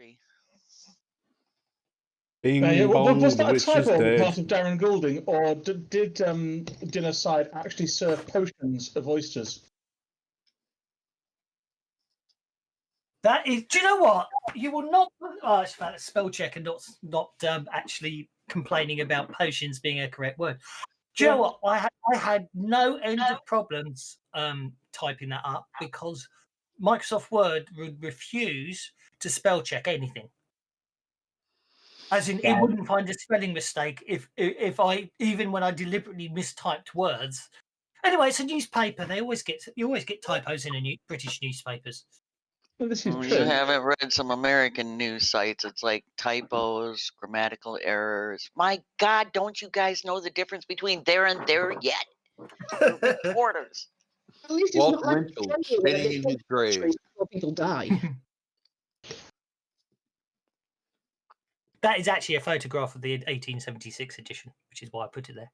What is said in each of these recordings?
agree. Bing bong, was the that a witch is typo on the dead. part of Darren Goulding, or did Dinner Side actually serve potions of oysters? That is. Do you know what? You will not. Oh, it's about spell check and not actually complaining about potions being a correct word. Do you know what? I had no end of problems typing that up because Microsoft Word would refuse to spell check anything. As in, it wouldn't find a spelling mistake if I, even when I deliberately mistyped words. Anyway, it's a newspaper. You always get typos in British newspapers. Well, this is You true. haven't read some American news sites. It's like typos, grammatical errors. My God, don't you guys know the difference between there and there yet? You're reporters. At least it's Walt not like Winchell a spinning in his grave. before people die. That is actually a photograph of the 1876 edition, which is why I put it there.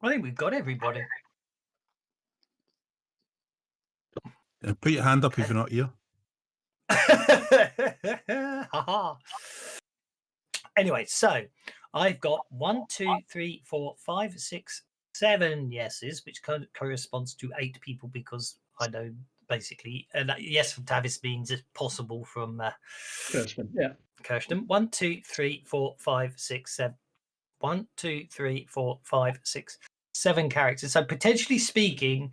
I think we've got everybody. Put your hand up if you're not here. Anyway, so I've got 1, 2, 3, 4, 5, 6, 7 yeses, which corresponds to 8 people because I know basically yes from Tavis means it's possible from Kirschman, yeah. Kirsten. 1, 2, 3, 4, 5, 6, 7. 1, 2, 3, 4, 5, 6, 7 characters. So potentially speaking,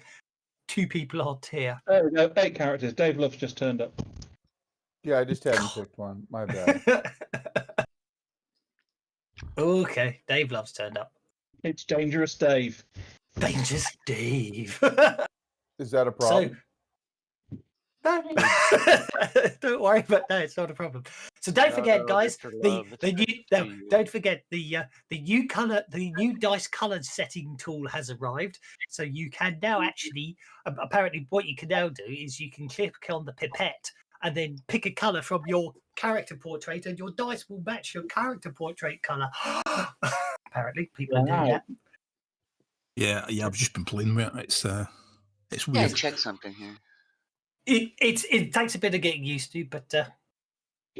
2 people aren't here. There we go. 8 characters. Dave Love's just turned up. Yeah, I just hadn't picked one. My bad. Okay, Dave Love's turned up. It's Dangerous Dave. Dangerous Dave. Is that a problem? Don't worry about that. It's not a problem. So don't forget, guys. Don't forget the new dice color setting tool has arrived. So you can now actually apparently what you can now do is you can click on the pipette and then pick a color from your character portrait, and your dice will match your character portrait color. Apparently, people are doing that. Yeah, I've just been playing with it. It's weird. Yeah, check something here. It takes a bit of getting used to, but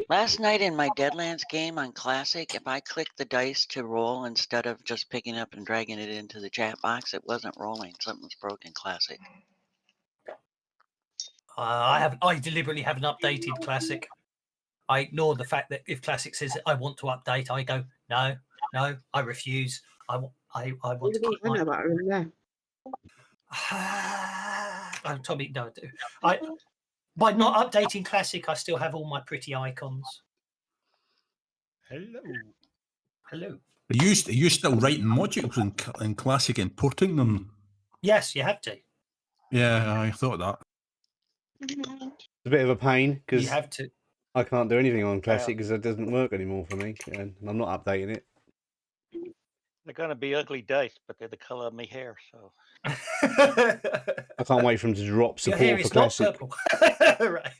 last night in my Deadlands game on Classic, if I clicked the dice to roll instead of just picking up and dragging it into the chat box, it wasn't rolling. Something's broken. Classic. I deliberately haven't updated Classic. I ignore the fact that if Classic says I want to update, I go no, I refuse. I want to keep my. I know about her in there. Tommy, no, by not updating Classic, I still have all my pretty icons. Hello. Hello. Are you still writing modules in Classic and porting them? Yes, you have to. Yeah, I thought that. It's a bit of a pain because you have to. I can't do anything on Classic because it doesn't work anymore for me, and I'm not updating it. They're going to be ugly dice, but they're the colour of my hair, so. I can't wait for them to drop support Your hair for is not Classic. purple. Right.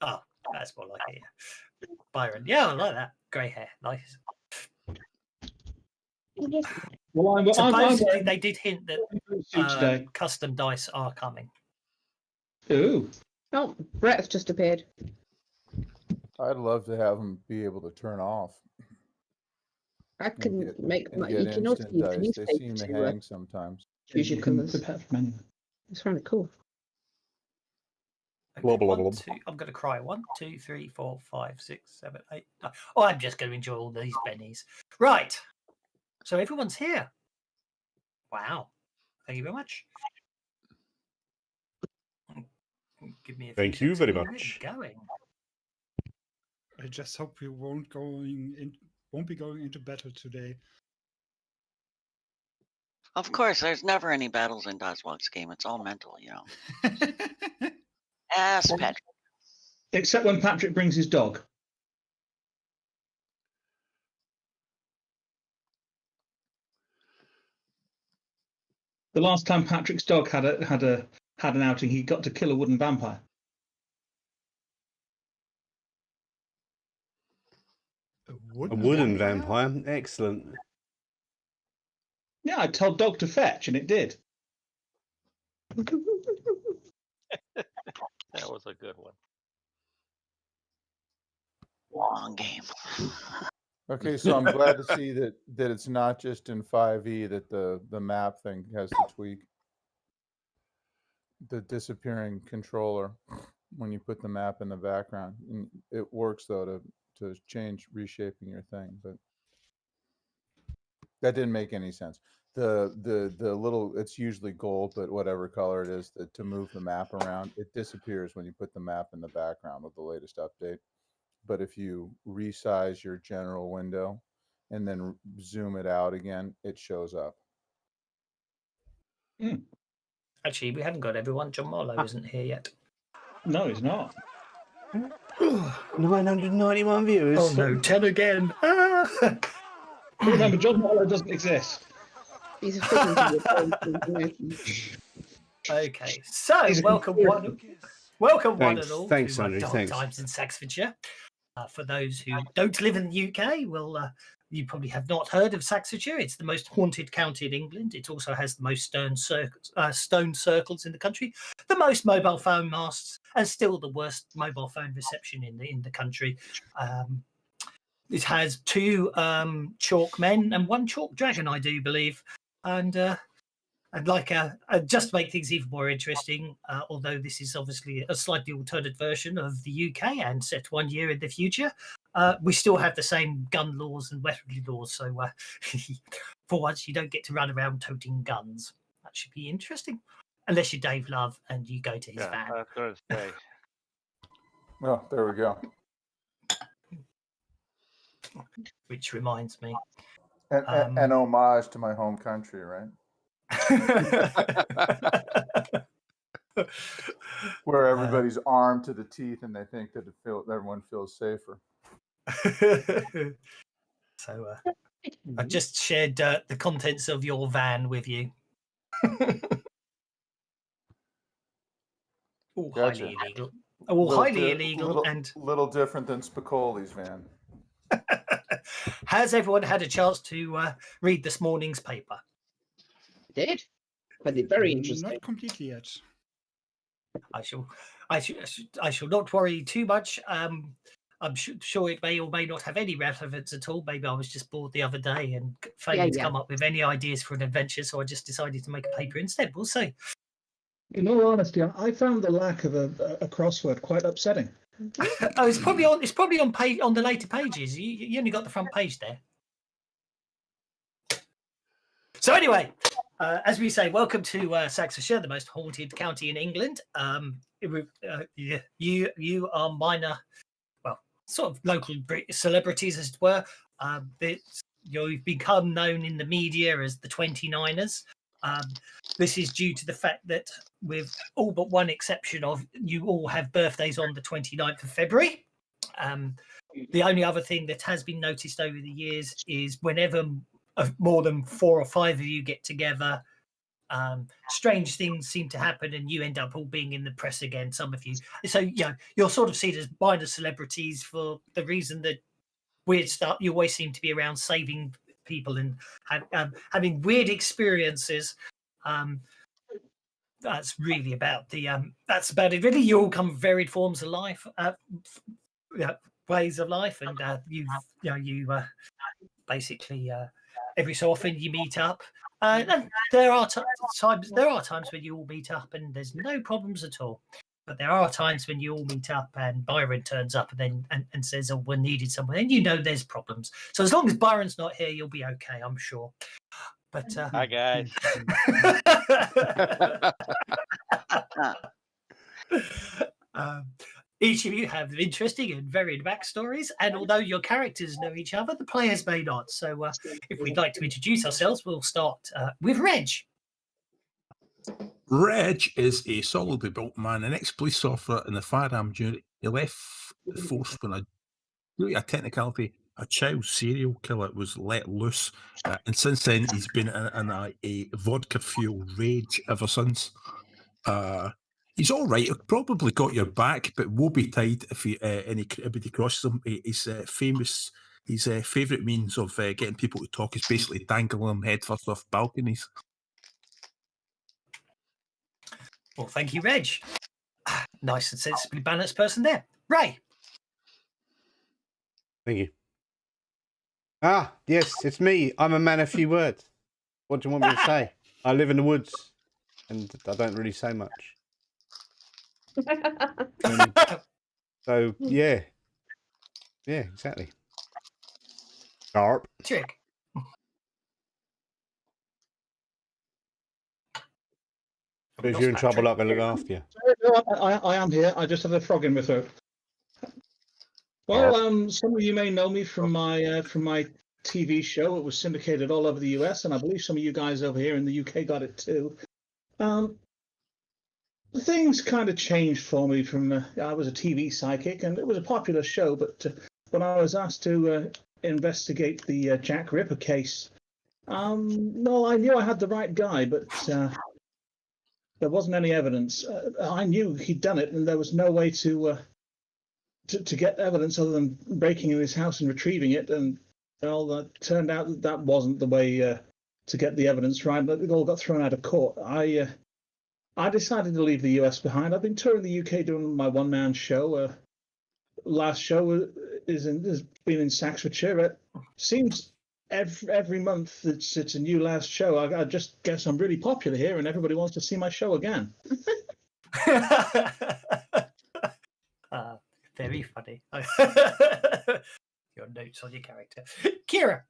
Oh, that's more like it. Yeah. Byron, yeah, I like that. Grey hair, nice. Well, supposedly they did hint that custom dice are coming. Ooh. Oh, Brett's just appeared. I'd love to have them be able to turn off. I can make and you can also instant use dice. the They newspaper seem to to hang sometimes. choose your colours. It's really cool. Okay, I'm going to cry. 1, 2, 3, 4, 5, 6, 7, 8, 9. Oh, I'm just going to enjoy all these bennies. Right. So everyone's here. Wow. Thank you very much. Give me a Thank you very much. Going. I just hope you won't be going into battle today. Of course, there's never any battles in Dosswelk's game. It's all mental, you know. Ask Patrick. Except when Patrick brings his dog. The last time Patrick's dog had an outing, he got to kill a wooden vampire. A wooden vampire? Excellent. Yeah, I told dog to fetch, and it did. That was a good one. Long game. Okay, so I'm glad to see that it's not just in 5e that the map thing has to tweak. The disappearing controller when you put the map in the background. And it works though to change reshaping your thing, but that didn't make any sense. The little, it's usually gold, but whatever color it is, to move the map around, it disappears when you put the map in the background with the latest update. But if you resize your general window and then zoom it out again, it shows up. Actually, we haven't got everyone. John Marlowe isn't here yet. No, he's not. 991 viewers. Oh no, 10 again. Remember, John Marlowe doesn't exist. He's a figment. Okay, so welcome one and all Thanks, to Andrew. Dark Thanks. Times in Saxfordshire. For those who don't live in the UK, you probably have not heard of Saxfordshire. It's the most haunted county in England. It also has the most stone circles in the country, the most mobile phone masts, and still the worst mobile phone reception in the country. It has 2 chalk men and 1 chalk dragon, I do believe. And just to make things even more interesting, although this is obviously a slightly altered version of the UK and set 1 year in the future, we still have the same gun laws and weaponry laws. So for once, you don't get to run around toting guns. That should be interesting. Unless you're Dave Love and you go to his van. I was going to say. Well, there we go. Which reminds me. An homage to my home country, right? Where everybody's armed to the teeth and they think that everyone feels safer. So I've just shared the contents of your van with you. All Gotcha. highly illegal. All highly illegal and little different than Spicoli's van. Has everyone had a chance to read this morning's paper? Did, but it's very interesting. Not completely yet. I shall not worry too much. I'm sure it may or may not have any relevance at all. Maybe I was just bored the other day and failing to come up with any ideas for an adventure, so I just decided to make a paper instead. We'll see. In all honesty, I found the lack of a crossword quite upsetting. Oh, it's probably on the later pages. You only got the front page there. So anyway, as we say, welcome to Saxfordshire, the most haunted county in England. You are minor, well, sort of local celebrities, as it were. You've become known in the media as the 29ers. This is due to the fact that, with all but one exception of, you all have birthdays on the 29th of February. The only other thing that has been noticed over the years is whenever more than 4 or 5 of you get together, strange things seem to happen and you end up all being in the press again, some of you. So, you're sort of seen as minor celebrities for the reason that weird stuff. You always seem to be around saving people and having weird experiences. That's really about that's about it. Really, you all come from varied forms of life, ways of life, and you basically every so often you meet up. And there are times when you all meet up and there's no problems at all. But there are times when you all meet up and Byron turns up and says, "Oh, we needed someone," and there's problems. So as long as Byron's not here, you'll be okay, I'm sure. But hi guys. Each of you have interesting and varied backstories, and although your characters know each other, the players may not. So if we'd like to introduce ourselves, we'll start with Reg. Reg is a solidly built man, an ex-police officer in the firearms unit. He left the force when a technicality, a child serial killer was let loose, and since then he's been in a vodka-fueled rage ever since. He's all right. He'll probably got your back, but woe betide if anybody crosses him. His favourite means of getting people to talk is basically dangling them headfirst off balconies. Well, thank you, Reg. Nice and sensibly balanced person there. Ray. Thank you. Ah, yes, it's me. I'm a man of few words. What do you want me to say? I live in the woods, and I don't really say much. So yeah, exactly. Sharp. Chick. If you're in trouble, I can look after you. No, I am here. I just have a frog in my throat. Well, some of you may know me from my TV show. It was syndicated all over the US, and I believe some of you guys over here in the UK got it too. Things kind of changed for me from I was a TV psychic, and it was a popular show. But when I was asked to investigate the Jack Ripper case, no, I knew I had the right guy, but there wasn't any evidence. I knew he'd done it, and there was no way to get evidence other than breaking in his house and retrieving it. And well, that turned out that wasn't the way to get the evidence right. But it all got thrown out of court. I decided to leave the US behind. I've been touring the UK doing my one-man show. Last show has been in Saxfordshire. It seems every month it's a new last show. I just guess I'm really popular here, and everybody wants to see my show again. Very funny. Your notes on your character. Kira.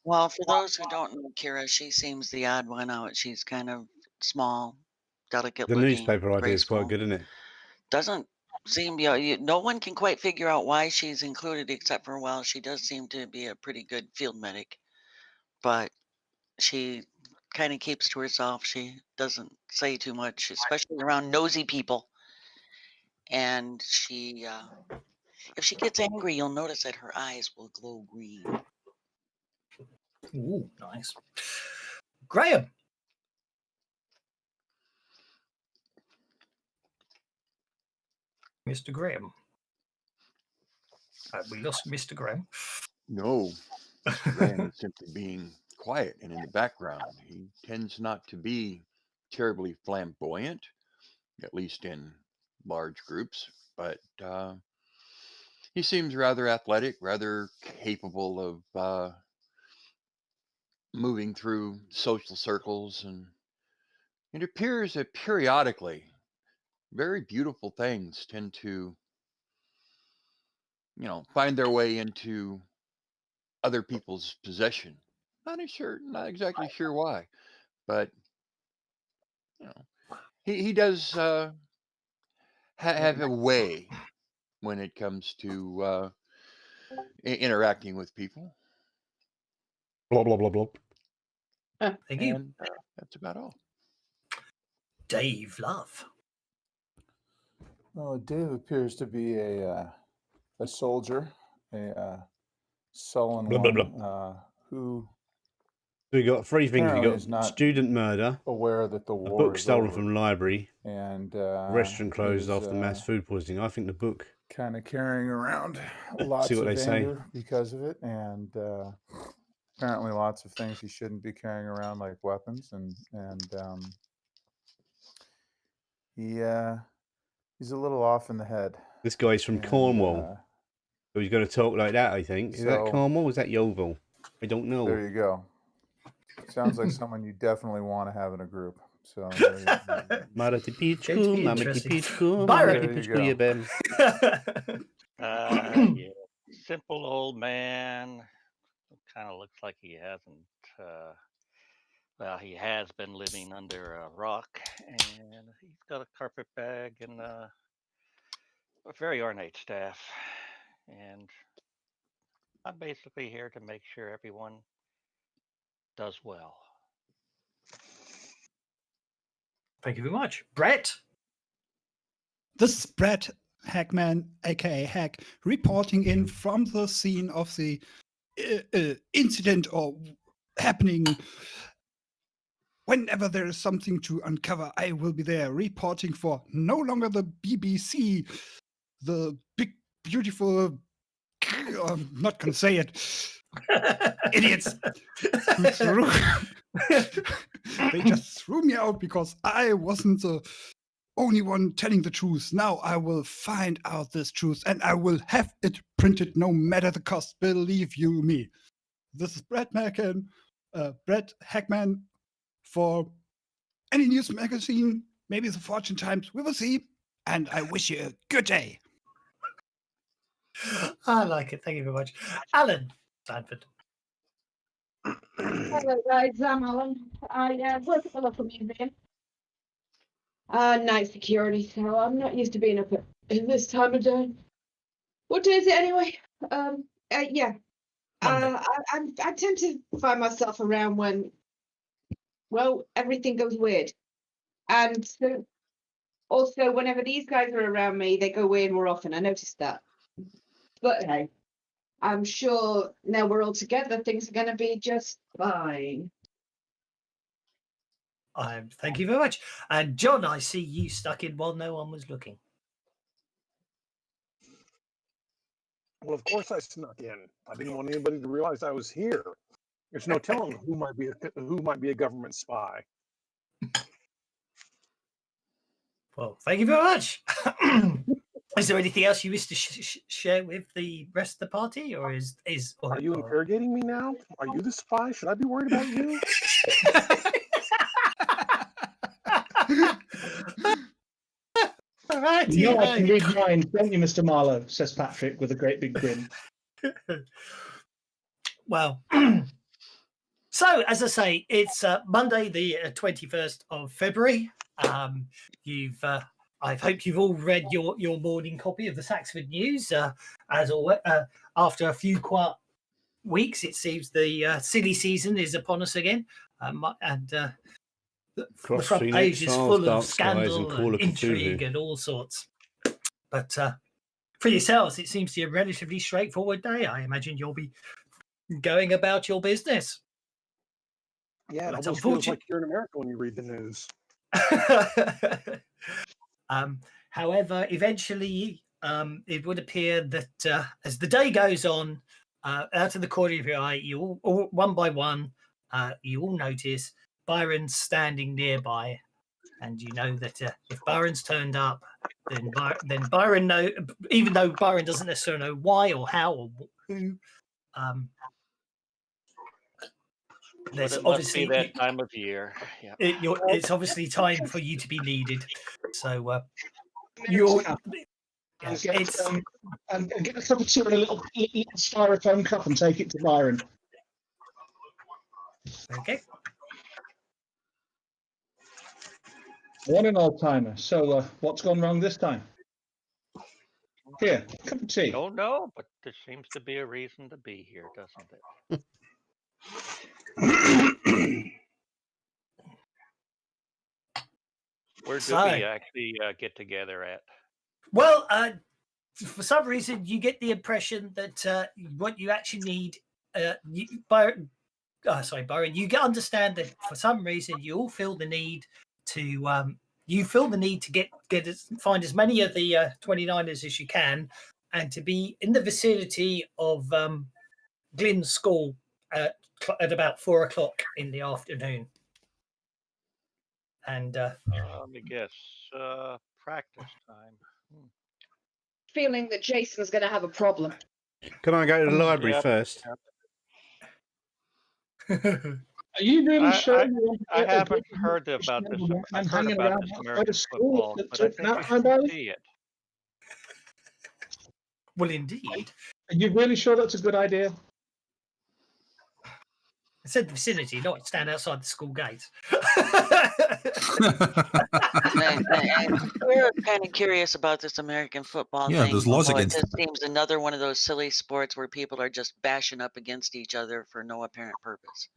Well, for those who don't know Kira, she seems the odd one out. She's kind of small, delicate The looking, newspaper idea is quite graceful. good, isn't it? Doesn't seem, no one can quite figure out why she's included, except for, well, she does seem to be a pretty good field medic, but she kind of keeps to herself. She doesn't say too much, especially around nosy people. And she, if she gets angry, you'll notice that her eyes will glow green. Ooh, nice. Graham. Mr. Graham. We lost Mr. Graham. No, Mr. Graham is simply being quiet and in the background. He tends not to be terribly flamboyant, at least in large groups, but he seems rather athletic, rather capable of moving through social circles, and it appears that periodically very beautiful things tend to, find their way into other people's possession. Not exactly sure why, but he does have a way when it comes to interacting with people. Blah blah blah blah. Thank you. And that's about all. Dave Love. Oh, Dave appears to be a soldier, a sullen Blah, blah, one, who So we got three things. We apparently got is not student murder, aware that the a war book is stolen over, from library, and restaurant closed is, after mass food poisoning. I think the book. kind of carrying around lots See what of they say. anger because of it, and apparently lots of things he shouldn't be carrying around, like weapons, and he's a little off in the head. This guy's from And, Cornwall. So he's going to talk like that, I think. Is that so- Cornwall? Is that Yeovil? I don't know. There you go. Sounds like someone you definitely want to have in a group. So there you- Mara ti Going to pičku, be mama ti interesting. pičku, Byron. mama ti There you pičku go. jebem. Yeah, simple old man. Kind of looks like he hasn't. Well, he has been living under a rock, and he's got a carpet bag and a very ornate staff. And I'm basically here to make sure everyone does well. Thank you very much. Brett. This is Brett Hackman, aka Hack, reporting in from the scene of the incident or happening. Whenever there is something to uncover, I will be there reporting for no longer the BBC, the big, beautiful. I'm not going to say it. Idiots. They just threw me out because I wasn't the only one telling the truth. Now I will find out this truth and I will have it printed no matter the cost. Believe you me. This is Brett Hackman for any news magazine, maybe the Fortune Times. We will see. And I wish you a good day. I like it. Thank you very much. Alan Sanford. Hello guys, I'm Alan. I work at the local museum. Night security, so I'm not used to being up at this time of day. What day is it anyway? Yeah. I tend to find myself around when, well, everything goes weird. And so also whenever these guys are around me, they go weird more often. I noticed that. But hey, I'm sure now we're all together, things are going to be just fine. Thank you very much. And John, I see you stuck in while no one was looking. Well, of course I snuck in. I didn't want anybody to realize I was here. There's no telling who might be a government spy. Well, thank you very much. Is there anything else you wish to share with the rest of the party, or Are you interrogating me now? Are you the spy? Should I be worried about you? You know I can read minds, don't you, Mr. Marlowe? Says Patrick with a great big grin. Well, so as I say, it's Monday, the 21st of February. I hope you've all read your morning copy of the Saxford News. As always, after a few quiet weeks, it seems the silly season is upon us again, the front page is full of scandal and intrigue and all sorts. But for yourselves, it seems to be a relatively straightforward day. I imagine you'll be going about your business. Yeah, it almost feels like you're in America when you read the news. However, eventually, it would appear that as the day goes on, out of the corner of your eye, you all one by one, you all notice Byron's standing nearby, and you know that if Byron's turned up, then Byron know, even though Byron doesn't necessarily know why or how or who. There's obviously be that time of year. Yeah, it's obviously time for you to be needed. So you're. Yes, and get a cup of tea in a little styrofoam cup and take it to Byron. Okay. One an old timer. So what's gone wrong this time? Here, cup of tea. Don't know, but there seems to be a reason to be here, doesn't it? Where do we actually get together at? Well, for some reason, you get the impression that what you actually need, Byron, you understand that for some reason you all feel the need to find as many of the 29ers as you can, and to be in the vicinity of Glyn's school at about 4 o'clock in the afternoon. And let me guess, practice time. Feeling that Jason's going to have a problem. Can I go to the library first? Are you really sure? I haven't heard about this. I've heard about this American football, but I think you should see it. Well, indeed. Are you really sure that's a good idea? I said the vicinity, not stand outside the school gates. We're kind of curious about this American football thing. Yeah, there's laws against it. It seems another one of those silly sports where people are just bashing up against each other for no apparent purpose.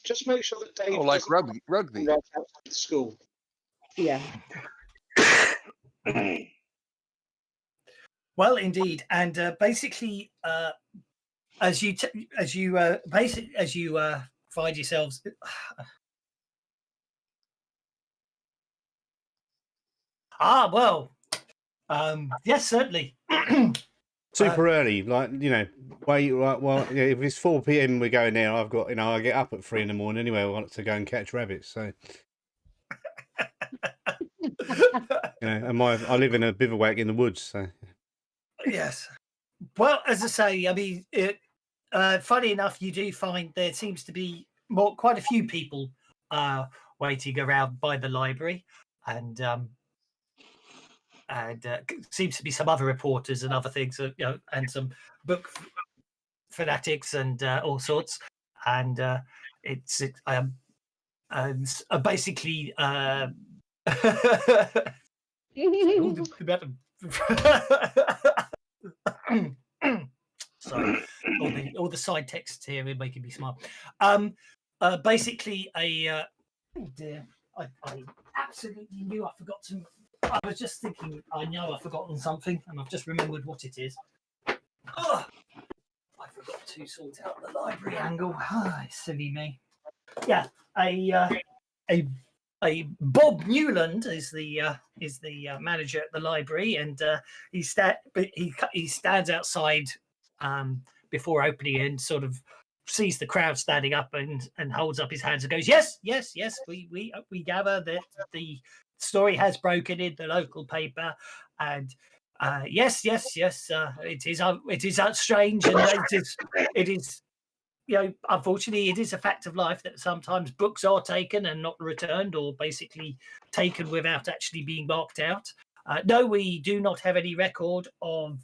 Just make sure that Dave. Oh, like rugby. Right outside the school. Yeah. Well, indeed, and basically, as you find yourselves. Well, yes, certainly. Super early, like well, yeah, if it's 4 p.m. we're going there. I've got, I get up at 3 in the morning anyway. I want to go and catch rabbits. So, and I live in a bivouac in the woods. So, Yes. Well, as I say, I mean, funny enough, you do find there seems to be quite a few people waiting around by the library, and seems to be some other reporters and other things, and some book fanatics and all sorts, and it's basically sorry, all the side texts here are making me smile. Basically, oh dear, I absolutely knew I forgot to. I was just thinking, I know I've forgotten something, and I've just remembered what it is. Oh, I forgot to sort out the library angle. Silly me. Yeah, a Bob Newland is the manager at the library, and he stands outside before opening and sort of sees the crowd standing up and holds up his hands and goes, yes, we gather that the story has broken in the local paper, and yes, it is strange, and it is. Unfortunately, it is a fact of life that sometimes books are taken and not returned, or basically taken without actually being marked out. No, we do not have any record of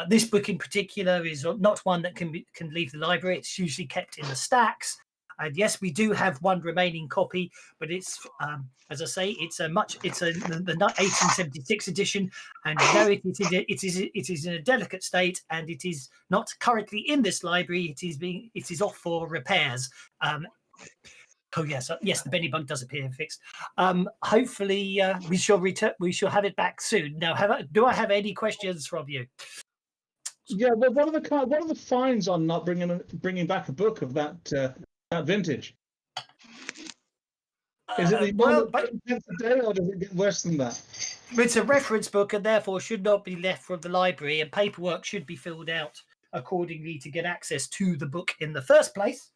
this book in particular. Is not one that can leave the library. It's usually kept in the stacks. And yes, we do have one remaining copy, but it's, as I say, it's the 1876 edition, and it is in a delicate state, and it is not currently in this library. It is off for repairs. Oh yes, the Benny bug does appear fixed. Hopefully, we shall return. We shall have it back soon. Now, do I have any questions from you? Yeah, well, what are the fines on not bringing back a book of that vintage? Is it the amount of pence a day, or does it get worse than that? It's a reference book and therefore should not be left from the library, and paperwork should be filled out accordingly to get access to the book in the first place.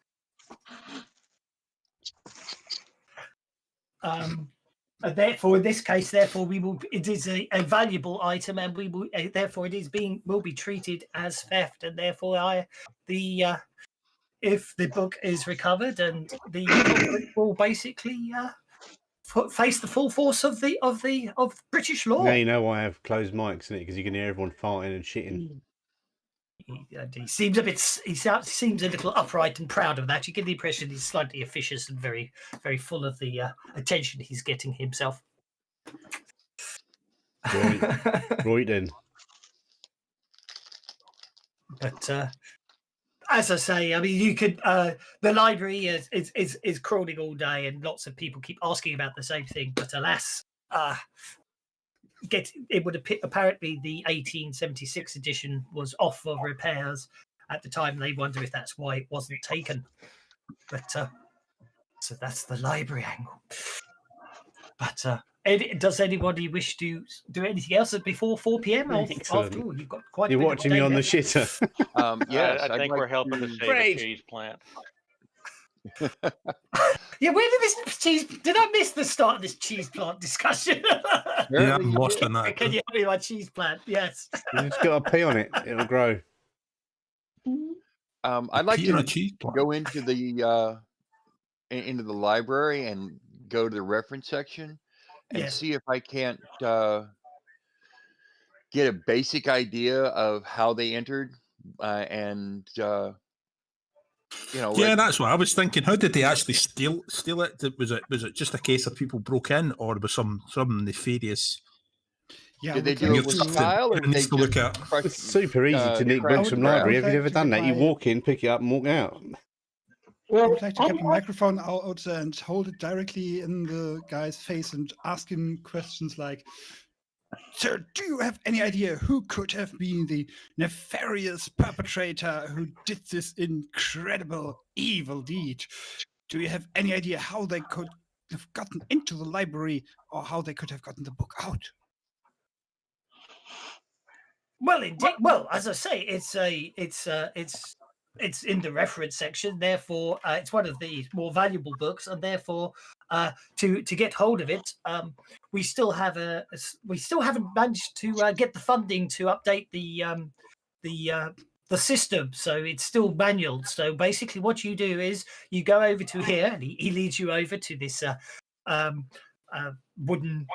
Therefore, in this case, it is a valuable item, and therefore it will be treated as theft, and therefore if the book is recovered, and the culprit will basically face the full force of British law. now you know why I have closed mics in it, because you can hear everyone farting and shitting. He seems a little upright and proud of that. You get the impression he's slightly officious and very, very full of the attention he's getting himself. Right then. But as I say, I mean, you could. The library is crawling all day, and lots of people keep asking about the same thing. But alas, it would appear apparently the 1876 edition was off for repairs at the time. They wonder if that's why it wasn't taken. But so that's the library angle. But does anybody wish to do anything else before 4 p.m? After all, you've got quite. You're watching me on the shitter. Yes, I think we're helping to save a cheese plant. Yeah, where did this cheese? Did I miss the start of this cheese plant discussion? Yeah, I'm lost in that. Can you help me with my cheese plant? Yes. You just got to pee on it; it'll grow. I'd like to go into the library and go to the reference section and see if I can't get a basic idea of how they entered and. Yeah, that's what I was thinking. How did they actually steal it? Was it just a case of people broke in, or was some nefarious? Yeah, did they do it with style, or did they look at? It's super easy to nick books from library. Have you ever done that? You walk in, pick it up, and walk out. Well, I would like to get the microphone out and hold it directly in the guy's face and ask him questions like, "Sir, do you have any idea who could have been the nefarious perpetrator who did this incredible evil deed? Do you have any idea how they could have gotten into the library, or how they could have gotten the book out?" Well, indeed. Well, as I say, it's in the reference section. Therefore, it's one of the more valuable books, and therefore, to get hold of it, we still haven't managed to get the funding to update the system. So it's still manual. So basically, what you do is you go over to here, and he leads you over to this wooden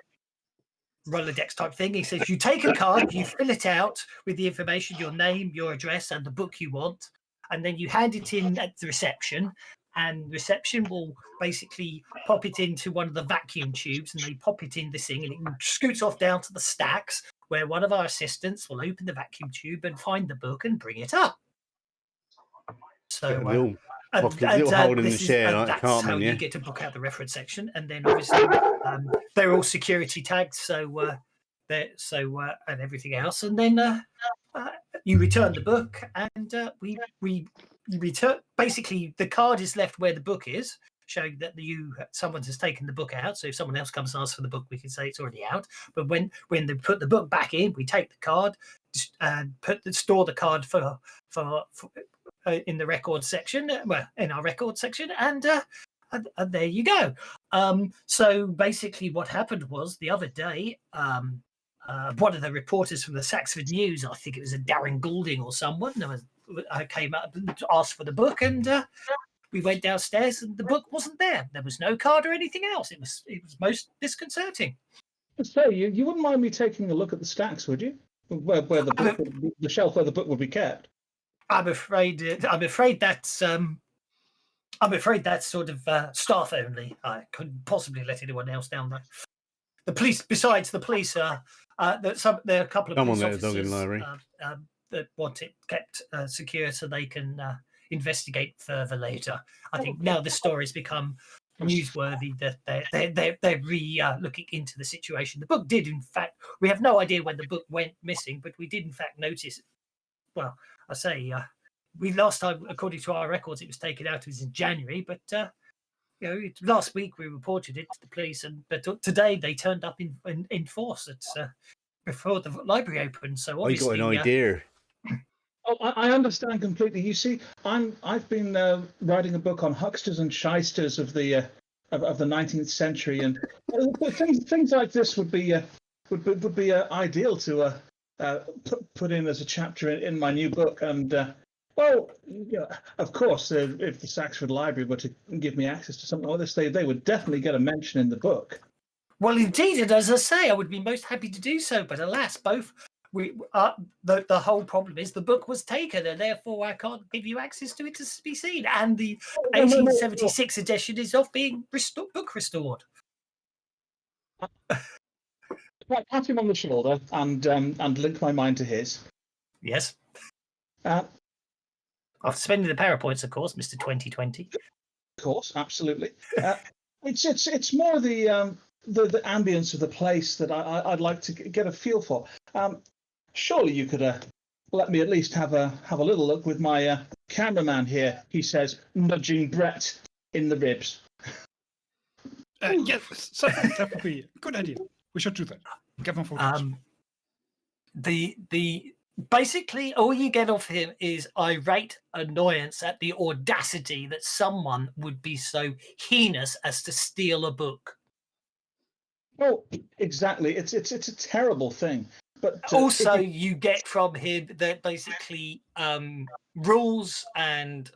Rolodex type thing. He says you take a card, you fill it out with the information, your name, your address, and the book you want, and then you hand it in at the reception, and reception will basically pop it into one of the vacuum tubes, and they pop it in this thing, and it scoots off down to the stacks, where one of our assistants will open the vacuum tube and find the book and bring it up. So Got a little pocket, little hole in the share, like that's Cartman, how yeah. you get to book out the reference section, and then obviously they're all security tagged, so and everything else, and then you return the book, and we return. Basically, the card is left where the book is, showing that someone has taken the book out. So if someone else comes and asks for the book, we can say it's already out. But when they put the book back in, we take the card and store the card for in the record section, in our record section, and there you go. So basically, what happened was the other day, one of the reporters from the Saxford News, I think it was a Darren Goulding or someone, came up and asked for the book, and we went downstairs, and the book wasn't there. There was no card or anything else. It was most disconcerting. So you wouldn't mind me taking a look at the stacks, would you? Where the book, the shelf where the book would be kept. I'm afraid that's sort of staff only. I couldn't possibly let anyone else down there. The police, besides the police, there are a couple of police officers that want it kept secure so they can investigate further later. I think now the story's become newsworthy that they're looking into the situation. The book did, in fact, we have no idea when the book went missing, but we did in fact notice. Well, I say we last time, according to our records, it was taken out. It was in January, but last week we reported it to the police, but today they turned up in force. It's before the library opened. So obviously, I got an idea. Oh, I understand completely. You see, I've been writing a book on hucksters and shysters of the 19th century, and things like this would be ideal to put in as a chapter in my new book. And of course, if the Saxford Library were to give me access to something like this, they would definitely get a mention in the book. Well, indeed, and as I say, I would be most happy to do so. But alas, both the whole problem is the book was taken, and therefore I can't give you access to it to be seen. And the 1876 edition is of being book restored. Pat him on the shoulder and link my mind to his. Yes. After spending the PowerPoints, of course, Mr. 2020. Of course, absolutely. It's more the ambience of the place that I'd like to get a feel for. Surely you could let me at least have a little look with my cameraman here. He says, nudging Brett in the ribs. Yes, certainly, that would be a good idea. We should do that. Give him photos. Basically, all you get off him is irate annoyance at the audacity that someone would be so heinous as to steal a book. Oh, exactly. It's a terrible thing. But also, you get from him that basically rules and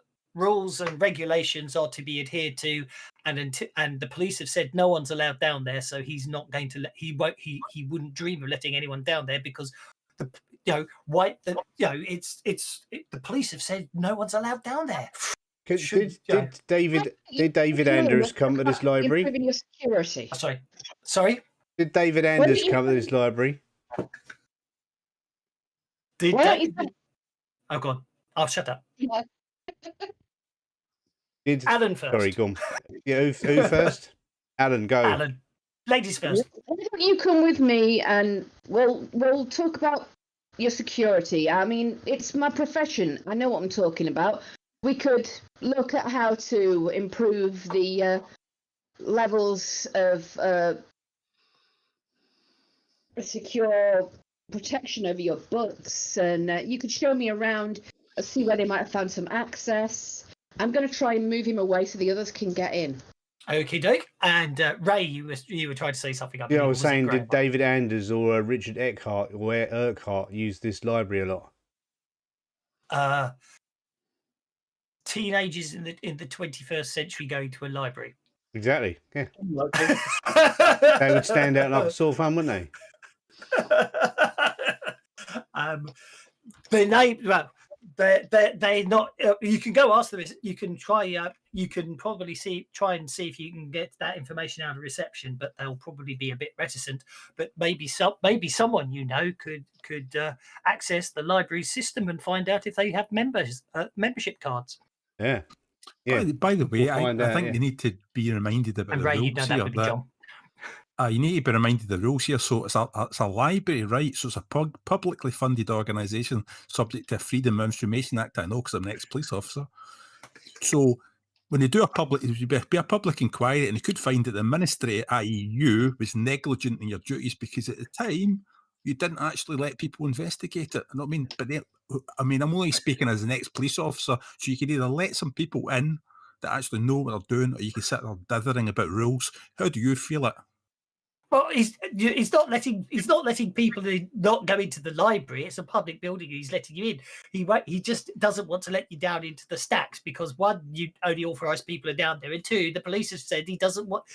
regulations are to be adhered to, and the police have said no one's allowed down there, so he's not going to he wouldn't dream of letting anyone down there because the police have said no one's allowed down there. Did David Anders come to this library? Improving your security. Sorry. Did David Anders come to this library? Oh God! I'll shut up. Yeah. Alan first. Sorry, go on. Yeah, who first? Alan, go. Alan, ladies first. Why don't you come with me and we'll talk about your security? I mean, it's my profession. I know what I'm talking about. We could look at how to improve the levels of secure protection over your books, and you could show me around, see where they might have found some access. I'm going to try and move him away so the others can get in. Okie doke. And Ray, you were trying to say something. Yeah, I believe, was or it saying, Graham? did David Anders or Richard Eckhart or Urquhart use this library a lot? Teenagers in the 21st century going to a library. Exactly. Yeah. They would stand out like a sore thumb, wouldn't they? The name, well, they're not. You can go ask them. You can try. You can probably try and see if you can get that information out of reception, but they'll probably be a bit reticent. But maybe someone you know could access the library system and find out if they have membership cards. Yeah. Yeah. By the way, We'll I think you need to be reminded about And the Ray, rules you know that here. would be John. You need to be reminded of the rules here. So it's a library, right? So it's a publicly funded organisation subject to Freedom of Information Act. I know because I'm an ex-police officer. So when you do be a public inquiry, and you could find that the ministry, i.e. you, was negligent in your duties because at the time you didn't actually let people investigate it. You know what I mean? But I'm only speaking as an ex-police officer, so you can either let some people in that actually know what they're doing, or you can sit there dithering about rules. How do you feel it? Well, he's not letting people not go into the library. It's a public building. He's letting you in. He just doesn't want to let you down into the stacks because one, you only authorised people are down there, and two, the police have said he doesn't want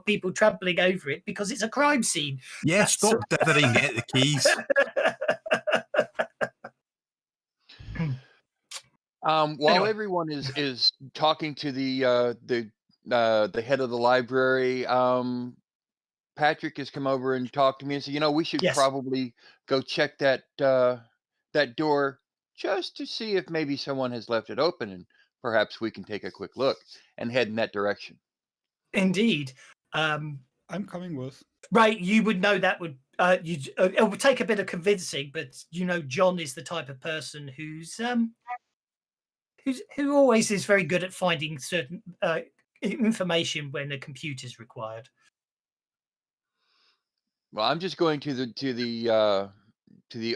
people trampling over it because it's a crime scene. Yeah, stop dithering. Get the keys. While everyone is talking to the head of the library, Patrick has come over and talked to me and said, we should probably go check that door just to see if maybe someone has left it open, and perhaps we can take a quick look and head in that direction. Indeed. I'm coming with. Right, you would know that would it would take a bit of convincing, but John is the type of person who always is very good at finding certain information when a computer is required. Well, I'm just going to the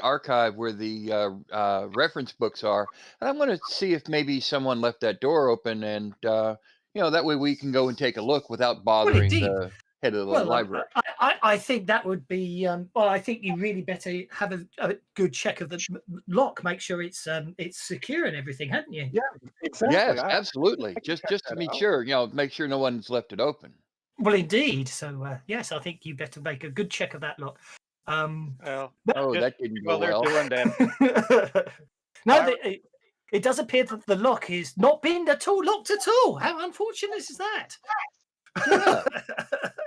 archive where the reference books are, and I'm going to see if maybe someone left that door open, and that way we can go and take a look without bothering the head of the library. I think that would be. I think you really better have a good check of the lock, make sure it's secure and everything, hadn't you? Yeah, exactly. Yes, absolutely. Just to be sure, make sure no one's left it open. Well, indeed. So yes, I think you better make a good check of that lock. That didn't go well. They're doing that. No, it does appear that the lock is not being locked at all. How unfortunate is that? Yeah.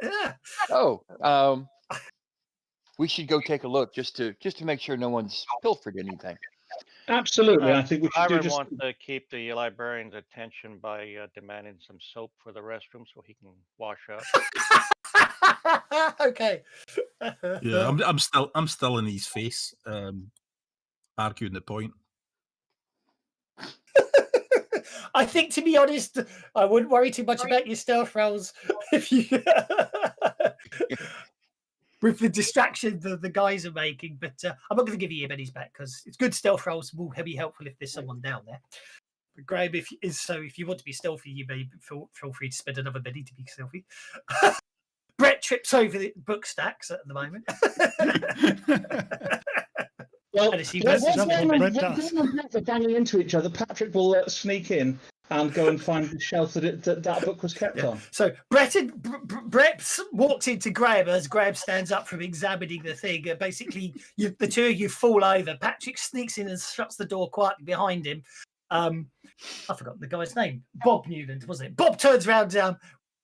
Yeah. Oh, we should go take a look just to make sure no one's pilfered anything. Absolutely, I think we should want to keep the librarian's attention by demanding some soap for the restroom so he can wash up. Okay. Yeah, I'm still in his face, arguing the point. I think, to be honest, I wouldn't worry too much about your stealth rolls if you with the distraction the guys are making. But I'm not going to give you your bennies back because it's good stealth rolls will be helpful if there's someone down there. But Graham, if you want to be stealthy, you may feel free to spend another benny to be stealthy. Brett trips over the book stacks at the moment. Well, they're banging into each other. Patrick will sneak in and go and find the shelf that book was kept on. So Brett walks into Graham as Graham stands up from examining the thing. Basically, the two of you fall over. Patrick sneaks in and shuts the door quietly behind him. I've forgotten the guy's name. Bob Newland, wasn't it? Bob turns around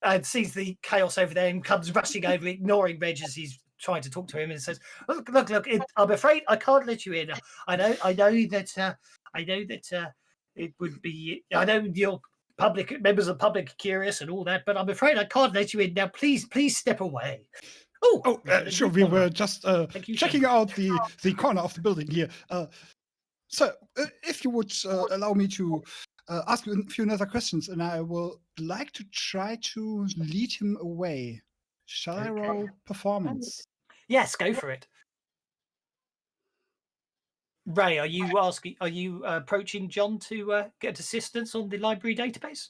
and sees the chaos over there and comes rushing over, ignoring Reg as he's trying to talk to him, and says, "Look! I'm afraid I can't let you in. I know that it would be. I know you're members of the public are curious and all that, but I'm afraid I can't let you in now. Please step away." Sure. We were just checking out the corner of the building here. So, if you would allow me to ask you a few other questions, and I will like to try to lead him away. Shall I roll performance? Yes, go for it. Ray, are you asking? Are you approaching John to get assistance on the library database?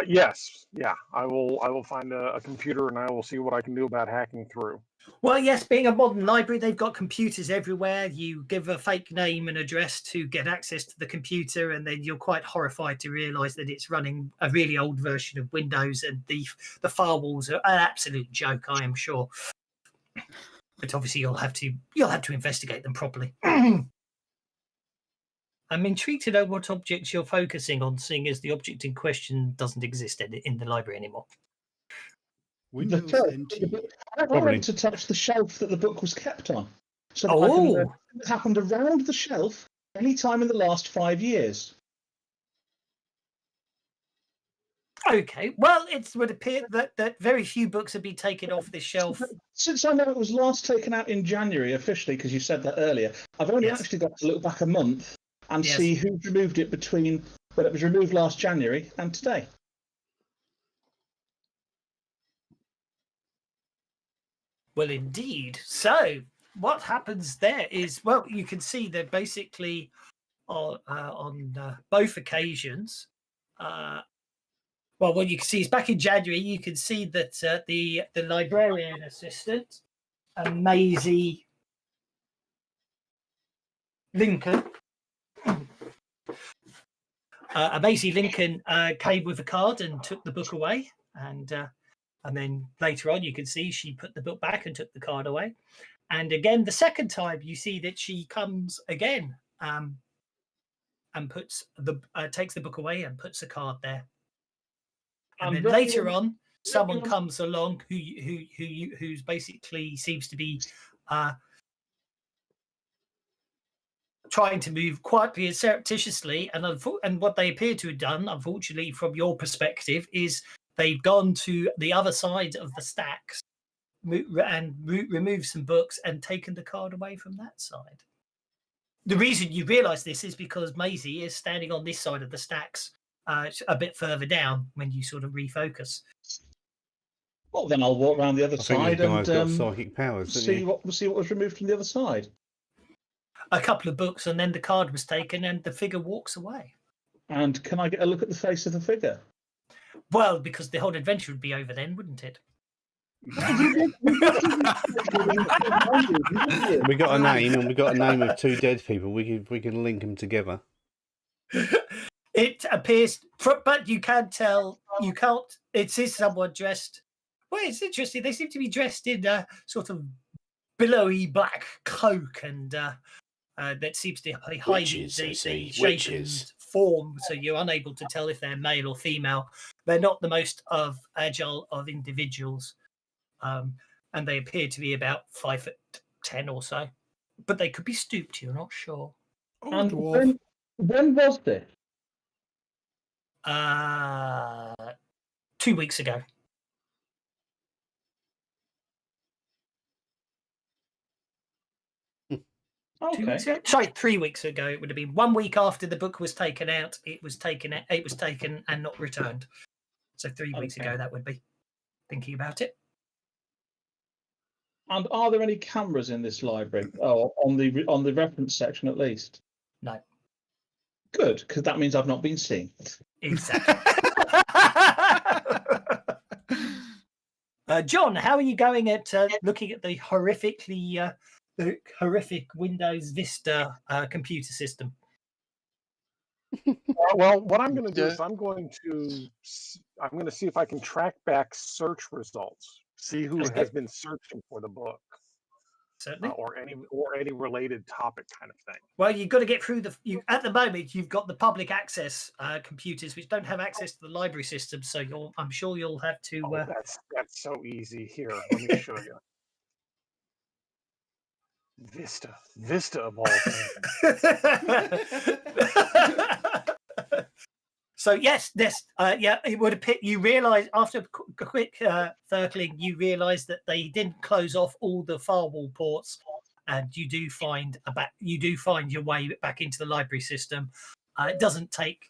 Yes, yeah. I will find a computer and I will see what I can do about hacking through. Well, yes, being a modern library, they've got computers everywhere. You give a fake name and address to get access to the computer, and then you're quite horrified to realise that it's running a really old version of Windows, and the firewalls are an absolute joke, I am sure. But obviously, you'll have to investigate them properly. I'm intrigued to know what objects you're focusing on, seeing as the object in question doesn't exist in the library anymore. Windows The NT. I Probably. went to touch the shelf that the book was kept on. So that I can, it happened around the shelf any time in the last 5 years. Okay, well, it would appear that very few books have been taken off this shelf. Since I know it was last taken out in January officially, because you said that earlier, I've only actually got to look back a month and see who removed it between when it was removed last January and today. Well, indeed. So what happens there is, well, you can see that basically on both occasions, well, what you can see is back in January, you can see that the librarian assistant, Maisie Lincoln, Maisie Lincoln came with a card and took the book away, and then later on you can see she put the book back and took the card away, and again the second time you see that she comes again and puts takes the book away and puts a card there. And then later on, someone comes along who's basically seems to be trying to move quietly and surreptitiously, and what they appear to have done, unfortunately, from your perspective, is they've gone to the other side of the stacks and removed some books and taken the card away from that side. The reason you realise this is because Maisie is standing on this side of the stacks, a bit further down when you sort of refocus. Well, then I'll walk around the other side and got psychic powers, see what was removed from the other side. A couple of books, and then the card was taken, and the figure walks away. And can I get a look at the face of the figure? Well, because the whole adventure would be over then, wouldn't it? We got a name, and we got a name of two dead people. We can link them together. It appears, but you can tell. You can't. It is someone dressed. Well, it's interesting. They seem to be dressed in a sort of billowy black cloak, and that seems to be hiding the shape and form, so you're unable to tell if they're male or female. They're not the most agile of individuals, and they appear to be about 5'10" or so, but they could be stooped. You're not sure. And when was this? 2 weeks ago. Okay. 2 weeks ago? Sorry, 3 weeks ago. It would have been 1 week after the book was taken out. It was taken and not returned. So 3 weeks ago, that would be. Thinking about it. And are there any cameras in this library? Oh, on the reference section at least. No. Good, because that means I've not been seen. Exactly. John, how are you going at looking at the horrific Windows Vista computer system? Well, what I'm going to do is I'm going to see if I can track back search results, see who has been searching for the book. Certainly. Or any related topic kind of thing. Well, you've got to get through at the moment, you've got the public access computers which don't have access to the library system, so I'm sure you'll have to. That's so easy. Here, let me show you. Vista of all things. So yes, it would appear you realise after a quick circling, you realise that they didn't close off all the firewall ports, and you do find your way back into the library system. It doesn't take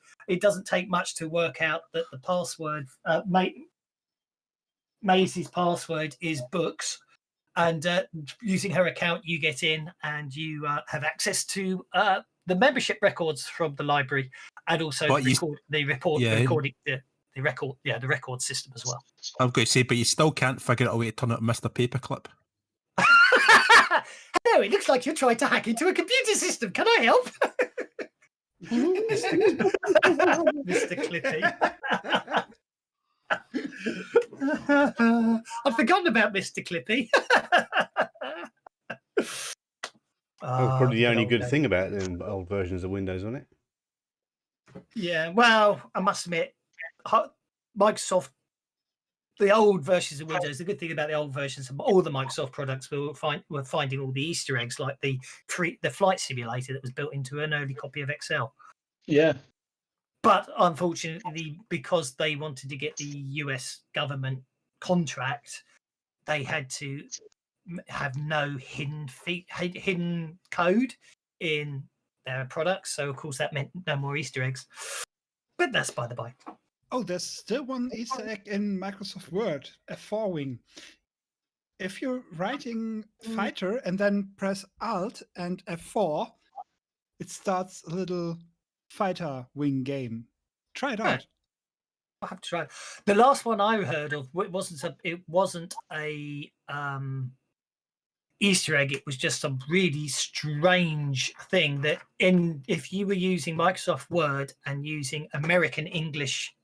much to work out that the password, Maisie's password is books, And using her account, you get in and you have access to the membership records from the library, and also the record system as well. I'm going to say, but you still can't figure out a way to turn it on Mr. Paperclip. Hello, it looks like you're trying to hack into a computer system. Can I help? Mr. Clippy. I've forgotten about Mr. Clippy. That was probably the only good thing about the old versions of Windows, wasn't it? Yeah, well, I must admit, Microsoft, the old versions of Windows, the good thing about the old versions of all the Microsoft products, we're finding all the Easter eggs, like the flight simulator that was built into an early copy of Excel. Yeah. But unfortunately, because they wanted to get the US government contract, they had to have no hidden code in their products. So, of course, that meant no more Easter eggs. But that's by the by. Oh, there's still one Easter egg in Microsoft Word, F4 wing. If you're writing fighter and then press Alt and F4, it starts a little fighter wing game. Try it out. I'll have to try it. The last one I heard of, it wasn't a Easter egg. It was just a really strange thing that if you were using Microsoft Word and using American English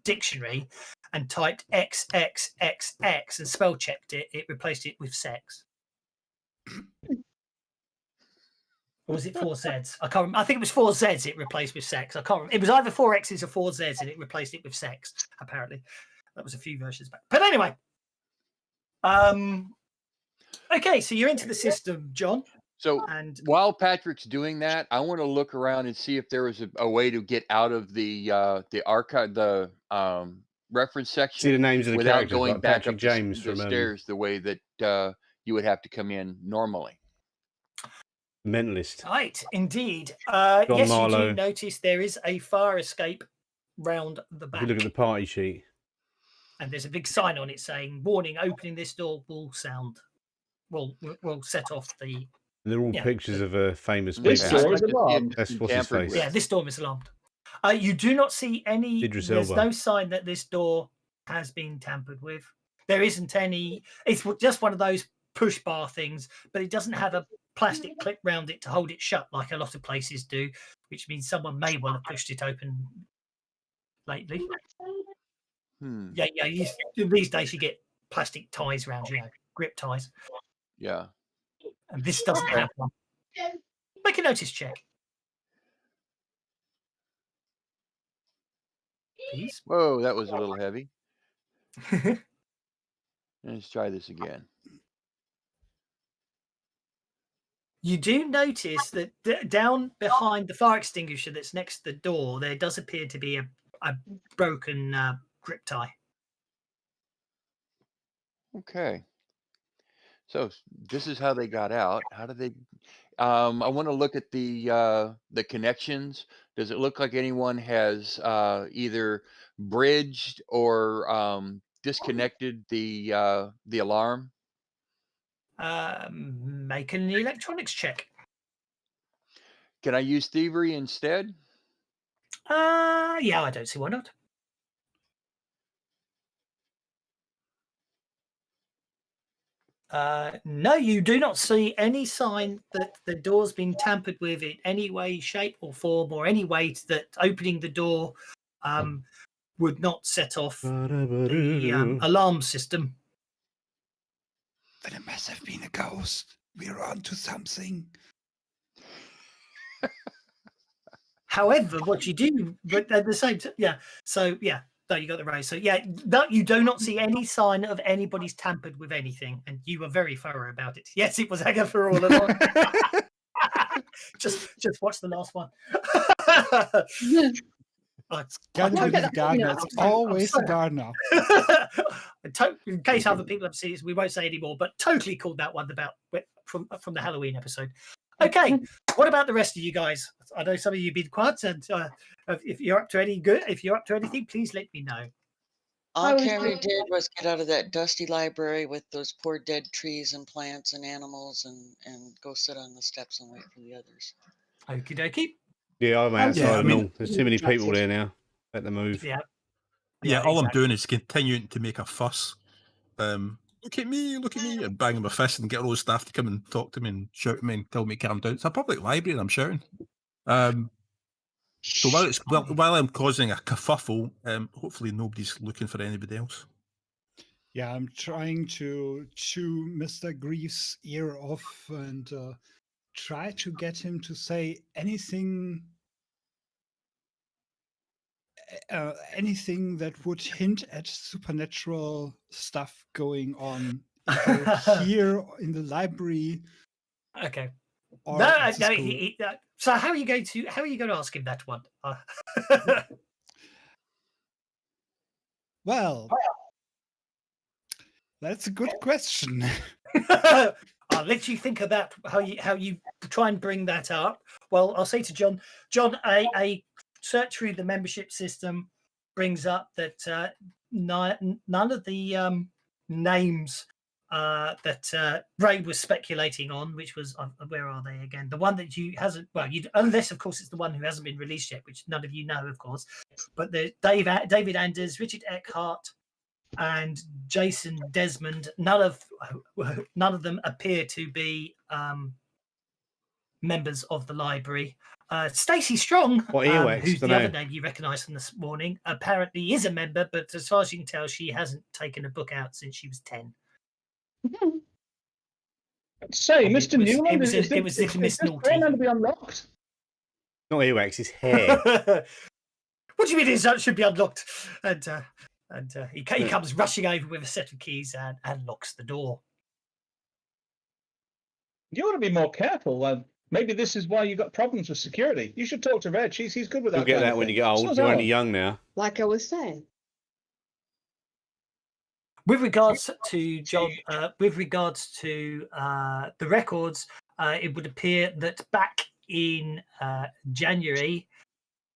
Dictionary and typed XXXX and spell checked it, it replaced it with sex. Or was it 4 Zs? I can't remember. I think it was 4 Zs it replaced with sex. I can't remember. It was either 4 Xs or 4 Zs and it replaced it with sex, apparently. That was a few versions back. But anyway. Okay, so you're into the system, John. So while Patrick's doing that, I want to look around and see if there was a way to get out of the archive, the reference section. See the names of the without characters, going like back Patrick up James the from stairs the way that you would have to come in normally. Mentalist. Right, indeed. Yes, Marlowe. you do notice there is a fire escape round the back. If you look at the party sheet. And there's a big sign on it saying, warning, opening this door will set off the... They're all pictures of famous people. This door is alarmed. That's what's his face. Yeah, this door is alarmed. You do not see any... Idris There's Elba. no sign that this door has been tampered with. There isn't any... It's just one of those push bar things, but it doesn't have a plastic clip round it to hold it shut like a lot of places do, which means someone may well have pushed it open lately. Yeah. These days you get plastic ties around, grip ties. Yeah. And this doesn't have one. Make a notice check. Please. Whoa, that was a little heavy. Let's try this again. You do notice that down behind the fire extinguisher that's next to the door, there does appear to be a broken grip tie. Okay. So this is how they got out. How did they? I want to look at the connections. Does it look like anyone has either bridged or disconnected the alarm? Make an electronics check. Can I use thievery instead? Yeah, I don't see why not. No, you do not see any sign that the door's been tampered with in any way, shape, or form, or any way that opening the door would not set off the alarm system. Then it must have been a ghost. We're on to something. However, what you do, but at the same time, no, you got the raise. So you do not see any sign of anybody's tampered with anything, and you were very thorough about it. Yes, it was Agatha all along. just watch the last one. It's gotta be the gardener. It's always the gardener. In case other people have seen it, we won't say any more, but totally called that one about from the Halloween episode. Okay, what about the rest of you guys? I know some of you have been quiet, and if you're up to anything, please let me know. All was Carrie just- did was get out of that dusty library with those poor dead trees and plants and animals and go sit on the steps and wait for the others. Okie dokie. Yeah, I'm outside Yeah, I and mean- all. There's too many people there now. At the move. Yeah. Yeah, all exactly. I'm doing is continuing to make a fuss. Look at me, and banging my fist and get all the staff to come and talk to me and shout at me and tell me to calm down. It's a public library and I'm shouting. So while I'm causing a kerfuffle, hopefully nobody's looking for anybody else. Yeah, I'm trying to chew Mr. Greaves' ear off and try to get him to say anything that would hint at supernatural stuff going on either here in the library. Okay. Or No, at the no. school. So how are you going to ask him that one? Well, that's a good question. I'll let you think about how you try and bring that up. Well, I'll say to John, a search through the membership system brings up that none of the names that Ray was speculating on, which was where are they again? The one that you hasn't. Well, unless of course it's the one who hasn't been released yet, which none of you know, of course. But the David Anders, Richard Eckhart, and Jason Desmond. None of them appear to be members of the library. Stacey Strong, who's the other name you recognise from this morning, apparently is a member, but as far as you can tell, she hasn't taken a book out since she was 10. Say, Mr. Newland, it was is little Miss this Naughty. going to be unlocked? Not earwax, his hair. What do you mean it should be unlocked? And he comes rushing over with a set of keys and locks the door. You ought to be more careful. Maybe this is why you got problems with security. You should talk to Reg. He's good with that. You'll get kind that of when thing. you get old. So's You're Alan. only young now. Like I was saying. With regards to John, with regards to the records, it would appear that back in January,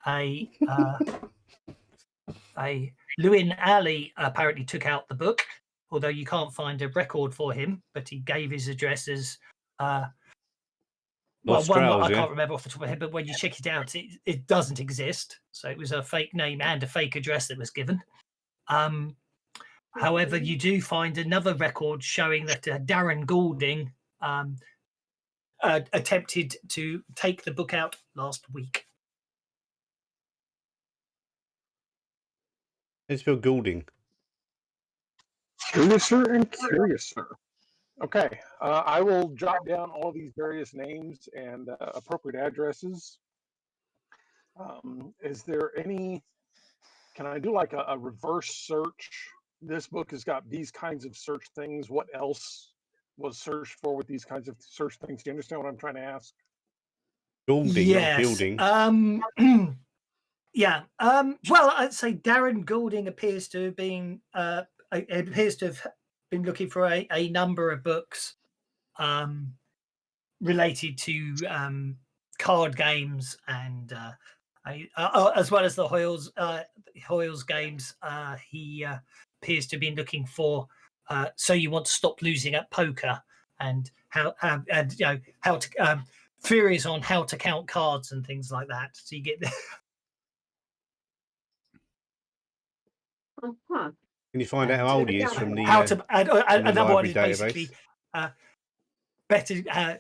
a Lewin Alley apparently took out the book, although you can't find a record for him. But he gave his address as one I can't remember off the top of my head. But when you check it out, it doesn't exist. So it was a fake name and a fake address that was given. However, you do find another record showing that Darren Goulding attempted to take the book out last week. It's Phil Goulding. Curiouser and curiouser. Okay, I will jot down all these various names and appropriate addresses. Is there any? Can I do like a reverse search? This book has got these kinds of search things. What else was searched for with these kinds of search things? Do you understand what I'm trying to ask? Goulding, yes. not Goulding. Yeah. Well, I'd say Darren Goulding appears to have been looking for a number of books related to card games and as well as the Hoyles games. He appears to have been looking for So You Want to Stop Losing at Poker, and how to theories on how to count cards and things like that. So you get Uh-huh. Can you find out how old he is from the another one is database? basically better.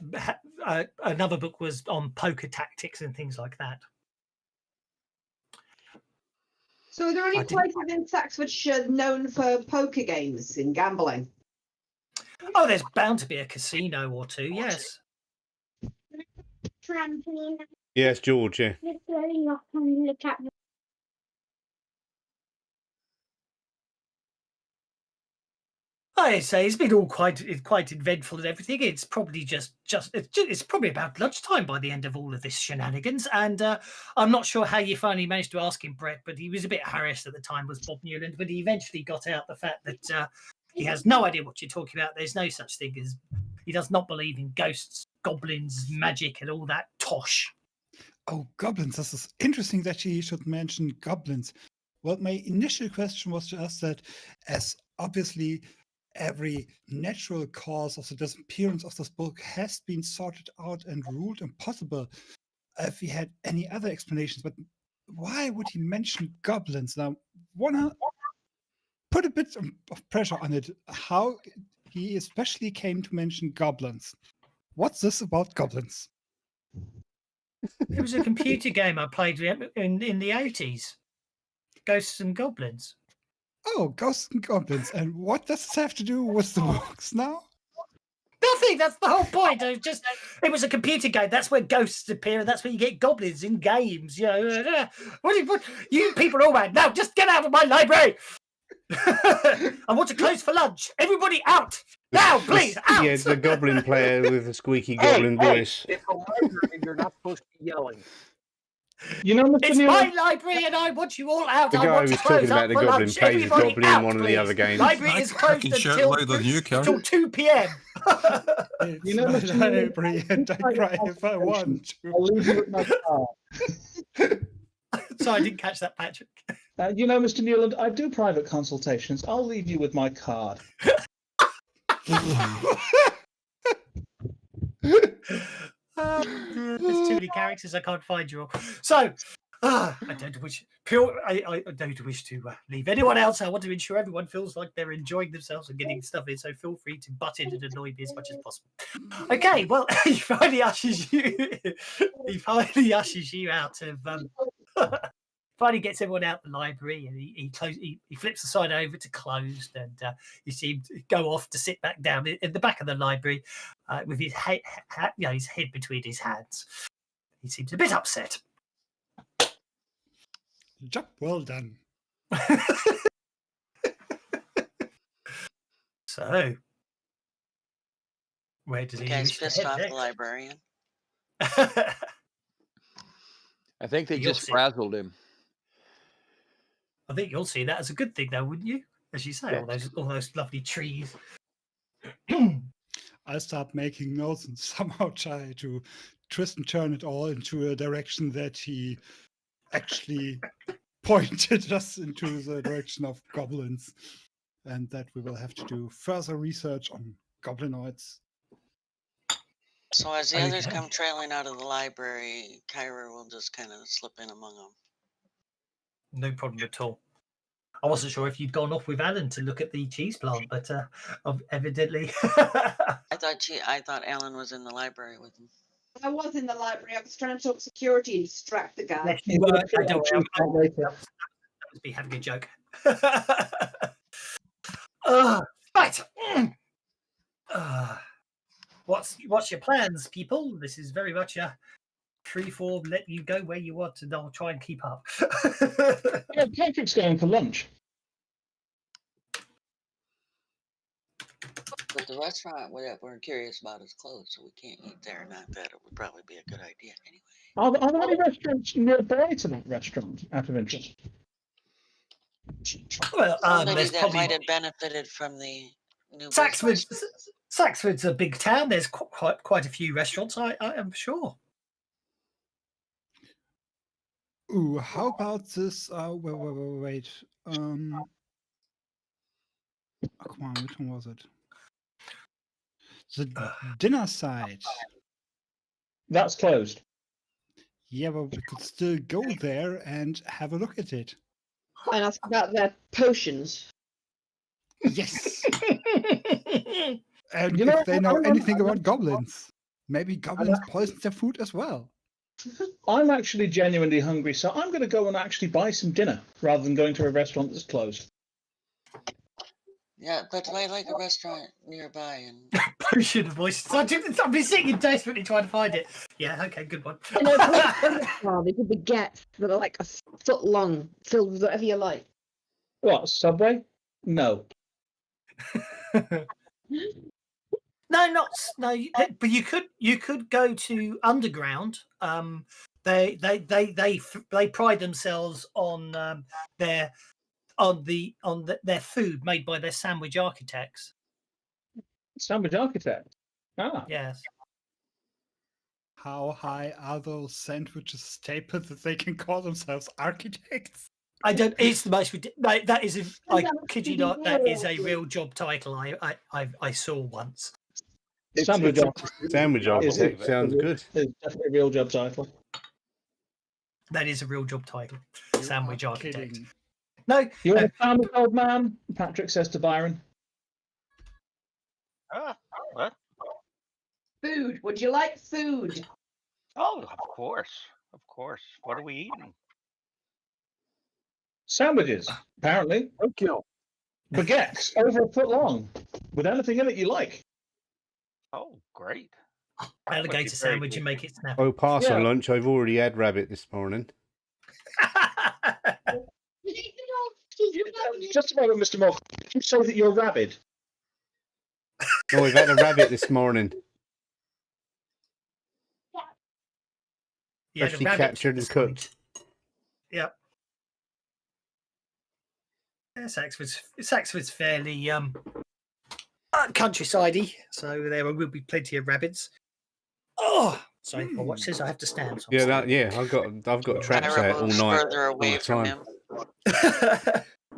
Another book was on poker tactics and things like that. So are there any places in Saxfordshire known for poker games in gambling? Oh, there's bound to be a casino or two, yes. Trampoline. Yes, George, yeah. Look at I'd say it's been all quite eventful and everything. It's probably it's probably about lunchtime by the end of all of this shenanigans. And I'm not sure how you finally managed to ask him, Brett, but he was a bit harassed at the time, was Bob Newland. But he eventually got out the fact that he has no idea what you're talking about. There's no such thing as, he does not believe in ghosts, goblins, magic, and all that tosh. Oh, goblins. This is interesting that you should mention goblins. Well, my initial question was just that, as obviously every natural cause of the disappearance of this book has been sorted out and ruled impossible, if he had any other explanations, but why would he mention goblins? Now, wanna put a bit of pressure on it. How he especially came to mention goblins. What's this about goblins? It was a computer game I played in the 80s. Ghosts and Goblins. Oh, ghosts and goblins. And what does this have to do with the books now? Nothing. That's the whole point. It was a computer game. That's where ghosts appear, and that's where you get goblins in games. You know, what you people are all mad. Now, just get out of my library. I want to close for lunch. Everybody out now, please. Out. Yeah, it's the goblin player with the squeaky goblin voice. It's a library. You're not supposed to be yelling. You know, Mr. It's Neal, my library, and I want you all out. The I guy want who to was close talking up about the for goblin lunch. plays Everybody goblin in out, one of the please. other games. Library is I closed can shout louder than you can. until 2 p.m. It's You know, my Mr. Neal, library, and I cry if I want to. I'll leave you with my card. Sorry, I didn't catch that, Patrick. You know, Mr. Newland, I do private consultations. I'll leave you with my card. There's too many characters. I can't find you all. So, I don't wish to leave anyone else. I want to ensure everyone feels like they're enjoying themselves and getting stuff in. So feel free to butt in and annoy me as much as possible. Okay, well, he finally ushers you out of. Finally gets everyone out the library, and he flips the sign over to closed, and you see him go off to sit back down in the back of the library with his his head between his hands. He seems a bit upset. Job well done. So, where does The he guy's wish to pissed head off the next? librarian. I think they You'll just see. frazzled him. I think you'll see that as a good thing, though, wouldn't you? As you say, all those lovely trees. I start making notes and somehow try to twist and turn it all into a direction that he actually pointed us into the direction of goblins, and that we will have to do further research on goblinoids. So as the others Okay. come trailing out of the library, Kyra will just kind of slip in among them. No problem at all. I wasn't sure if you'd gone off with Alan to look at the cheese plant, but evidently. I thought Alan was in the library with him. I was in the library. I was trying to talk security and distract the guy. Yes, you were. Don't worry, I was be having a joke. Right. What's your plans, people? This is very much a free-form, let you go where you want, and I'll try and keep up. Yeah, Patrick's going for lunch. But the restaurant we're curious about is closed, so we can't eat there. Not that it would probably be a good idea anyway. Are there any restaurants nearby to that restaurant, out of interest? Well, Somebody there's that probably might have benefited from the new Saxford's. business. Saxford's a big town. There's quite a few restaurants. I am sure. Ooh, how about this? Wait. Oh, come on, which one was it? The dinner side. That's closed. Yeah, but we could still go there and have a look at it. And ask about their potions. Yes. And You know, if they know I'm- anything about goblins, maybe goblins poison their food as well. I'm actually genuinely hungry, so I'm going to go and actually buy some dinner rather than going to a restaurant that's closed. Yeah, but I like a restaurant nearby, and Potion of voices. I've been sitting desperately trying to find it. Yeah, okay, good one. You know, they could be baguettes that are like a foot long, filled with whatever you like. What, Subway? No. No, but you could go to underground. They pride themselves on their food made by their sandwich architects. Sandwich architect. Ah. Yes. How high are those sandwiches stapled that they can call themselves architects? I don't. It's the most ridiculous. That is. I kid you not. That is a real job title. I saw once. Sandwich architect. Sandwich architect sounds good. It's definitely a real job title. That is a real job title. Sandwich architect. Kidding. No, You're a sandwich old man, Patrick says to Byron. What? Food. Would you like food? Oh, of course. Of course. What are we eating? Sandwiches, apparently. Roadkill. Baguettes, over a foot long, with anything in it you like. Oh, great. alligator sandwich and make it snappy. Oh, pass on lunch. I've already had rabbit this morning. Just a moment, Mr. Moore. You say that you're rabid. No, we've had a rabbit this morning. Yeah, Freshly captured and cooked. Yep. Yeah, Saxford's fairly countryside-y, so there will be plenty of rabbits. Oh, sorry. Well, watch this. I have to stand. So I've got traps out all night. Further away from him.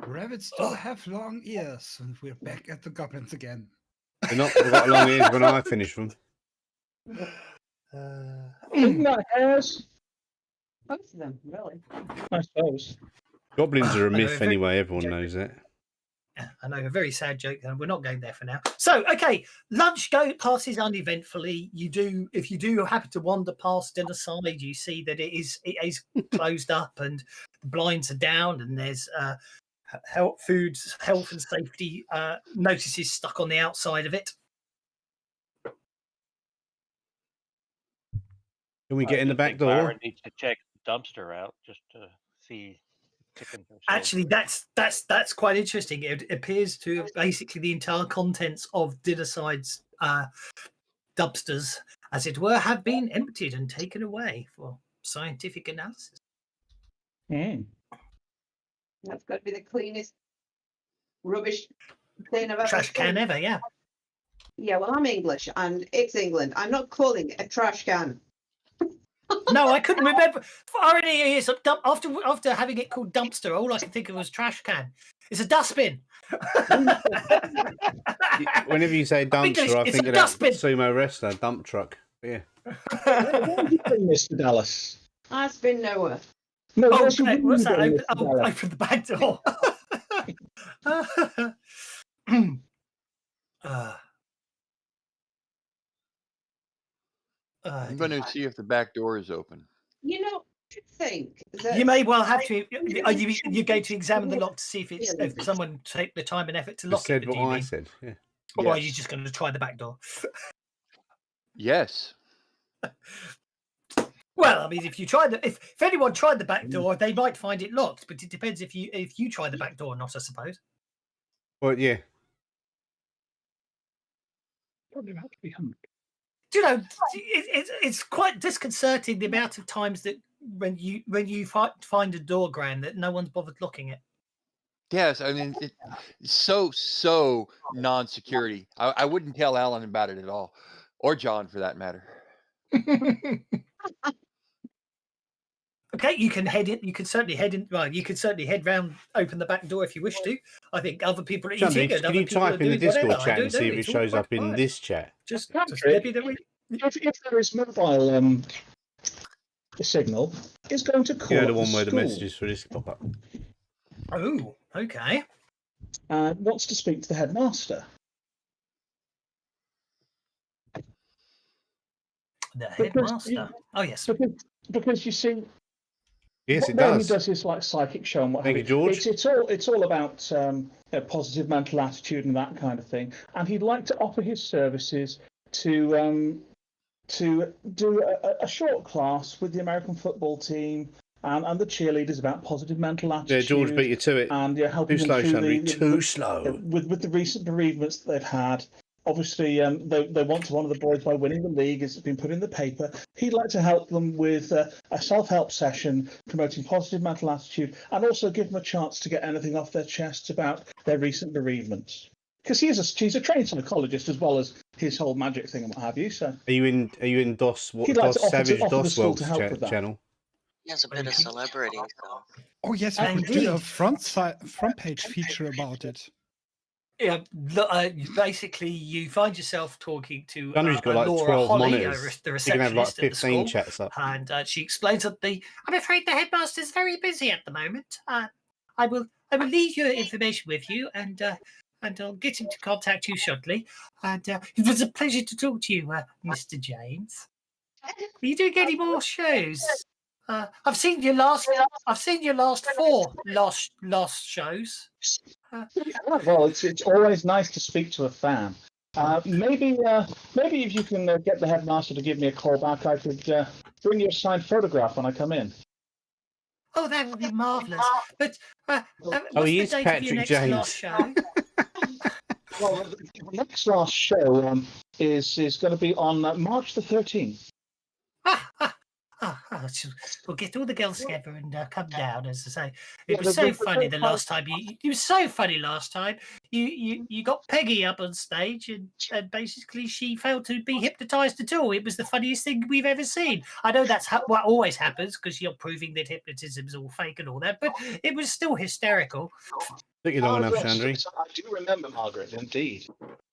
Rabbits don't have long ears, and we're back at the goblins again. They've got long ears when I finish them. Isn't that hairs? Both of them, really. I suppose. Goblins are a myth anyway. Everyone knows that. I know, a very sad joke, and we're not going there for now. So, okay, lunch passes uneventfully. If you do happen to wander past dinner side, you see that it is closed up, and the blinds are down, and there's health and safety notices stuck on the outside of it. Can we get in the back door? Byron needs to check the dumpster out just to see. Actually, that's quite interesting. It appears to have basically the entire contents of Dinnerside's dumpsters, as it were, have been emptied and taken away for scientific analysis. That's got to be the cleanest rubbish thing I've ever Trash can seen. ever, yeah. Yeah, well, I'm English and it's England. I'm not calling it a trash can. No, I couldn't remember. Irony is, after having it called dumpster, all I could think of was trash can. It's a dustbin. Whenever you say dumpster, I think of that sumo wrestler, dump truck. Yeah. Where have you been, Mr. Dallas? I've been nowhere. No, what's that? Open the back door. I'm going to see if the back door is open. You know, I think that you may well have to. You're going to examine the lock to see if someone take the time and effort to lock said it. what I said. Yeah. Or are you just going to try the back door? Yes. Well, I mean, if anyone tried the back door, they might find it locked. But it depends if you try the back door or not, I suppose. Well, yeah. Probably have to be hung. Do you know, it's quite disconcerting the amount of times that when you find a door, Gran, that no one's bothered locking it. Yes, I mean, it's so non-security. I wouldn't tell Alan about it at all, or John for that matter. Okay, you can head in. You can certainly head in. Well, you can certainly head round, open the back door if you wish to. I think other people are eating. Can you type in the Discord chat and see if it shows up in this chat? Just maybe that if there is mobile signal, is going to call. Yeah, the one where the messages for this pop up. Oh, okay. Wants to speak to the headmaster. The headmaster. Oh yes. Because you see. Yes, it does. does. He does his like psychic show and what Thank have you, you. George. It's all about positive mental attitude and that kind of thing. And he'd like to offer his services to do a short class with the American football team and the cheerleaders about positive mental attitude. Yeah, George beat you to it. And helping Too slow, them through Shandy. Too slow. With the recent bereavements that they've had. Obviously, they want to honour the boys by winning the league, as it's been put in the paper. He'd like to help them with a self-help session, promoting positive mental attitude, and also give them a chance to get anything off their chests about their recent bereavements. Because he's a trained psychologist as well as his whole magic thing and what have you. So, are you in He'd like to offer Savage the school to help Dosswelk with that. channel? He has a bit of celebrity, so. Oh yes, we could do a Indeed. front page feature about it. Yeah, basically, you find yourself talking to Gunnery's got like Laura 12 Holly, monitors. the You can have like receptionist at the 15 school, chats up. and she explains that I'm afraid the headmaster's very busy at the moment. I will leave your information with you, and I'll get him to contact you shortly. And it was a pleasure to talk to you, Mr. James. Are you doing any more shows? I've seen your last 4 lost shows. Well, it's always nice to speak to a fan. Maybe if you can get the headmaster to give me a call back, I could bring you a signed photograph when I come in. Oh, that would be marvellous. But what's he the is date of your Patrick next James. last show? Well, the next last show is going to be on March the 13th. We'll get all the girls together and come down. As I say, Yeah, it was so the funny the last time. You were so funny last time. You got Peggy up on stage and basically she failed to be hypnotised at all. It was the funniest thing we've ever seen. I know that's what always happens because you're proving that hypnotism is all fake and all that, but it was still hysterical. Took you long enough, yes, Chandri. I do remember, Margaret, indeed.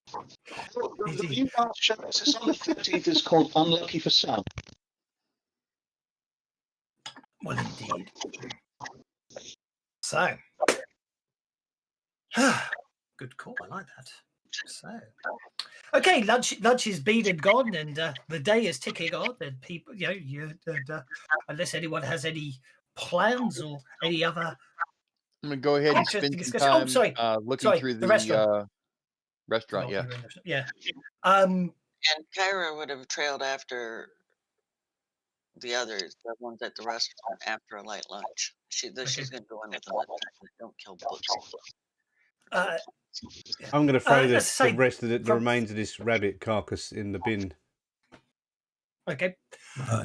The new last show is on the 15th. It's called Unlucky for Some. Well, indeed. So, good call. I like that. So, okay, lunch is been and gone, and the day is ticking on, and people, unless anyone has any plans or any other. I'm gonna go ahead and spend some time looking through the restaurant. Yeah. Yeah. And Kyra would have trailed after the others, the ones at the restaurant, after a light lunch. She's going to go in with them. Don't kill books. I'm going to throw the rest of the remains of this rabbit carcass in the bin. Okay.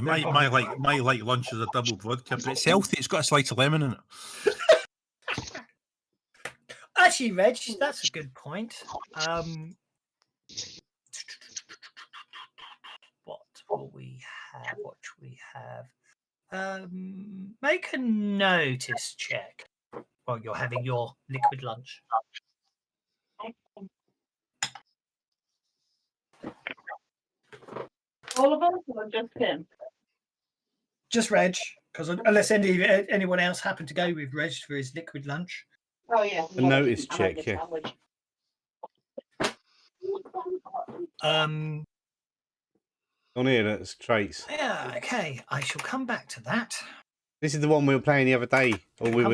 My light lunch is a double vodka, but it's healthy. It's got a slice of lemon in it. Actually, Reg, that's a good point. What will we have? What should we have? Make a notice check while you're having your liquid lunch. All of us or just him? Just Reg, because unless anyone else happened to go with Reg for his liquid lunch. Oh yeah. A notice check, yeah. On here, that's traits. Yeah, okay. I shall come back to that. This is the one we were playing the other day, or you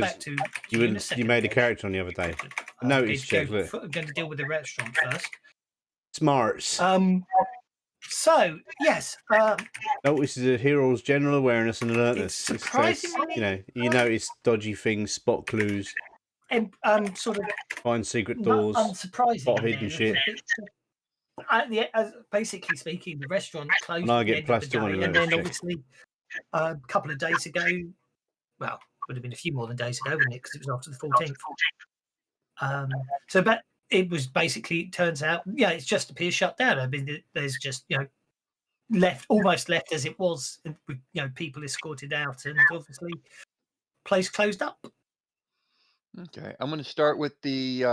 made a character on the other day. A notice check. I'm going to deal with the restaurant first. Smarts. So yes. Notice is a hero's general awareness and alertness. Surprisingly, you notice dodgy things, spot clues, sort of find secret doors, unsurprisingly, spot hidden shit. Basically speaking, the restaurant closed. And I get at the end of the +2 on day, the and then check. obviously a couple of days ago, well, would have been a few more than days ago, wouldn't it? Because it was after the 14th. But it was basically, it turns out, it's just appears shut down. I mean, there's just almost left as it was, with people escorted out, and obviously, place closed up. Okay, I'm going to start with the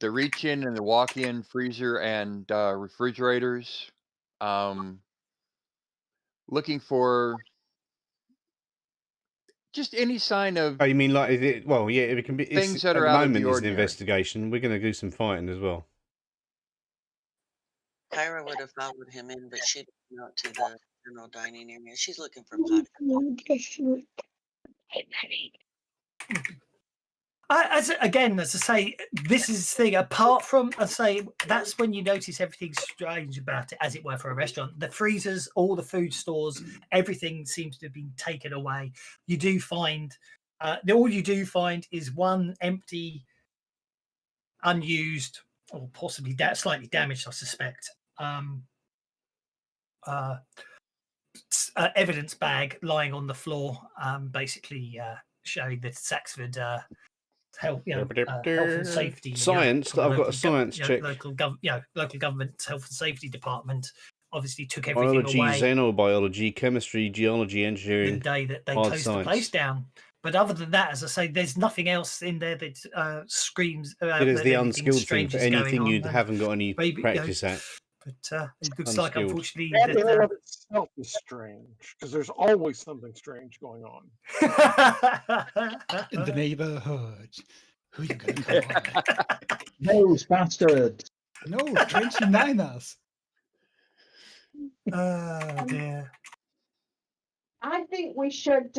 reach-in and the walk-in freezer and refrigerators. Looking for just any sign of. Oh, you mean like is it? Well, yeah, it can be things that are at out the of the moment. It's an ordinary. investigation. We're going to do some fighting as well. Kyra would have followed him in, but she went out to the general dining area. She's looking for pot. As I say, this is the thing. Apart from, that's when you notice everything strange about it, as it were, for a restaurant. The freezers, all the food stores, everything seems to have been taken away. You do find, all you do find is one empty, unused, or possibly slightly damaged, I suspect, evidence bag lying on the floor, basically showing that Saxford. Health and safety science. I've got a science check. Local government health and safety department obviously took everything Biology, away xenobiology, chemistry, geology, the engineering. day that they hard closed the science. place down. But other than that, as I say, there's nothing else in there that screams It is that the anything unskilled thing strange for is going anything you on. And haven't got any maybe, you know, practice at. but it looks like, Unskilled. unfortunately, That in that of itself is strange because there's always something strange going on. In the neighborhood. Who you gonna call? Those bastards. No, 29ers. Oh dear. I think we should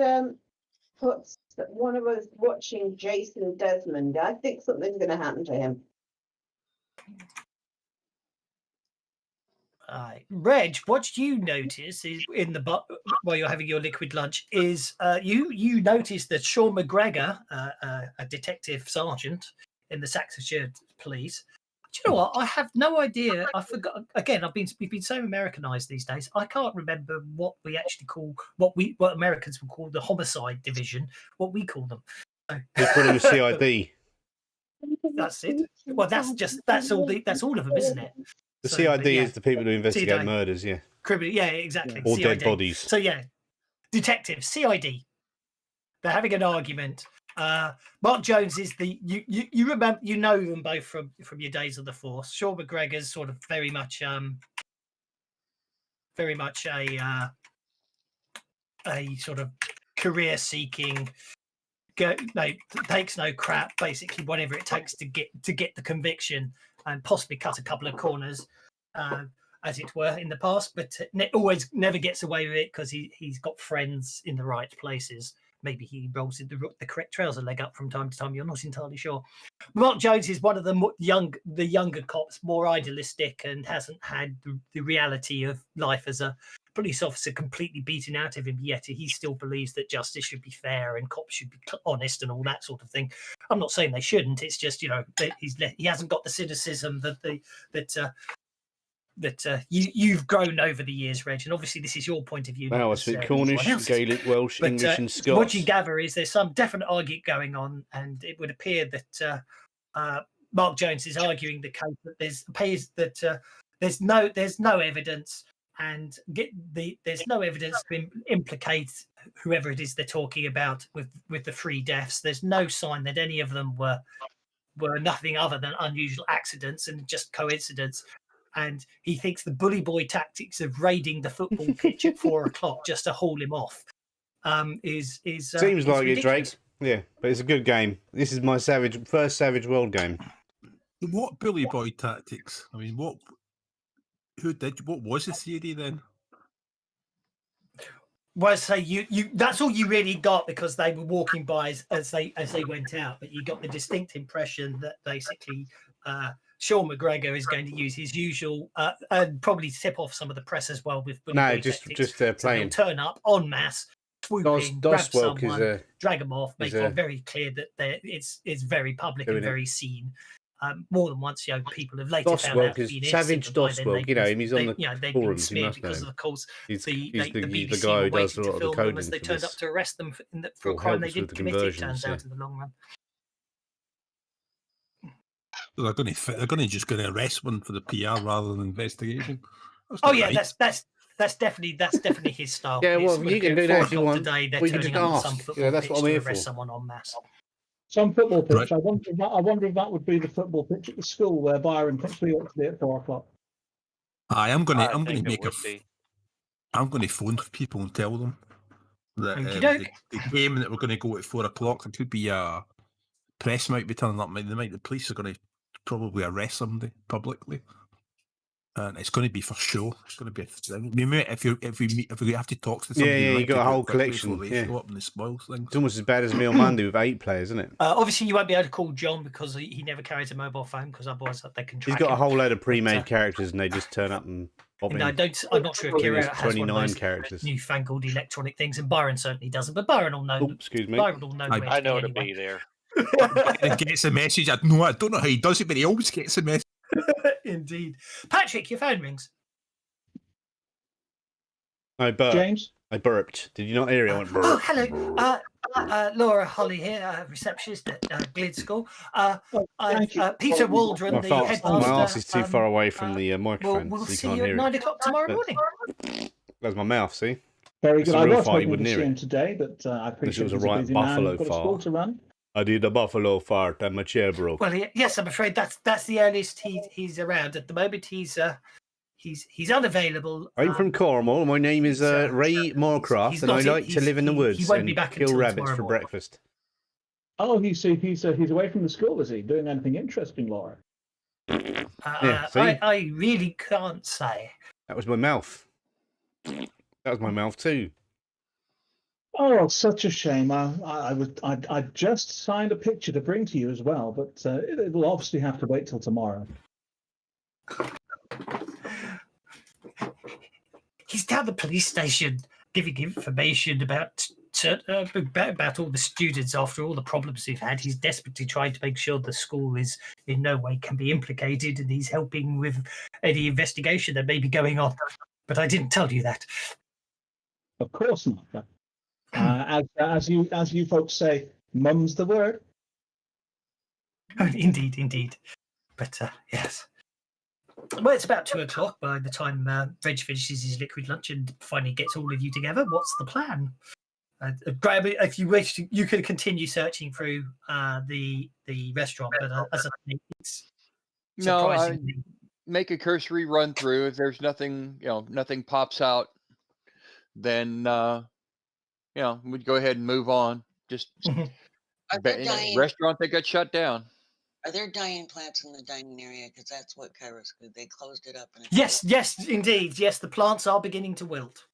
put one of us watching Jason Desmond. I think something's going to happen to him. Reg, what you notice is in the while you're having your liquid lunch is you notice that Sean McGregor, a detective sergeant in the Saxfordshire police. Do you know what? I have no idea. I forgot. Again, we've been so Americanized these days. I can't remember what we actually call what Americans would call the homicide division. What we call them. They call them CID. That's it. Well, that's all of them, isn't it? The So, CID but yeah, is the people who investigate CID. murders, yeah. Criminal, yeah, exactly. Or CID. dead bodies. So yeah, detectives, CID. They're having an argument. Mark Jones is you remember, you know them both from your days of the force. Sean McGregor's sort of very much a sort of career seeking, takes no crap, basically whatever it takes to get the conviction and possibly cut a couple of corners, as it were, in the past, but always never gets away with it because he's got friends in the right places. Maybe he rolls the correct trouser leg up from time to time. You're not entirely sure. Mark Jones is one of the younger cops, more idealistic, and hasn't had the reality of life as a police officer completely beaten out of him. Yet he still believes that justice should be fair and cops should be honest and all that sort of thing. I'm not saying they shouldn't. It's just, you know, he hasn't got the cynicism that you've grown over the years, Reg, and obviously this is your point of view. Wow, I speak Cornish, Gaelic, Welsh, English, and Scots. What you gather is there's some definite argument going on, and it would appear that Mark Jones is arguing the case that there's no evidence, and there's no evidence to implicate whoever it is they're talking about with the 3 deaths. There's no sign that any of them were nothing other than unusual accidents and just coincidence. And he thinks the bully boy tactics of raiding the football pitch at 4 o'clock just to haul him off is seems like it, Drake. ridiculous. Yeah, but it's a good game. This is my first Savage World game. What bully boy tactics? I mean, what was the theory then? Well, so you that's all you really got, because they were walking by as they went out, but you got the distinct impression that basically Sean McGregor is going to use his usual and probably tip off some of the press as well with bully boy tactics. So playing. they'll turn up en masse, swoop in, grab Dosswelk someone, drag them off, make it very clear that it's very public and very seen. More than once, you know, people have later found out Dosswelk is Savage Dosswelk. You know him. He's on the forums. You must know because him. of course He's the the BBC guy who were does a waiting lot to of the film them coding as they for turned this. up to arrest them for a Or crime they helps with didn't the commit. It conversions, turns yeah. out in the long run. They're going to arrest one for the PR rather than investigation. That's Oh not yeah, right. that's definitely his style. Yeah, well, It's you can at do 4 that if you o'clock want. Today, they're We can turning just up at some ask. football Yeah, that's pitch what I'm to here arrest for. someone en masse. Some football pitch. Right. I wonder if that would be the football pitch at the school where Byron picks me up today at 4 o'clock. I'm going I to think make it would be. I'm going to phone people and tell them that Okey-doke. the game that we're going to go at 4 o'clock. There could be a press might be turning up. The police are going to probably arrest somebody publicly, and it's going to be for show. It's going to be a thing. If we have to talk to somebody, Yeah, we you like to got a do it whole quickly collection, before they yeah. show up and they spoil things. It's almost as bad as me on Monday with 8 players, isn't it? Obviously, you won't be able to call John because he never carries a mobile phone, because otherwise they can track He's got a him. whole load of pre-made characters, and they just turn up and pop in. No, I'm not sure if Kira There's has one of 29 those characters. newfangled electronic things, and Byron certainly doesn't. But Byron will know. Oh, excuse me. Byron will know. where I to know be to anyway. be there. And gets a message. I don't know how he does it, but he always gets a message. Indeed, Patrick, your phone rings. I burped. James? I burped. Did you not hear it? I went Oh, burp. hello. Laura Holly here, receptionist at Glid School. Thank you. Peter Waldron, My, the my headmaster. arse is too far away from the microphone, We'll so you see can't you at hear 9 it. o'clock tomorrow But morning. that's my mouth, see? Very It's good. a I real was fight, you hoping to wouldn't see hear him it. today, but I Unless appreciate it was a he's a right busy man. buffalo He's got a school fart. to run. I did a buffalo fart and my chair broke. Well, yes, I'm afraid that's the earliest he's around at the moment. He's unavailable. I'm from Cornwall. My name is Ray Moorcroft, he's and I got it. like to live in the He woods won't be and back kill until rabbits tomorrow for morning. breakfast. Oh, he's away from the school, is he? Doing anything interesting, Laura? Yeah, see? I really can't say. That was my mouth. That was my mouth too. Oh, such a shame. I just signed a picture to bring to you as well, but it will obviously have to wait till tomorrow. He's down the police station giving information about all the students after all the problems they've had. He's desperately trying to make sure the school is in no way can be implicated, and he's helping with any investigation that may be going on. But I didn't tell you that. Of course not. As you folks say, mum's the word. Indeed. But yes. Well, it's about 2 o'clock by the time Reg finishes his liquid lunch and finally gets all of you together. What's the plan? Graham, if you wish, you could continue searching through the restaurant, but as I think it's surprisingly. No, make a cursory run through. If there's nothing, nothing pops out, then we'd go ahead and move on. Just restaurant that got shut down. Are there dying plants in the dining area? Because that's what Kairos did. They closed it up. And Yes, indeed. Yes, the plants are beginning to wilt.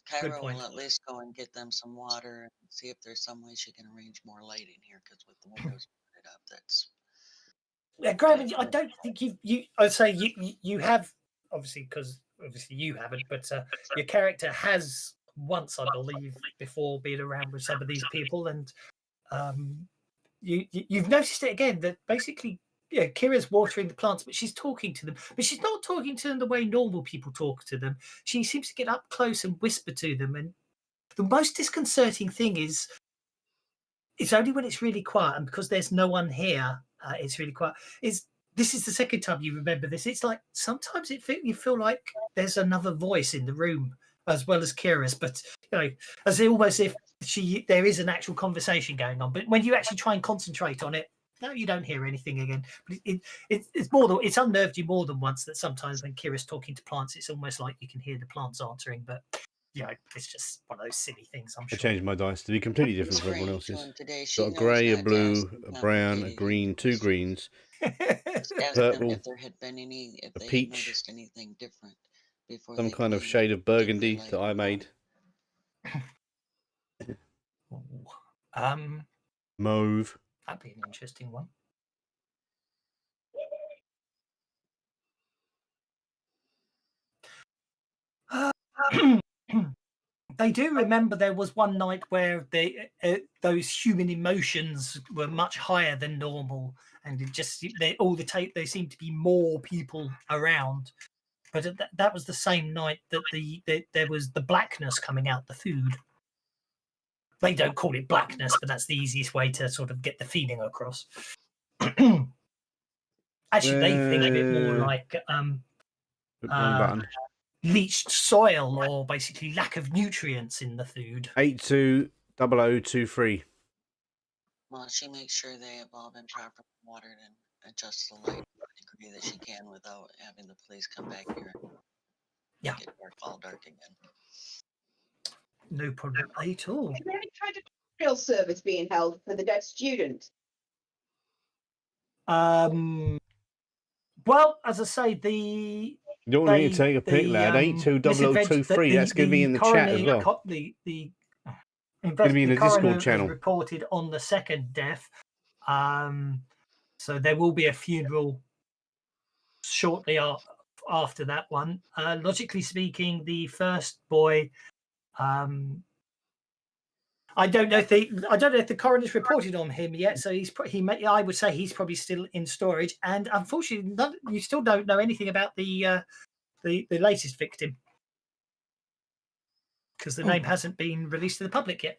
Cairo will at least go and get them some water and see if there's some way she can arrange more light in here. Because with the windows boarded up, that's. Yeah, Graham, I don't think you. I'd say you have obviously you haven't, but your character has once, I believe, before being around with some of these people, and you've noticed it again that basically, yeah, Kira's watering the plants, but she's talking to them, but she's not talking to them the way normal people talk to them. She seems to get up close and whisper to them, and the most disconcerting thing is it's only when it's really quiet, and because there's no one here, it's really quiet. This is the second time you remember this. It's like sometimes you feel like there's another voice in the room as well as Kira's, but as almost if there is an actual conversation going on. But when you actually try and concentrate on it, no, you don't hear anything again. But it's unnerved you more than once that sometimes when Kira's talking to plants, it's almost like you can hear the plants answering. But it's just one of those silly things. I'm sure. I changed my dice to be completely different from everyone else's. Got a grey, a blue, a brown, a green, 2 greens, purple, if there had been if a they peach, had noticed anything different before some they kind of came shade of burgundy light. that I made. Mauve. That'd be an interesting one. They do remember there was one night where those human emotions were much higher than normal, and there seemed to be more people around. But that was the same night that there was the blackness coming out the food. They don't call it blackness, but that's the easiest way to sort of get the feeling across. Actually, they think a bit more like leached soil, or basically lack of nutrients in the food. 820023. Well, she makes sure they have all been properly watered and adjusts the light to the degree that she can without having the police come back here. Yeah. Get all dark again. No problem at all. Is there any kind of burial service being held for the dead student? Well, as I say, you don't need to take a pic, lad. 820023. That's going to be in the chat as well. The going to be in the Discord channel. Reported on the second death. So there will be a funeral shortly after that one. Logically speaking, the first boy. I don't know if the coroner's reported on him yet. So I would say he's probably still in storage. And unfortunately, you still don't know anything about the latest victim, because the name hasn't been released to the public yet.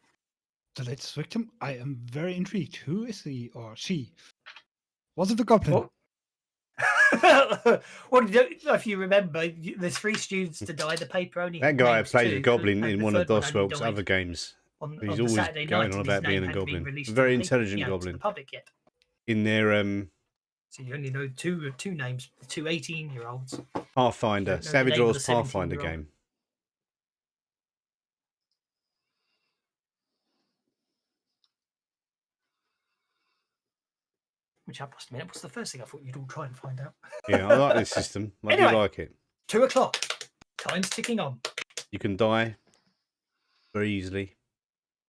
The latest victim? I am very intrigued. Who is he or she? Was it the goblin? Well, if you remember, there's 3 students to die. The paper only That guy names plays a 2, goblin and in the one of third one only Dosswelk's died other games. on He's the always Saturday going night, on and his about being name a hadn't been goblin. released A to very the intelligent to the goblin. public yet. In their So you only know two names, the 2 18-year-olds. Pathfinder, Don't know the Savage name of Dosswelk the Pathfinder 17-year-old. game. Which I must admit was the first thing I thought you'd all try and find out. Yeah, I like this system. I Anyway. do like it. 2 o'clock. Time's ticking on. You can die very easily.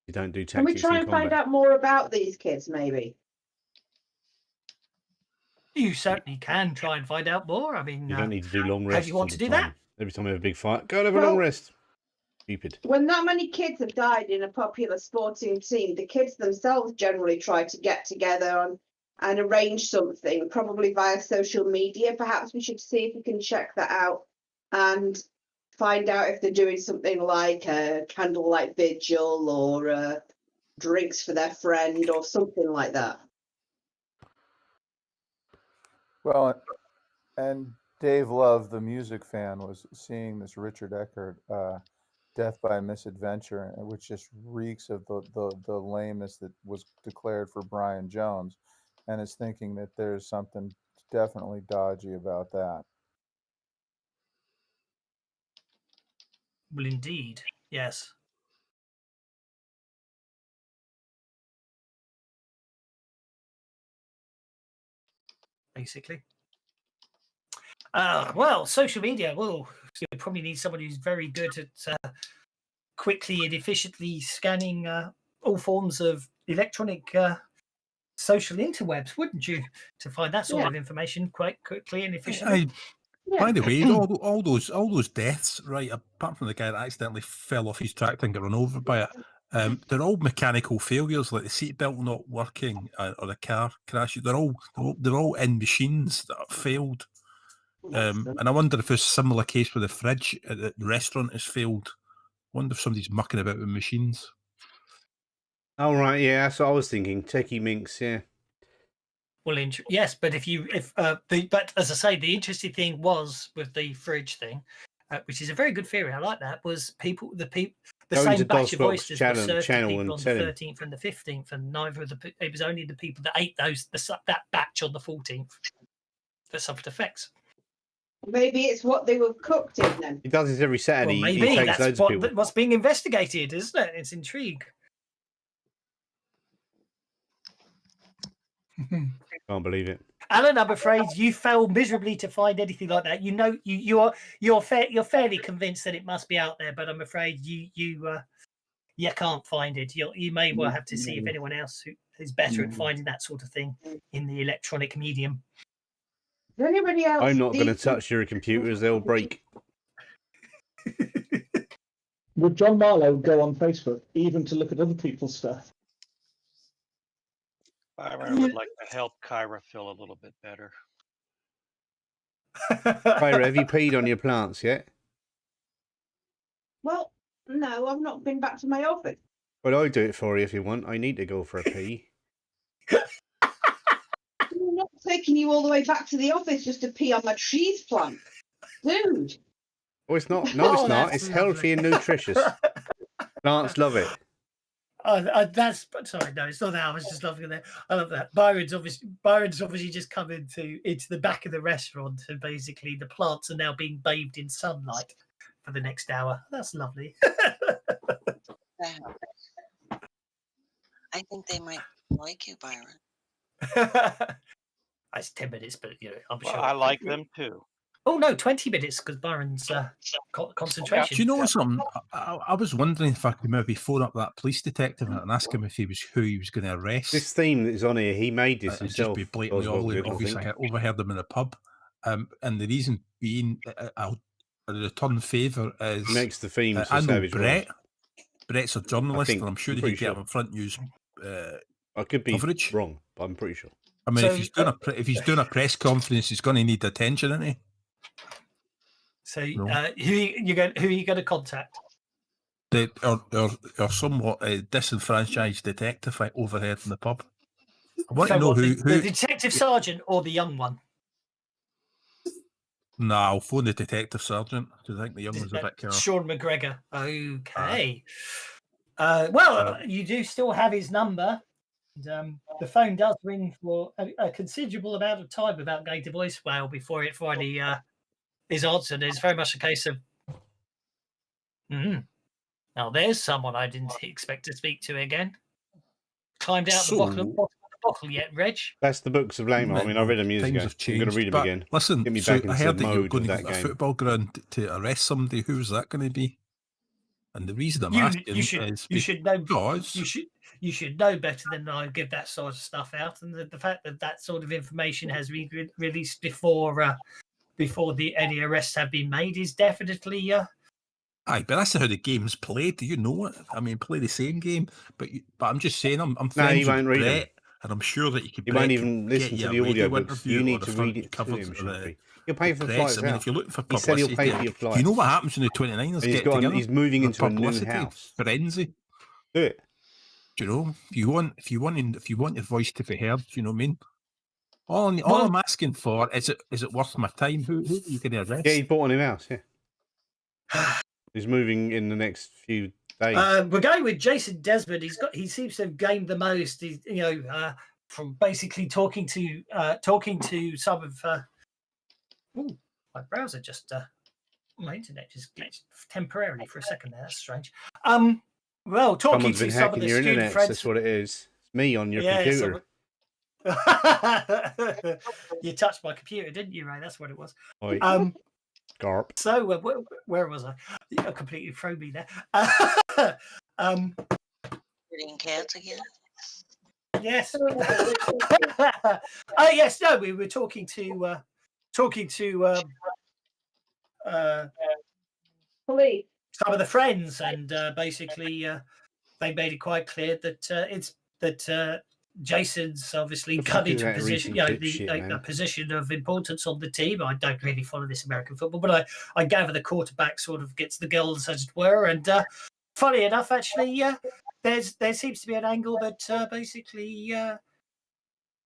You don't do Can we tactics try in and combat. find out more about these kids, maybe? You certainly can try and find out more. I mean, You don't need to do long how rests. do you want all to the do time. that? Every time we have a big fight, go and have a long rest. Stupid. When that many kids have died in a popular sporting team, the kids themselves generally try to get together and arrange something, probably via social media. Perhaps we should see if we can check that out and find out if they're doing something like a candlelight vigil or drinks for their friend or something like that. Well, and Dave Love, the music fan, was seeing this Richard Eckert Death by Misadventure, which just reeks of the lameness that was declared for Brian Jones, and is thinking that there's something definitely dodgy about that. Well, indeed, yes. Basically. Well, social media. Well, you probably need someone who's very good at quickly and efficiently scanning all forms of electronic social interwebs, wouldn't you, to find that sort of information quite quickly and efficiently? By the way, all those deaths, right? Apart from the guy that accidentally fell off his tractor and got run over by it, they're all mechanical failures, like the seatbelt not working or the car crash. They're all in machines that have failed. And I wonder if there's a similar case with the fridge at the restaurant has failed. I wonder if somebody's mucking about with machines. Oh right, yeah, that's what I was thinking. Techie minx, yeah. Well, yes, but but as I say, the interesting thing was with the fridge thing, which is a very good theory. I like that. Was the Go same into batch of Dosswelk's oysters were served to channel people and on the tell him. 13th and the 15th, and neither of it was only the people that ate that batch on the 14th that suffered effects. Maybe it's what they were cooked in then. He does this every Saturday. Well, He maybe takes that's loads of people. what's being investigated, isn't it? It's intrigue. Can't believe it. Alan, I'm afraid you failed miserably to find anything like that. You know, you're fairly convinced that it must be out there, but I'm afraid you can't find it. You may well have to see if anyone else who is better at finding that sort of thing in the electronic medium. Does anybody else? I'm not going to touch your computers; they'll break. Would John Marlowe go on Facebook even to look at other people's stuff? I would like to help Kyra feel a little bit better. Kyra, have you peed on your plants yet? Well, no, I've not been back to my office. Well, I'll do it for you if you want. I need to go for a pee. I'm not taking you all the way back to the office just to pee on my cheese plant, dude. Oh, it's not. No, it's not. It's healthy and nutritious. Plants love it. Sorry, no, it's not that. I was just laughing at that. I love that. Byron's obviously just come into the back of the restaurant, and basically the plants are now being bathed in sunlight for the next hour. That's lovely. I think they might like you, Byron. It's 10 minutes, but I'm Well, sure I like them too. Oh no, 20 minutes because Byron's concentration. Do you know something? I was wondering if I could maybe phone up that police detective and ask him if who he was going to arrest. This theme that is on here, he made this himself. Just be blatantly obvious. I overheard them in a pub, and the reason being, I'll return favour is he makes the themes. I know Savage Brett. World. Brett's a journalist, and I'm sure he'd get sure. up front news. I could be coverage. wrong, but I'm pretty sure. I mean, if he's doing a press conference, he's going to need attention, isn't he? So, who are you going to contact? Our somewhat disenfranchised detective I overheard in the pub. I want So to know what, who. the detective sergeant or the young one? No, I'll phone the detective sergeant because I think the young one's a bit careful. Sean McGregor. Okay. Well, you do still have his number. And, the phone does ring for a considerable amount of time without going to voicemail before it finally is answered. It's very much a case of, now there's someone I didn't expect to speak to again. Climbed out the bottom of the bottle yet, Reg? That's the books of Lamar. I mean, I read them years Times ago. have I'm going to changed. read them But again. listen, Get me so back I into the heard that you're mode going of to that go to a game. football ground to arrest somebody. Who's that going to be? And the reason I'm asking is you should know because you should know better than I give that sort of stuff out, and the fact that that sort of information has been released before any arrests have been made is definitely. Aye, but that's how the game's played. Do you know it? I mean, play the same game, but I'm just saying, I'm No, friends he won't with read them. Brett, and I'm sure that you could. He Brett won't could even get listen you to a the radio audiobooks. interview You or need the to front read it to covers him, of the Sharpie. You'll pay for the press. flights I mean, out. if you're looking for He said he'll publicity, pay for your do you know what flights. happens when the 29ers And get together? he's moving The into a new publicity house. frenzy. Do it. Do you know? If you want your voice to be heard, do you know what I mean? All Well- I'm asking for is it worth my time? Who are you going to arrest? Yeah, he bought a new house. Yeah. He's moving in the next few days. We're going with Jason Desmond. He seems to have gained the most. He's, from basically talking to some of. My browser just my internet just glitched temporarily for a second there. That's strange. Well, talking Someone's to been some of hacking the your student internet. friends. That's what it is. It's me on your Yeah, computer. You touched my computer, didn't you, Ray? That's what it was. Oi. Garp. So where was I? You completely threw me there. Reading cats again? Yes. Oh yes, no, we were talking to Police. some of the friends, and basically they made it quite clear that Jason's obviously What the come fuck is into a that position, recent clip shit, a man? position of importance on the team. I don't really follow this American football, but I gather the quarterback sort of gets the girls, as it were. And funny enough, actually, there seems to be an angle that basically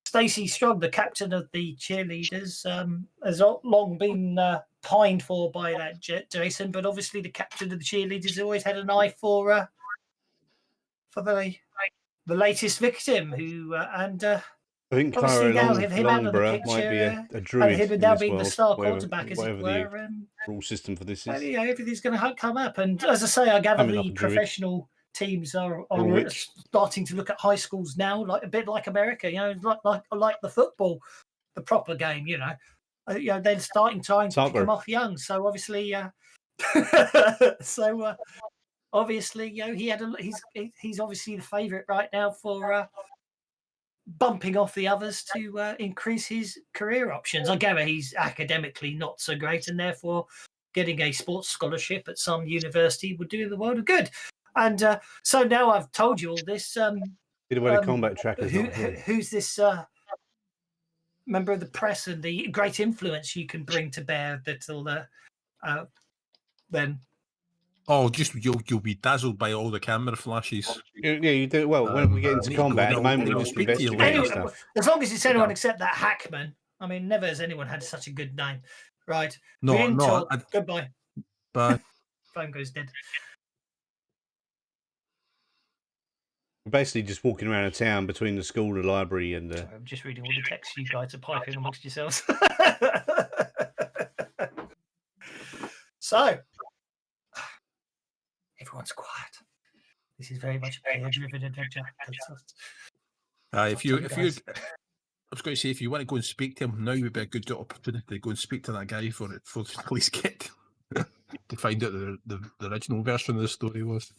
Stacey Strong, the captain of the cheerleaders, has long been pined for by that Jason, but obviously the captain of the cheerleaders always had an eye for the latest victim, who I think obviously Clara now with him out of the Longborough might be picture, a and druid him in now this being the world. star Whatever quarterback, as it the were. rule system for this Well, is. yeah, everything's going to come up, and as I say, I gather Coming up the a druid. professional teams are witch. starting to look at high schools now, like a bit like America, like the football, the proper game, they're trying to pick Soccer. them off young. So obviously, obviously, he's obviously the favourite right now for bumping off the others to increase his career options. I gather he's academically not so great, and therefore getting a sports scholarship at some university would do the world of good. And so now I've told you all this. Either way, the combat track is not here. Who's this member of the press and the great influence you can bring to bear that'll then. Oh, just you'll be dazzled by all the camera flashes. Yeah, you do. Well, when we get into need to go combat, at the and moment I'll we're just speak to you investigating later. stuff. As long as it's anyone except that Hackman. I mean, never has anyone had such a good name. Right. No, Green no, talk. I- Goodbye. But Phone goes dead. We're basically just walking around a town between the school, the library, and the. Sorry, I'm just reading all the texts you guys are piping amongst yourselves. So, everyone's quiet. This is very much a player-driven adventure. if you, I was going to say, if you want to go and speak to him now, would be a good opportunity to go and speak to that guy for the police get to find out the original version of the story was.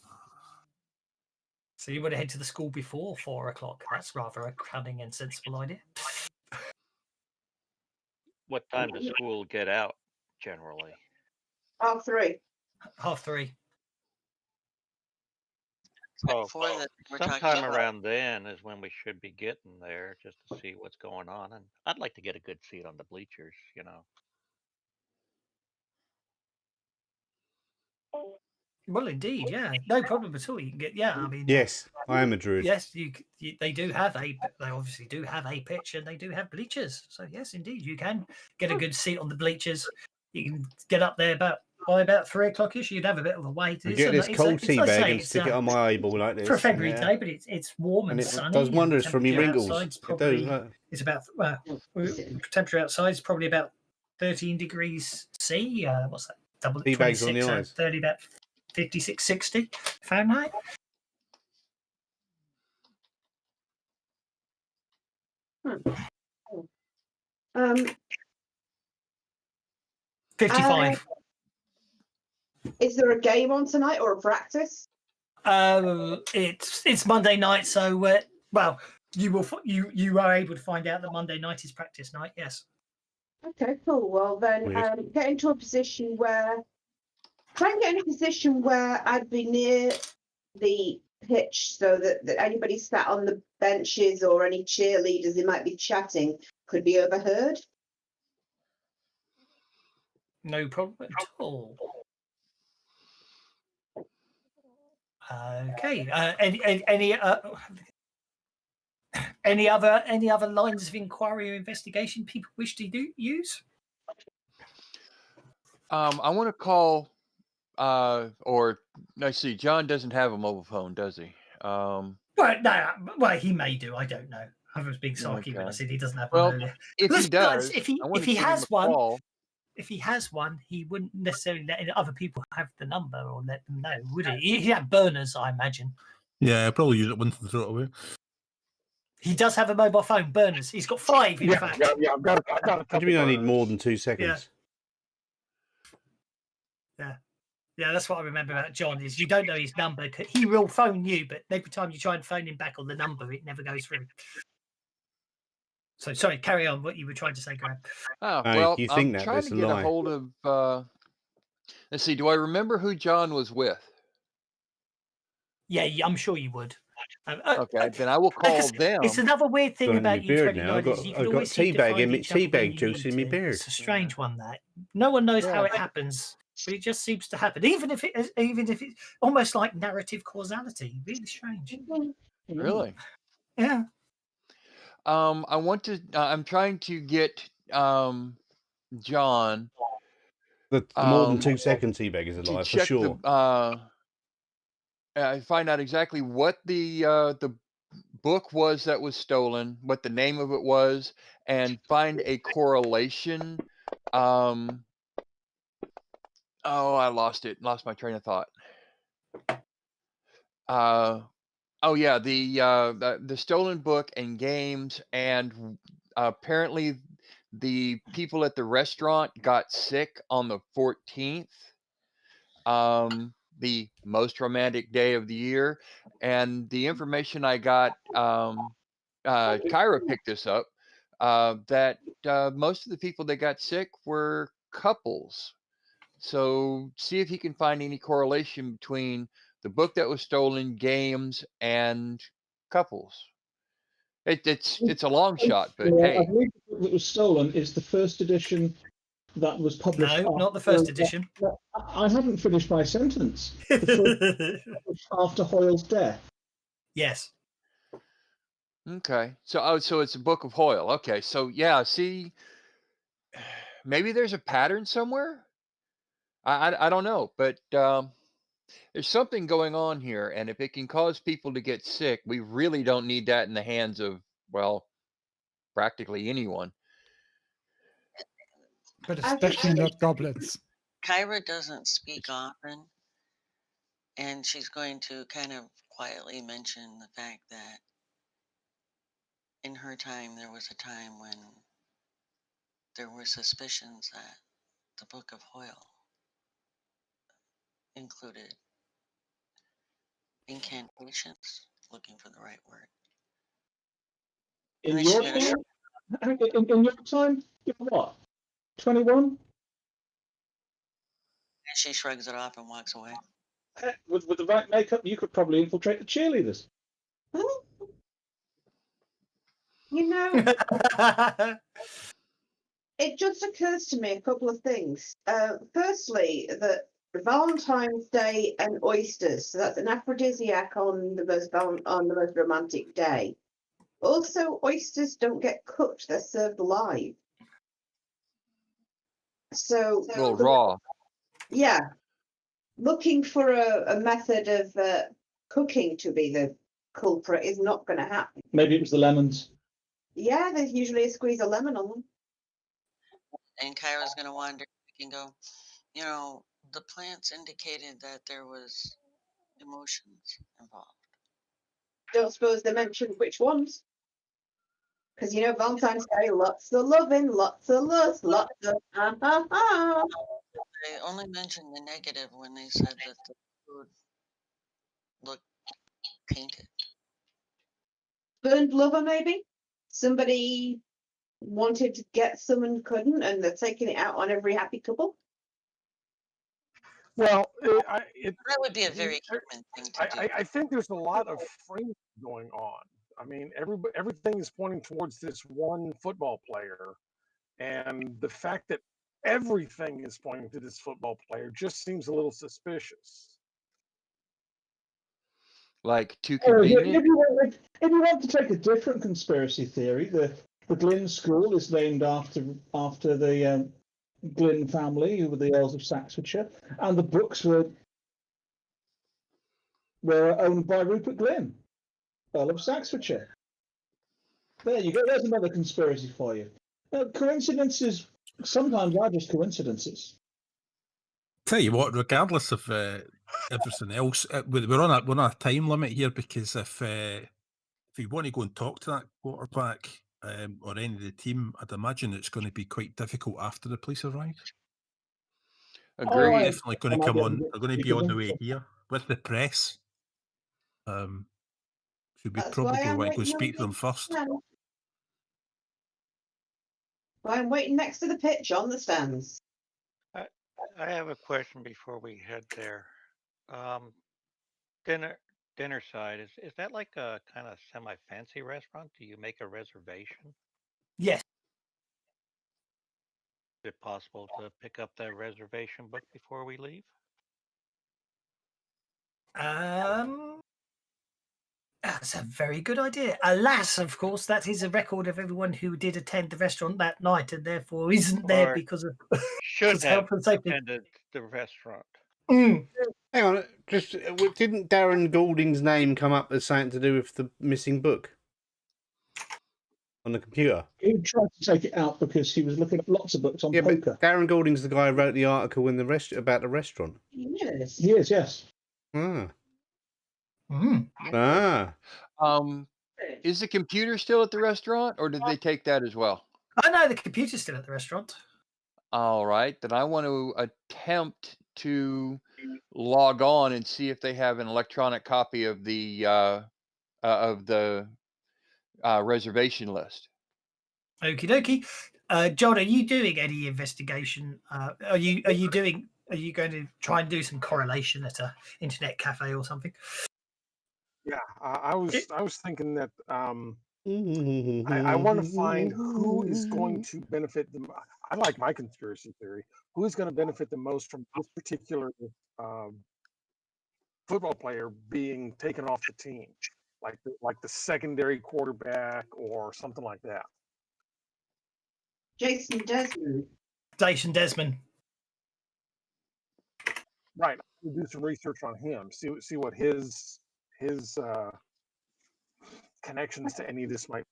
So you want to head to the school before 4 o'clock? That's rather a cunning and sensible idea. What time does school get out generally? 3:30. 3:30. Oh, Before that, we're talking sometime about. around then is when we should be getting there, just to see what's going on. And I'd like to get a good seat on the bleachers. Well, indeed, yeah, no problem at all. You can get, yeah. I mean, Yes, I am a druid. yes, they do have they obviously do have a pitch, and they do have bleachers. So yes, indeed, you can get a good seat on the bleachers. You can get up there by about 3 o'clock-ish. You'd have a bit of a wait. I get this cold tea like I bag say, and stick it on my eyeball like this. for a February yeah. day, but it's warm and, And it sunny. does wonders for me temperature wrinkles. outside's It probably does. it's about temperature outside is probably about 13 degrees C. What's that? Double Tea bags on the 26, eyes. 30, about 56, 60 Fahrenheit. Um, 55. Is there a game on tonight or a practice? It's Monday night, so well, you are able to find out that Monday night is practice night. Yes. Okay, cool. Well, then get into a position where try and get in a position where I'd be near the pitch, so that anybody sat on the benches or any cheerleaders who might be chatting could be overheard. No problem at all. Okay. Any other lines of inquiry or investigation people wish to use? I want to call, or let's see, John doesn't have a mobile phone, does he? Well, no, well, he may do. I don't know. I was being sarky when I said he doesn't have one earlier. If he does, if I want he to give him has a one, call. if he has one, he wouldn't necessarily let other people have the number or let them know, would he? He'd have burners, I imagine. Yeah, probably use it once and throw it away. He does have a mobile phone, burners. He's got 5, in fact. Yeah, I've got a What do you mean I need more than 2 seconds? Yeah, that's what I remember about John, is you don't know his number. He will phone you, but every time you try and phone him back on the number, it never goes through. So, sorry, carry on what you were trying to say, Graham. Oh, well, you I'm think trying to get a hold of, let's see, do I remember who John was with? Yeah, I'm sure you would. Okay, then I will call them. It's another weird thing Got it in about my you beard now. 29 is you can I've got always seem to find each other tea when bag you juice need in my to. beard. It's a strange one, that. No one knows how it happens, but it just seems to happen. Even if it's almost like narrative causality. Really strange. Really? Yeah. I want to. I'm trying to get John. The more than 2 second tea bag is to alive for check sure. Find out exactly what the book was that was stolen, what the name of it was, and find a correlation. Oh, I lost it. Lost my train of thought. Oh yeah, the stolen book and games, and apparently the people at the restaurant got sick on the 14th. The most romantic day of the year, and the information I got, Kyra picked this up, that most of the people that got sick were couples. So see if you can find any correlation between the book that was stolen, games, and couples. It's a long shot, but hey. I believe the book that was stolen is the first edition that was published. No, not the first edition. I haven't finished my sentence. After Hoyle's death. Yes. Okay. So it's a Book of Hoyle. Okay. So yeah, see, maybe there's a pattern somewhere. I don't know, but there's something going on here, and if it can cause people to get sick, we really don't need that in the hands of, well, practically anyone. But especially not goblins. Kyra doesn't speak often, and she's going to kind of quietly mention the fact that in her time, there was a time when there were suspicions that the Book of Hoyle included incantations, looking for the right word. In your time, you're what? 21? And she shrugs it off and walks away. With the right makeup, you could probably infiltrate the cheerleaders. You know, it just occurs to me a couple of things. Firstly, that Valentine's Day and oysters. So that's an aphrodisiac on the most romantic day. Also, oysters don't get cooked; they're served live. So, Well, raw. yeah, looking for a method of cooking to be the culprit is not going to happen. Maybe it was the lemons. Yeah, there's usually a squeeze of lemon on them. And Kyra's going to wander back and go, you know, the plants indicated that there was emotions involved. Don't suppose they mentioned which ones. Because, you know, Valentine's Day, lots of loving, lots of lust, lots of They only mentioned the negative when they said that the food looked tainted. Burned lover, maybe? Somebody wanted to get some and couldn't, and they're taking it out on every happy couple? Well, That would be a very human thing to do. I think there's a lot of framing going on. I mean, everything is pointing towards this one football player, and the fact that everything is pointing to this football player just seems a little suspicious. Like too If convenient. you want to take a different conspiracy theory, the Glynn School is named after the Glynn family, who were the Earls of Saxfordshire, and the books were owned by Rupert Glynn, Earl of Saxfordshire. There you go. There's another conspiracy for you. Coincidences sometimes are just coincidences. Tell you what, regardless of everything else, we're on a time limit here, because if you want to go and talk to that quarterback or any of the team, I'd imagine it's going to be quite difficult after the police arrive. Agreed. They're definitely going to come on. They're going to be on the way here with the press. So we That's probably why I'm want to go waiting speak to on them first. the Well, I'm waiting next to the pitch on the stands. I have a question before we head there. Dinner side, is that like a kind of semi-fancy restaurant? Do you make a reservation? Yes. Is it possible to pick up that reservation book before we leave? That's a very good idea. Alas, of course, that is a record of everyone who did attend the restaurant that night and therefore isn't there Or because of should have health and safety. attended the restaurant. Hang on, just didn't Darren Goulding's name come up as something to do with the missing book on the computer? He tried to take it out because he was looking at lots of books on But poker. Darren Goulding's the guy who wrote the article in the about the restaurant. Yes. He is, yes. Ah. Is the computer still at the restaurant, or did they take that as well? I know the computer's still at the restaurant. All right, then I want to attempt to log on and see if they have an electronic copy of the reservation list. Okie dokie. John, are you doing any investigation? Are you going to try and do some correlation at a internet cafe or something? Yeah, I was thinking that I want to find who is going to benefit the. I like my conspiracy theory. Who is going to benefit the most from this particular football player being taken off the team, like the secondary quarterback or something like that? Jason Desmond. Jason Desmond. Right. We'll do some research on him. See what his connections to any of this might.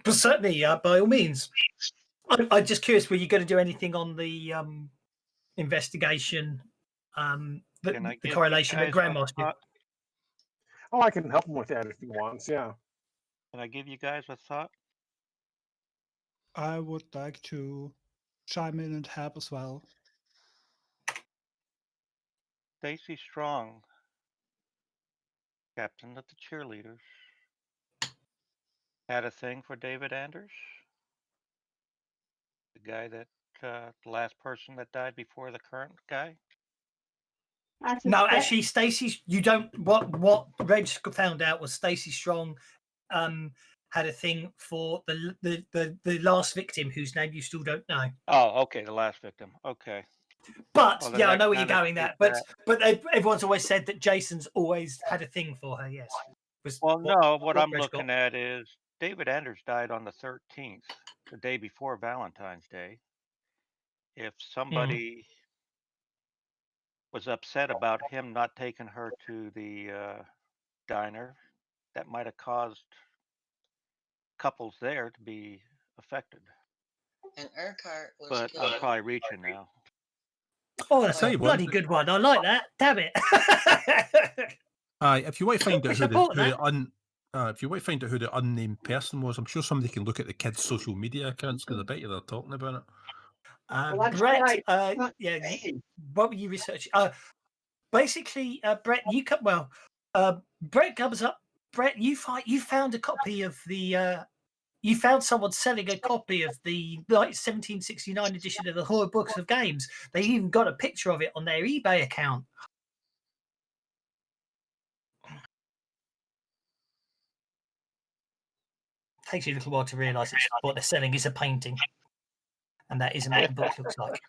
But certainly, by all means. I'm just curious, were you going to do anything on the investigation, the correlation that Graham asked you? Oh, I can help him with that if he wants, yeah. Can I give you guys a thought? I would like to chime in and help as well. Stacy Strong, captain of the cheerleaders, had a thing for David Anders, the guy that the last person that died before the current guy. No, actually, Stacey, you don't. What Reg found out was Stacey Strong had a thing for the last victim whose name you still don't know. Oh, okay, the last victim. Okay. But Well, then yeah, I that know where you're kinda going. takes That, but everyone's always said that Jason's always had a thing for her. Yes. Well, no, what I'm Reg got. looking at is David Anders died on the 13th, the day before Valentine's Day. If somebody was upset about him not taking her to the diner, that might have caused couples there to be affected. And Urquhart was But killed. I'm probably reaching now. Oh, that's Tell a you what. bloody good one. I like that. Damn it. If you want to find out who Support the if you want to find out who the unnamed person was, I'm sure somebody can look at the kids' social media accounts because I bet you they're talking about it. Well, that's Brett, right. what were you researching? Basically, Brett, Brett comes up. Brett, you found a copy of the. You found someone selling a copy of the 1769 edition of the Horror Books of Games. They even got a picture of it on their eBay account. Takes you a little while to realise what they're selling is a painting, and that isn't what the book looks like.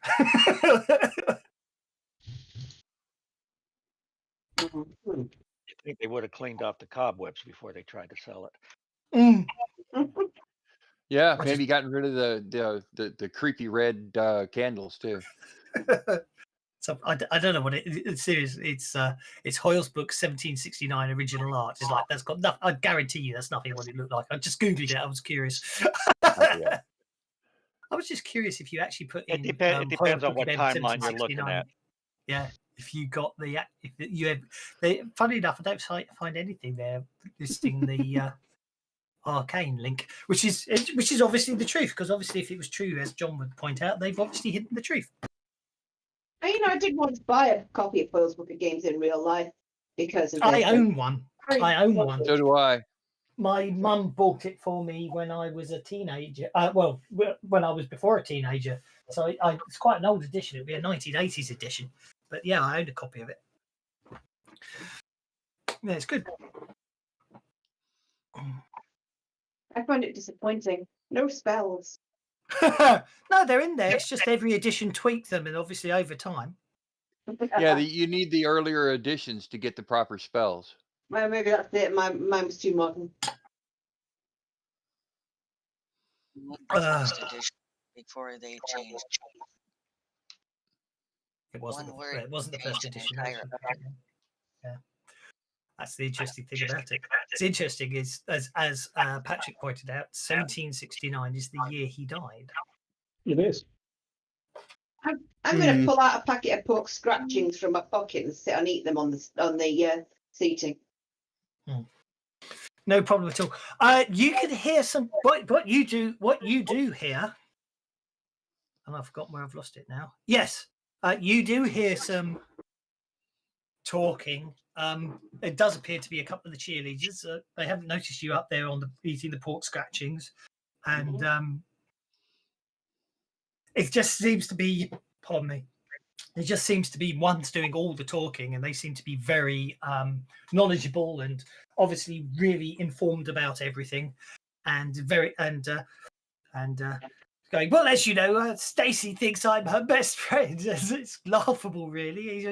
I think they would have cleaned off the cobwebs before they tried to sell it. Yeah, maybe gotten rid of the creepy red candles too. So I don't know what it's serious. It's Hoyle's book 1769 original art. It's like that's got nothing. I guarantee you that's nothing what it looked like. I just googled it. I was curious. Yeah. I was just curious if you actually put in. It depends on what timeline you're looking at. Yeah, if you got if you have, funny enough, I don't find anything there listing the arcane link, which is obviously the truth, because obviously if it was true, as John would point out, they've obviously hidden the truth. I did once buy a copy of Hoyle's Book of Games in real life because of I own one. So do I. My mum bought it for me when I was a teenager. When I was before a teenager. So it's quite an old edition. It'll be a 1980s edition. But yeah, I owned a copy of it. Yeah, it's good. I find it disappointing. No spells. No, they're in there. It's just every edition tweaked them, and obviously over time. Yeah, you need the earlier editions to get the proper spells. Well, maybe that's it. Mine was too modern. First edition before they changed. It wasn't the first edition. Yeah. That's the interesting thing about it. It's interesting is, as Patrick pointed out, 1769 is the year he died. It is. I'm going to pull out a packet of pork scratchings from my pocket and sit and eat them on the seating. No problem at all. You can hear some what you do here, and I've forgotten where I've lost it now. Yes, you do hear some talking. It does appear to be a couple of the cheerleaders. They haven't noticed you up there eating the pork scratchings, and it just seems to be. Pardon me. It just seems to be one's doing all the talking, and they seem to be very knowledgeable and obviously really informed about everything, and going, well, as you know, Stacey thinks I'm her best friend. It's laughable, really.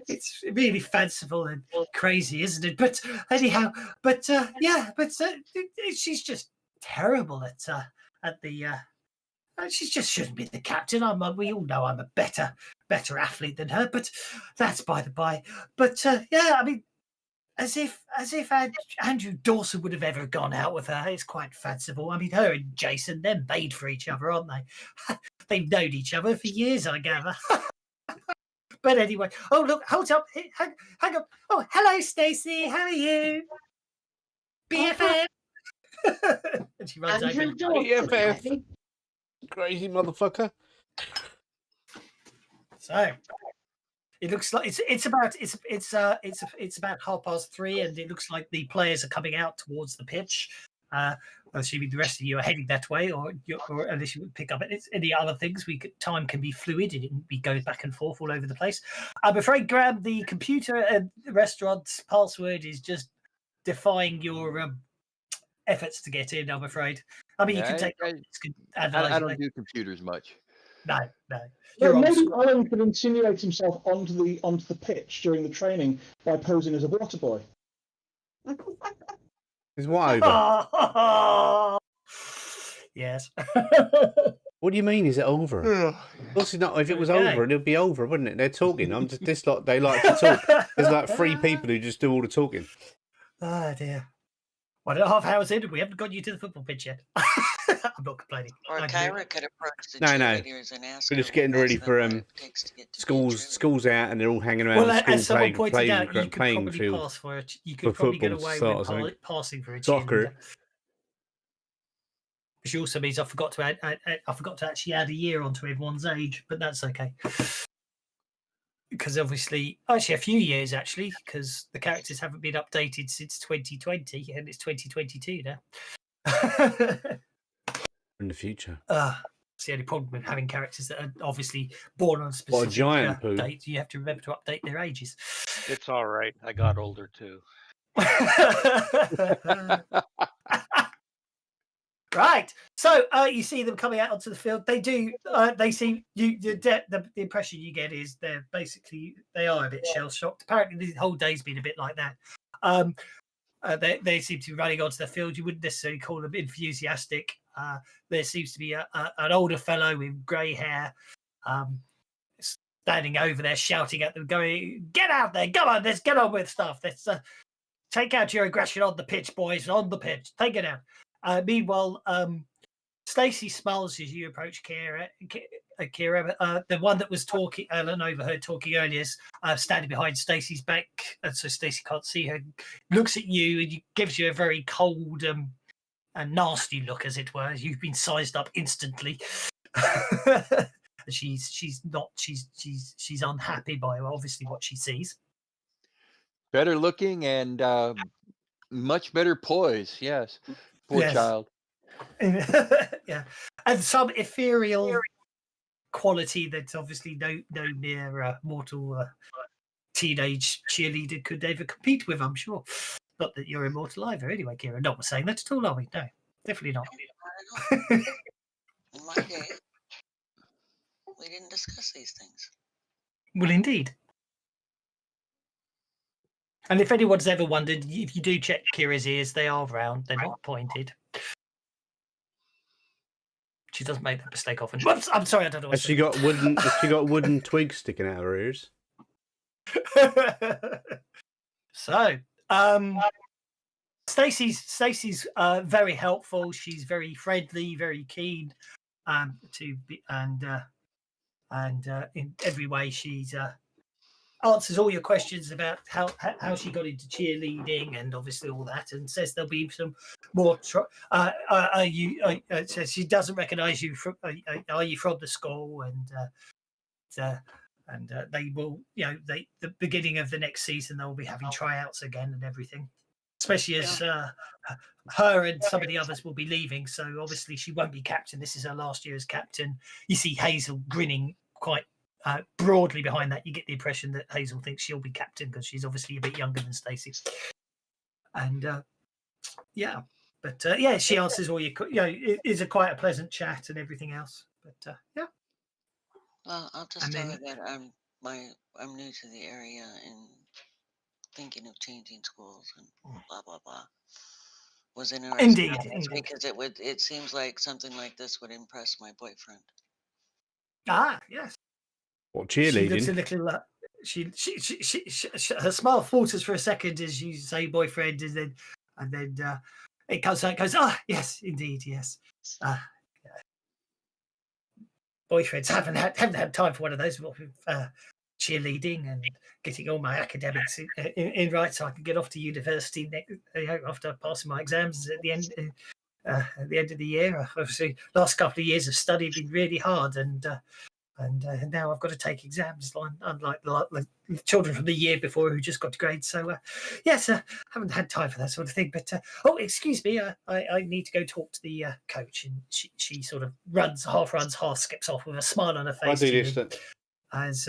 It's really fanciful and crazy, isn't it? But anyhow, she's just terrible at the. She just shouldn't be the captain. We all know I'm a better athlete than her, but that's by the by. But yeah, I mean, as if Andrew Dawson would have ever gone out with her. It's quite fanciful. I mean, her and Jason, they're made for each other, aren't they? They've known each other for years, I gather. But anyway, oh look, hold up, hang up. Oh, hello, Stacey. How are you? BFF. And she runs over. BFF. Crazy motherfucker. So it looks like it's about 3:30, and it looks like the players are coming out towards the pitch. Assuming the rest of you are heading that way, or unless you would pick up any other things, time can be fluid and it goes back and forth all over the place. I'm afraid, Graham, the computer and the restaurant's password is just defying your efforts to get in, I'm afraid. I mean, you Yeah, can take I advertising. don't do computers much. No. Well, You're old maybe school. Alan could insinuate himself onto the pitch during the training by posing as a water boy. Is what over? Yes. What do you mean? Is it over? Of course, it's not. If it was Okay. over, it'd be over, wouldn't it? They're talking. I'm just this lot. They like to talk. There's like 3 people who just do all the talking. Oh dear. 1.5 hours in, we haven't got you to the football pitch yet. I'm not complaining. Or I do. Kyra could approach the No. cheerleaders and ask We're her just getting ask ready them for what it takes to get to be a schools. cheerleader. Schools out, and they're all hanging around Well, the school as someone pointed out, you could playing probably field pass for it. You for could probably get football away start or with something. passing for a Soccer. cheerleader. Which also means I forgot to actually add a year onto everyone's age, but that's okay. Because obviously, actually a few years actually, because the characters haven't been updated since 2020, and it's 2022 now. In the future. It's the only problem with having characters that are obviously born on a specific What a giant poo. date. You have to remember to update their ages. It's all right. I got older too. Right. So you see them coming out onto the field. They do. They seem the impression you get is they are a bit shell shocked. Apparently, the whole day's been a bit like that. They seem to be running onto the field. You wouldn't necessarily call them enthusiastic. There seems to be an older fellow with grey hair standing over there shouting at them, going, "Get out there! Come on, let's get on with stuff. Let's take out your aggression on the pitch, boys. On the pitch, take it out." Meanwhile, Stacey smiles as you approach Kira. The one that was talking, Alan overheard talking earlier, standing behind Stacey's back, so Stacey can't see her, looks at you and gives you a very cold and nasty look, as it were. You've been sized up instantly. She's unhappy by obviously what she sees. Better looking and much better poise. Yes. Poor Yes. child. Yeah, and some ethereal quality that obviously no mere mortal teenage cheerleader could ever compete with, I'm sure. Not that you're immortal either, anyway, Kira. Not saying that at all, are we? No, definitely not. In my day, we didn't discuss these things. Well, indeed. And if anyone's ever wondered, if you do check Kira's ears, they are round. They're not pointed. She does make that mistake often. Whoops, I'm sorry, I don't know what Has she got wooden twigs sticking out of her ears? So, Stacey's very helpful. She's very friendly, very keen to be, and in every way she's answers all your questions about how she got into cheerleading and obviously all that, and says there'll be some more. Says she doesn't recognise you. Are you from the school? And they will, the beginning of the next season they'll be having tryouts again and everything. Especially as her and some of the others will be leaving, so obviously she won't be captain. This is her last year as captain. You see Hazel grinning quite broadly behind that. You get the impression that Hazel thinks she'll be captain because she's obviously a bit younger than Stacey. And she answers all your. It is quite a pleasant chat and everything else. But yeah. Well, I'll just tell her that I'm new to the area and thinking of changing schools and blah blah blah. Was interested Indeed. because it seems like something like this would impress my boyfriend. Yes. What, cheerleading? She looks a little. Her smile falters for a second as you say boyfriend, and then it comes out. Goes, yes, indeed, yes. Boyfriends haven't had time for one of those. Cheerleading and getting all my academics in right, so I can get off to university after passing my exams at the end of the year. Obviously, last couple of years of study have been really hard, and now I've got to take exams, unlike the children from the year before who just got to grades. So, yes, haven't had time for that sort of thing. But, excuse me, I need to go talk to the coach. And she sort of half runs, half skips off with a smile on her face. I do this. As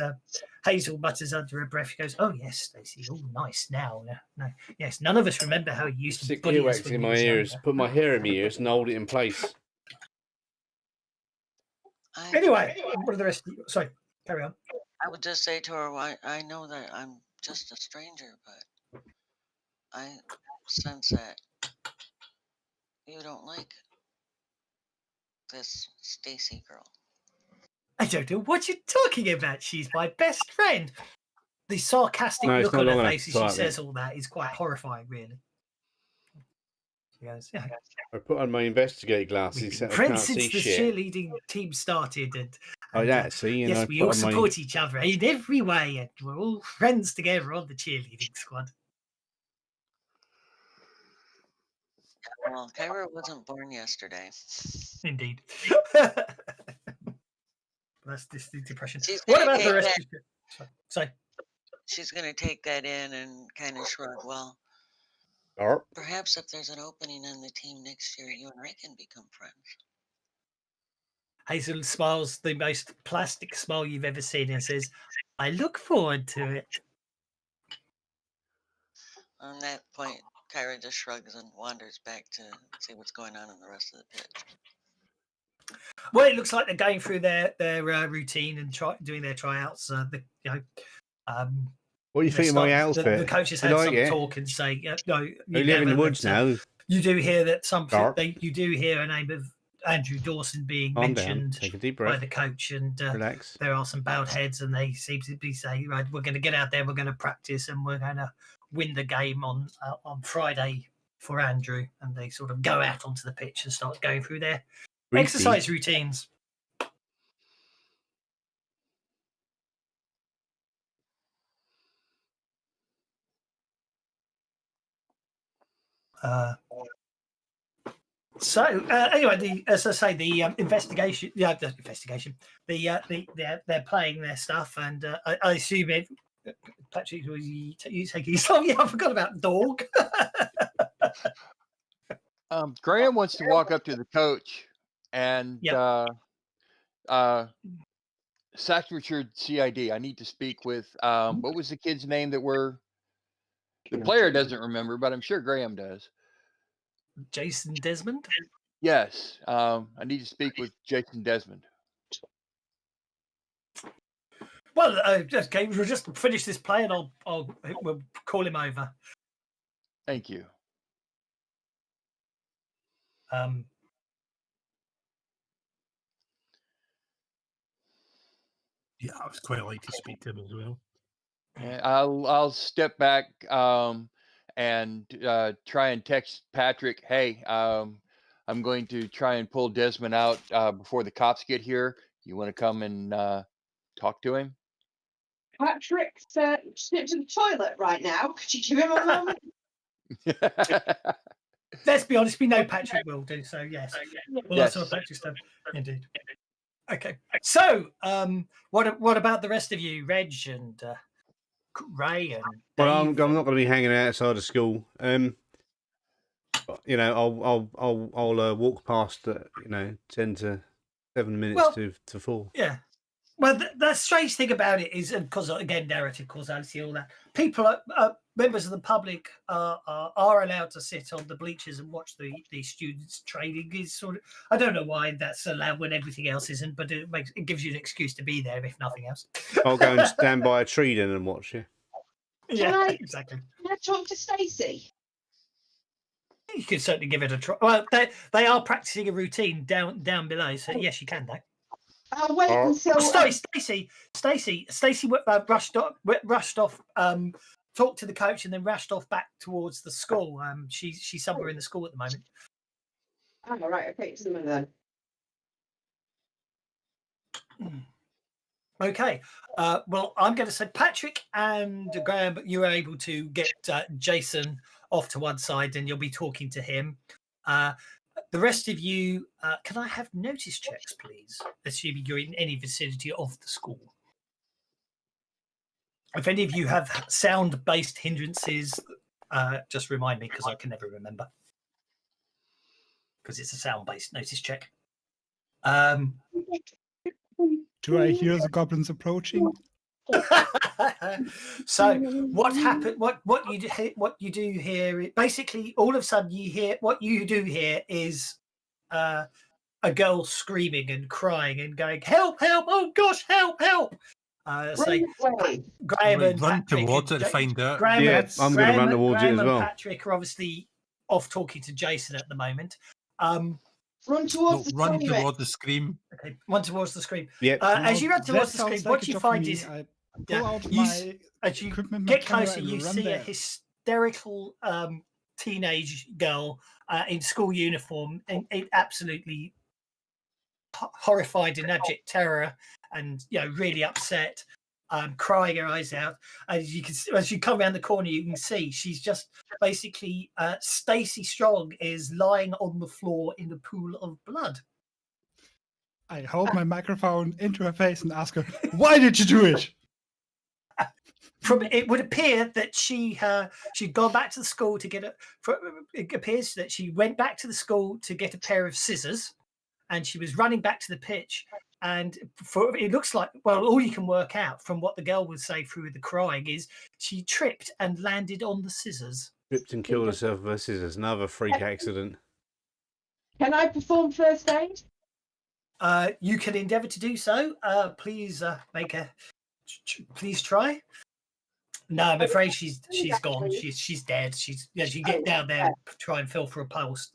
Hazel mutters under her breath, she goes, "Oh yes, Stacey. Oh, nice. Now, no, yes. None of us remember how you used to Stick bully us earwax when in you my was ears, younger." put my hair in my ears, and hold it in place. Anyway, what are the rest of you? Sorry, carry on. I would just say to her, I know that I'm just a stranger, but I sense that you don't like this Stacy girl. I don't know what you're talking about. She's my best friend. The sarcastic No, it's look not on her long enough face to as she type says then. all that is quite horrifying, really. She goes, "Yeah, I put on my investigator glasses we've so been I friends can't see since the shit. cheerleading team started, and Like that, see? And I yes, we put all on my... support each other in every way, and we're all friends together on the cheerleading squad." Well, Kyra wasn't born yesterday. Indeed. That's just the depression. She's What gonna about the take rest that. of you? Sorry. She's gonna take that in and kind of shrug. Well, Arp. perhaps if there's an opening in the team next year, you and I can become friends. Hazel smiles the most plastic smile you've ever seen and says, "I look forward to it." On that point, Kyra just shrugs and wanders back to see what's going on in the rest of the pitch. Well, it looks like they're going through their routine and doing their tryouts. What do you think of my outfit? The coaches You had like some it? talk and say, "No, We live in the woods now. You do hear that Dark. you do hear a name of Andrew Dawson being Calm down. mentioned Take a deep by breath. the coach, and Relax. there are some bowed heads, and they seem to be saying, "Right, we're going to get out there, we're going to practice, and we're going to win the game on Friday for Andrew." And they sort of go out onto the pitch and start going through their exercise routines. So anyway, as I say, the investigation. Yeah, the investigation. They're playing their stuff, and I assume it. Patrick, was you taking his time? Yeah, I forgot about dog. Graham wants to walk up to the coach and Saxfordshire CID. I need to speak with what was the kid's name that the player doesn't remember, but I'm sure Graham does. Jason Desmond? Yes. I need to speak with Jason Desmond. Well, okay, we'll just finish this play and we'll call him over. Thank you. Yeah, I was quite like to speak to him as well. Yeah, I'll step back and try and text Patrick. Hey, I'm going to try and pull Desmond out before the cops get here. You want to come and talk to him? Patrick's snipped to the toilet right now. Could you give him a moment? Let's be honest, we know Patrick will do, so yes. Well, Yes. that's what Patrick's done. Indeed. Okay. So, what about the rest of you, Reg and Ray and Dave? Well, I'm not going to be hanging outside of school. You know, I'll walk past. 10 to 7 minutes to 4. Yeah. Well, the strange thing about it is, because again, narrative causality, all that, people, members of the public are allowed to sit on the bleachers and watch the students training. Is sort of, I don't know why that's allowed when everything else isn't, but it gives you an excuse to be there if nothing else. I'll go and stand by a tree then and watch you. Yeah, exactly. Can I talk to Stacey? You could certainly give it a try. Well, they are practicing a routine down below, so yes, you can. Though. I'll wait until. Sorry, Stacey rushed off. Talked to the coach and then rushed off back towards the school. She's somewhere in the school at the moment. Oh, right. Okay, just a minute then. Okay. Well, I'm going to say Patrick and Graham, you were able to get Jason off to one side, and you'll be talking to him. The rest of you, can I have notice checks, please? Assuming you're in any vicinity of the school. If any of you have sound-based hindrances, just remind me, because I can never remember. Because it's a sound-based notice check. Do I hear the goblins approaching? So what happened? What you do here? Basically, all of a sudden, what you do here is a girl screaming and crying and going, "Help! Help! Oh gosh! Help! Help!" Say, Graham and Run Patrick towards it to find out. Graham, Yeah, I'm going to run towards it Graham as and well. Patrick are obviously off talking to Jason at the moment. Run towards the Run scream. towards the scream. Okay, run towards the scream. Yep. As you run That towards the screen, sounds what like a you job for find me. is I pull out you my as you equipment, my get camera, closer, and you run see a there. hysterical teenage girl in school uniform, and absolutely horrified in abject terror, and really upset, crying her eyes out. As you can, as you come around the corner, you can see she's just basically Stacy Strong is lying on the floor in a pool of blood. I hold my microphone into her face and ask her, "Why did you do it?" From it would appear that she'd gone back to the school to get it appears that she went back to the school to get a pair of scissors, and she was running back to the pitch. And it looks like, well, all you can work out from what the girl would say through the crying is she tripped and landed on the scissors. Tripped and killed herself with scissors. Another freak accident. Can I perform first aid? You can endeavour to do so. Please please try. No, I'm afraid she's gone. She's dead. You get down there, try and feel for a pulse.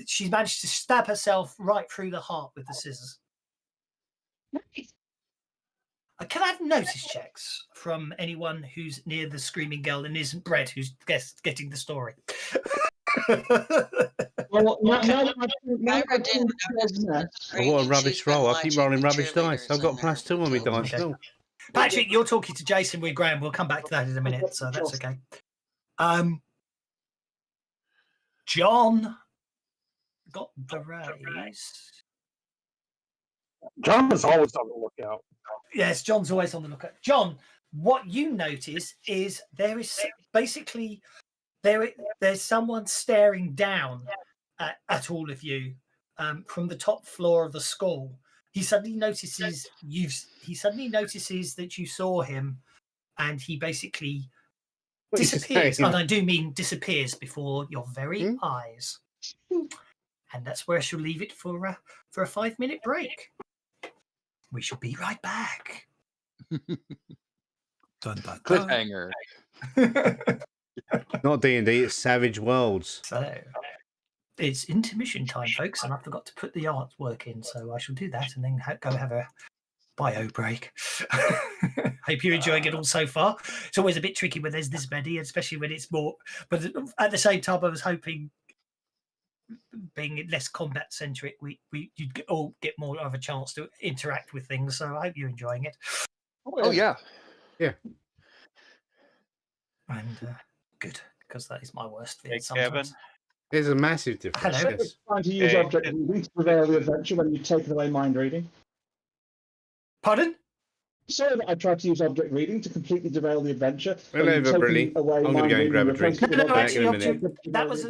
She's managed to stab herself right through the heart with the scissors. Nice. Can I have notice checks from anyone who's near the screaming girl and isn't Brett, who's getting the story? Well, Myra did Oh, what a rubbish roll. I keep rolling rubbish dice. I've got +2 on my dice. Okay. No. Patrick, you're talking to Jason with Graham. We'll come back to that in a minute, so that's okay. John got the raise. John is always on the lookout. Yes, John's always on the lookout. John, what you notice is there is basically there's someone staring down at all of you from the top floor of the school. He suddenly notices that you saw him, and he basically disappears. And I do mean disappears before your very eyes. And that's where I shall leave it for a 5-minute break. We shall be right back. Cliffhanger. Not D&D, it's Savage Worlds. So it's intermission time, folks, and I forgot to put the artwork in, so I shall do that and then go have a bio break. Hope you're enjoying it all so far. It's always a bit tricky when there's this many, especially when it's more. But at the same time, I was hoping, being less combat centric, you'd all get more of a chance to interact with things. So I hope you're enjoying it. Oh yeah. And good, because that is my worst fear Hey, sometimes. Kevin. There's a massive difference. Hello. Yes. Trying to use object reading to prevail the adventure when you've taken away mind reading. Pardon? Sorry that I tried to use object reading to completely derail the adventure. Well, over, Brilly. I'm going to go and grab a drink. No, Back in a actually, minute. that was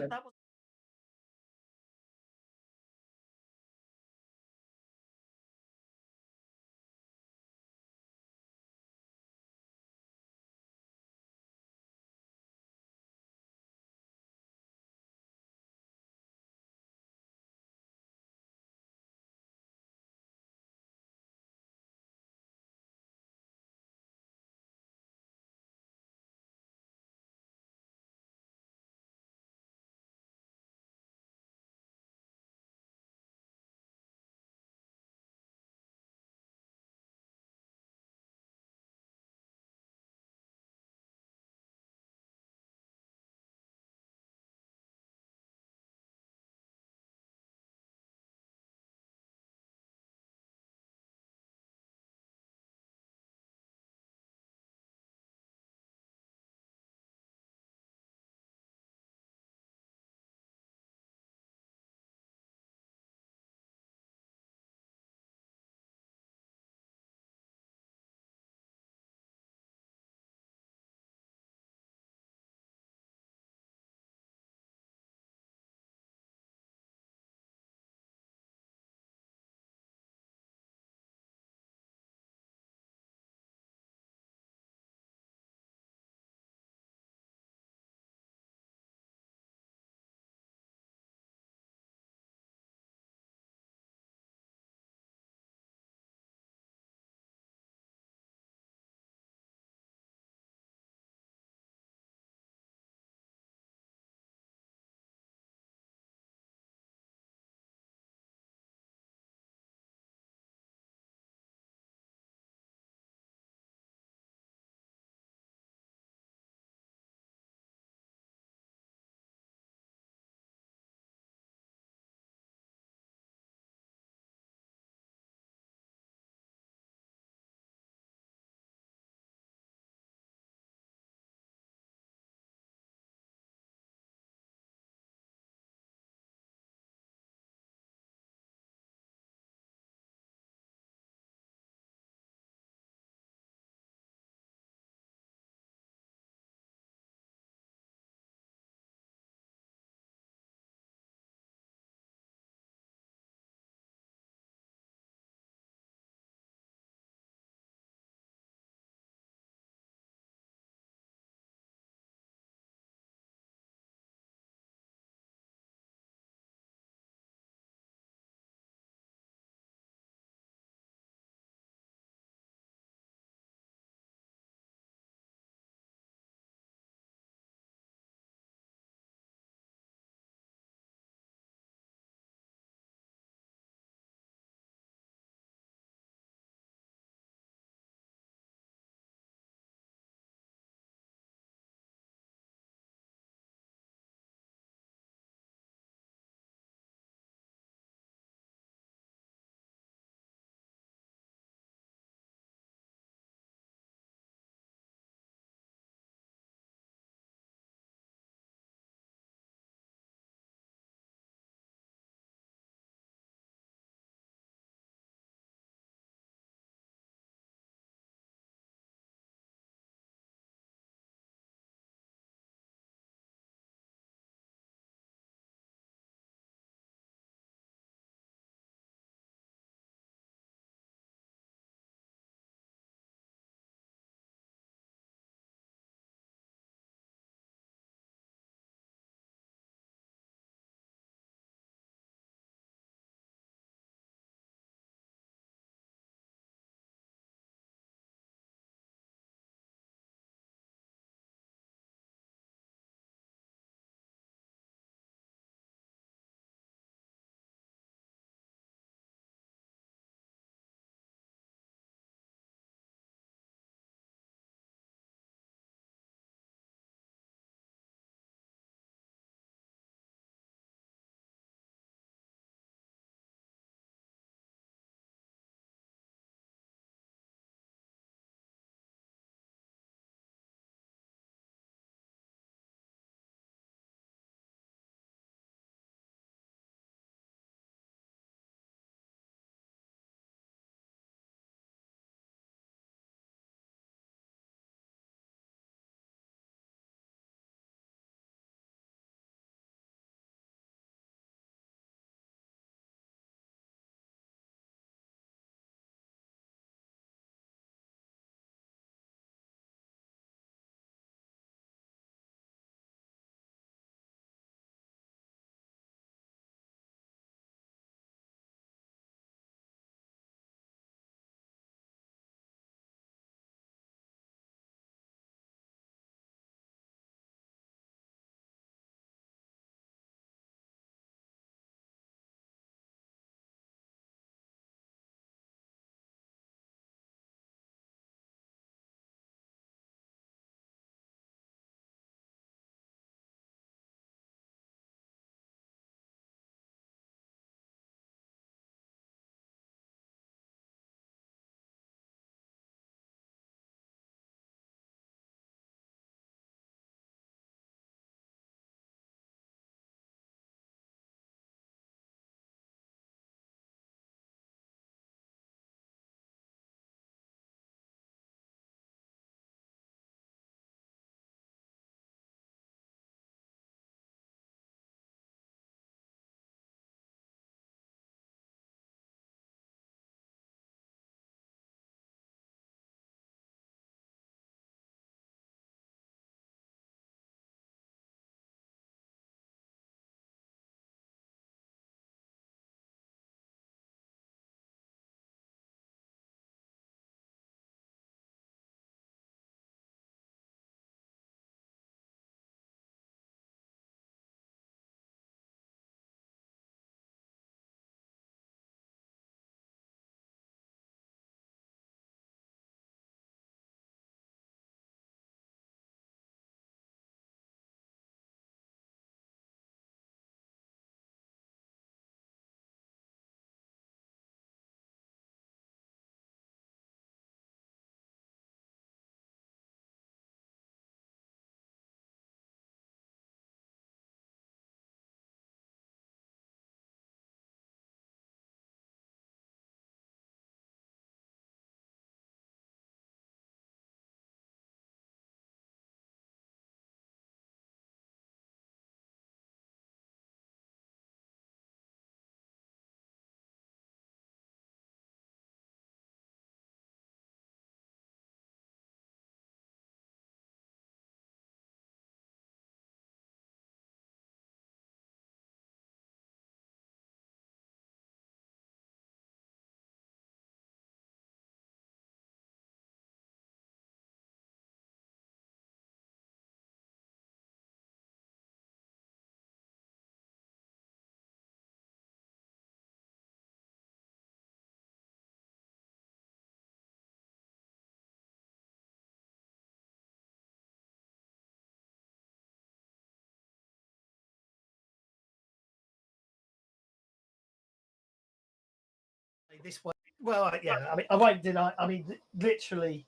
this way. Well, yeah. I mean, I won't deny. I mean, literally,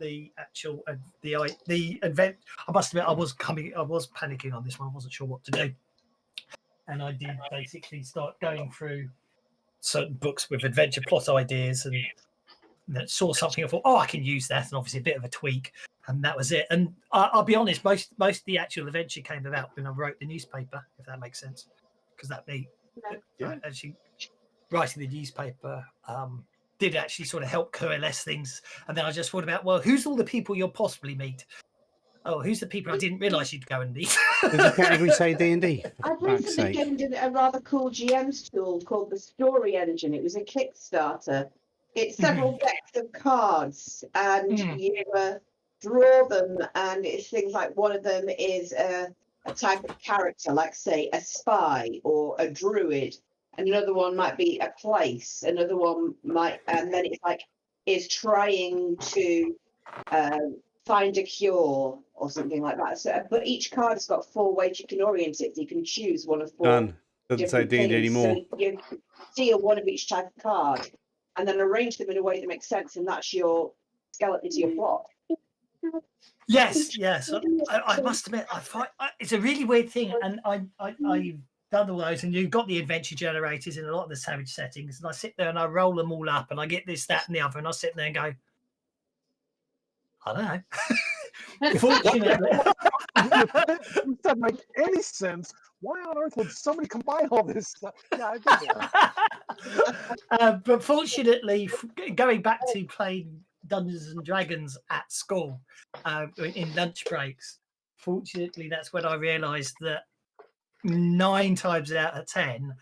the actual the event. I must admit, I was panicking on this one. I wasn't sure what to do, and I did basically start going through certain books with adventure plot ideas, and that saw something. I thought, oh, I can use that, and obviously a bit of a tweak, and that was it. And I'll be honest, most of the actual adventure came about when I wrote the newspaper, if that makes sense, because actually writing the newspaper did actually sort of help coalesce things. And then I just thought about, well, who's all the people you'll possibly meet? Oh, who's the people I didn't realise you'd go and meet? Does the category say D&D? I've recently gained a rather cool GM's tool called the Story Engine. It was a Kickstarter. It's several decks of cards, and you draw them, and it's things like one of them is a type of character, like say a spy or a druid, and another one might be a place, another one might, and then it's like is trying to find a cure or something like that. So, but each card has got 4 ways you can orient it. So you can choose one of 4. Done. Doesn't say D&D anymore. So you deal one of each type of card, and then arrange them in a way that makes sense, and that's your skeleton to your plot. Yes. I must admit, it's a really weird thing, and I've done all those, and you've got the adventure generators in a lot of the Savage settings, and I sit there and I roll them all up, and I get this, that, and the other, and I sit there and go, I don't know. Fortunately, It doesn't make any sense. Why on earth would somebody combine all this stuff? Yeah, I get but fortunately, going back to playing Dungeons and Dragons at school in lunch breaks, fortunately, that's when I realised that 9 times out of 10,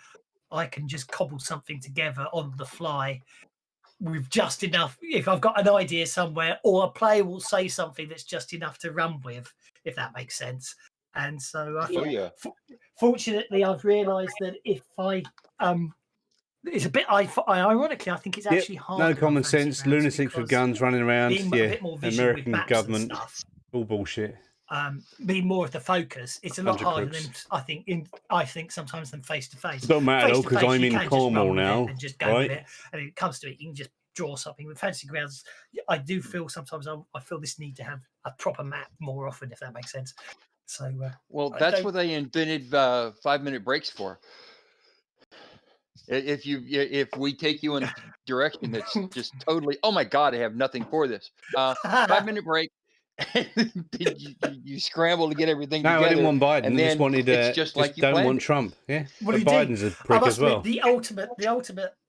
I can just cobble something together on the fly with just enough. If I've got an idea somewhere, or a player will say something that's just enough to run with, if that makes sense. And so, fortunately, I've realised that if I it's a bit. Ironically, I think it's actually hard. No common sense, lunatics with guns running around. American government, all bullshit. Being more of the focus, it's a lot harder than I think sometimes than face to face. It don't matter though, because I'm in Cornwall now, and just go with it. And it comes to it, you can just draw something. With Fantasy Grounds, I do feel sometimes I feel this need to have a proper map more often, if that makes sense. So well, that's what they invented 5-minute breaks for. If we take you in a direction that's just totally, oh my God, I have nothing for this. 5-minute break. you scramble to get everything together. I didn't want Biden. And I just wanted it's just like you don't planned want it. Trump. Yeah, well, Biden's a prick as well. The ultimate,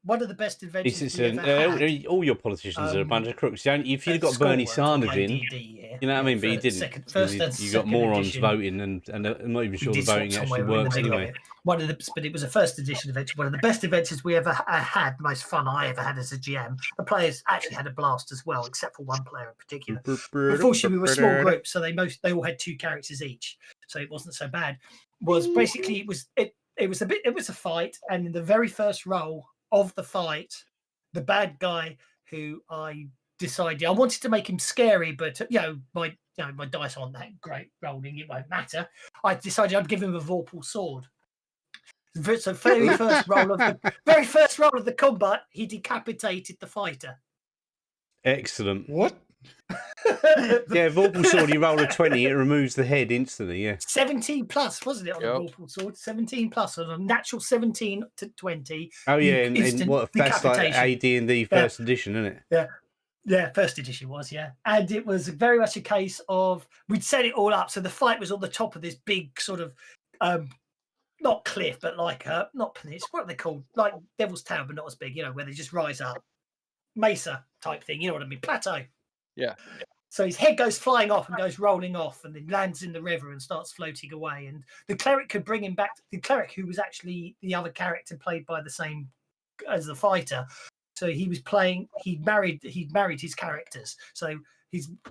one of the best adventures we've ever had. All your politicians are a bunch of crooks. If you'd got Bernie Sanders in, you know what I mean, but he didn't. You got morons voting, and I'm not even sure the voting actually works anyway. But it was a first edition adventure. One of the best adventures we ever had, most fun I ever had as a GM. The players actually had a blast as well, except for one player in particular. Unfortunately, we were a small group, so they all had 2 characters each, so it wasn't so bad. Basically it was a fight, and in the very first roll of the fight, the bad guy who I decided I wanted to make him scary, but my dice aren't that great rolling, it won't matter. I decided I'd give him a Vorpal sword. So very first roll of the combat, he decapitated the fighter. Excellent. What? Yeah, Vorpal sword. You roll a 20, it removes the head instantly. Yeah, 17 plus, wasn't it, on the Vorpal sword? 17 plus on a natural 17 to 20. Oh yeah, and that's like AD&D first edition, isn't it? Yeah, first edition was, and it was very much a case of we'd set it all up. So the fight was on the top of this big sort of not cliff, but like not peninsula. What are they called? Like Devil's Tower, but not as big. Where they just rise up, mesa type thing. You know what I mean? Plateau. Yeah. So his head goes flying off and goes rolling off, and then lands in the river and starts floating away. And the cleric could bring him back. The cleric, who was actually the other character played by the same as the fighter, so he was playing. He'd married his characters. So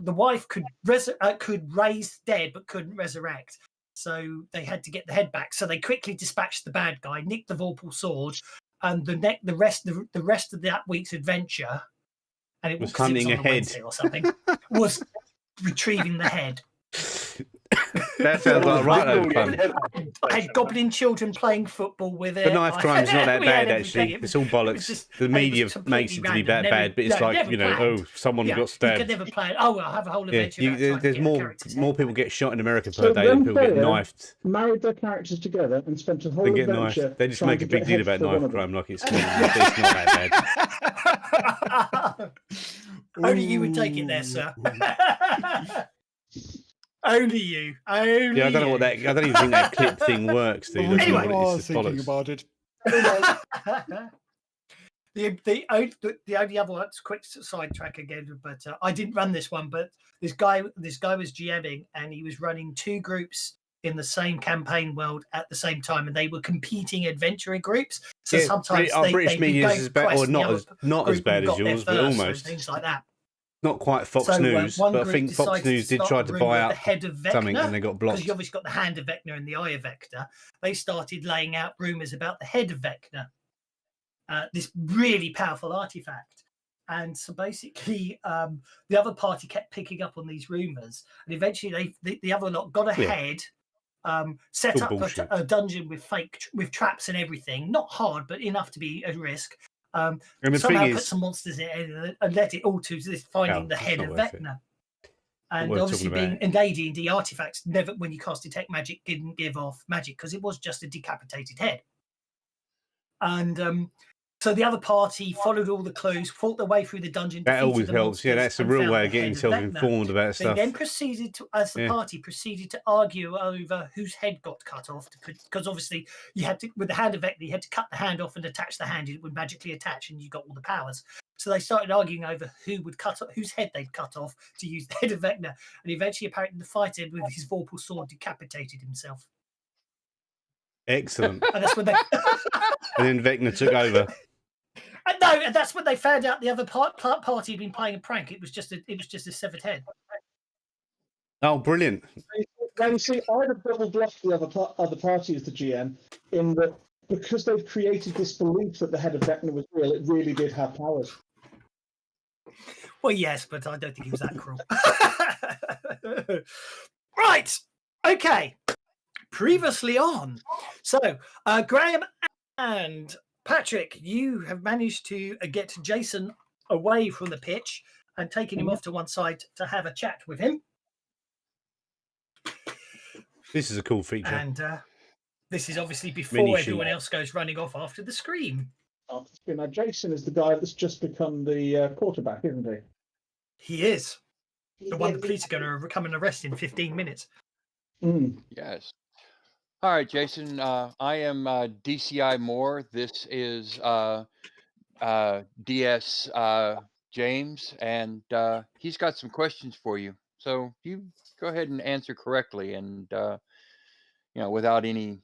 the wife could raise dead but couldn't resurrect. So they had to get the head back. So they quickly dispatched the bad guy, nicked the Vorpal sword, and the rest of that week's adventure, and it was hunting a head or something, was retrieving the head. That sounds like right over fun. I had goblin children playing football with it. The knife crime's not that we had bad, everything. actually. It was- It's all it was bollocks. just- The and it was media makes completely it to be random. that Never- bad, but it's no, like, never you know, planned. oh, someone got You stabbed. could never plan. Oh, well, I'll have a whole Yeah, adventure about trying to there's get a more character's head more back. people get shot in America per So day than one people get player knifed. married their characters together and spent a whole They get adventure. knifed. They just trying make to a big get deal heads about for one knife of them. crime like it's it's not that bad. Only you would take it there, sir. Only you. Only Yeah, I don't know what that. I don't even think that clip thing works, dude. I don't know I what was it's thinking bollocks. about it. The only other one, quick sidetrack again, but I didn't run this one. But this guy was GMing, and he was running two groups in the same campaign world at the same time, and they were competing adventurer groups. So Yeah, sometimes our British they'd media go is as bad, quest or and the not other as not as group bad as got there yours, but first, so almost. things like that. Not quite Fox So, News, one but I group think Fox decided News to did start try a to room buy with up the head of something, Vecna, and they got because blocked. you obviously got the hand of Vecna and the eye of Vecna. They started laying out rumours about the head of Vecna, this really powerful artifact. And so basically, the other party kept picking up on these rumours, and eventually the other lot got ahead, set All up bullshit. a dungeon with traps and everything, not hard, but enough to be a risk. And the Somehow thing put is, some monsters in it and let it all to this finding Oh, the it's head not of worth it. Vecna. Not And worth obviously, talking being about an AD&D artifacts, never when you cast detect magic, didn't give off magic because it was just a decapitated head. And so the other party followed all the clues, fought their way through the dungeon. that defeated always the helps. Yeah, monsters, that's a and real found way the of getting head of yourself Vecna. informed about They stuff. then proceeded to, as the Yeah. party proceeded to argue over whose head got cut off, because obviously you had to, with the hand of Vecna, you had to cut the hand off and attach the hand. It would magically attach, and you got all the powers. So they started arguing over whose head they'd cut off to use the head of Vecna, and eventually, apparently, the fighter with his vorpal sword decapitated himself. Excellent. And that's when they. And then Vecna took over. No, and that's when they found out the other party had been playing a prank. It was just a severed head. Oh, brilliant! Now you see, I'd have double bluffed the other party as the GM in that because they've created this belief that the head of Vecna was real, it really did have powers. Well, yes, but I don't think he was that cruel. Right. Okay. Previously on. So, Graham and Patrick, you have managed to get Jason away from the pitch and taken him off to one side to have a chat with him. This is a cool feature. And this is obviously before Mini everyone sheet. else goes running off after the scream. Now, Jason is the guy that's just become the quarterback, isn't he? He is. The one the police are going to come and arrest in 15 minutes. Yes. All right, Jason. I am DCI Moore. This is DS James, and he's got some questions for you. So you go ahead and answer correctly, and without any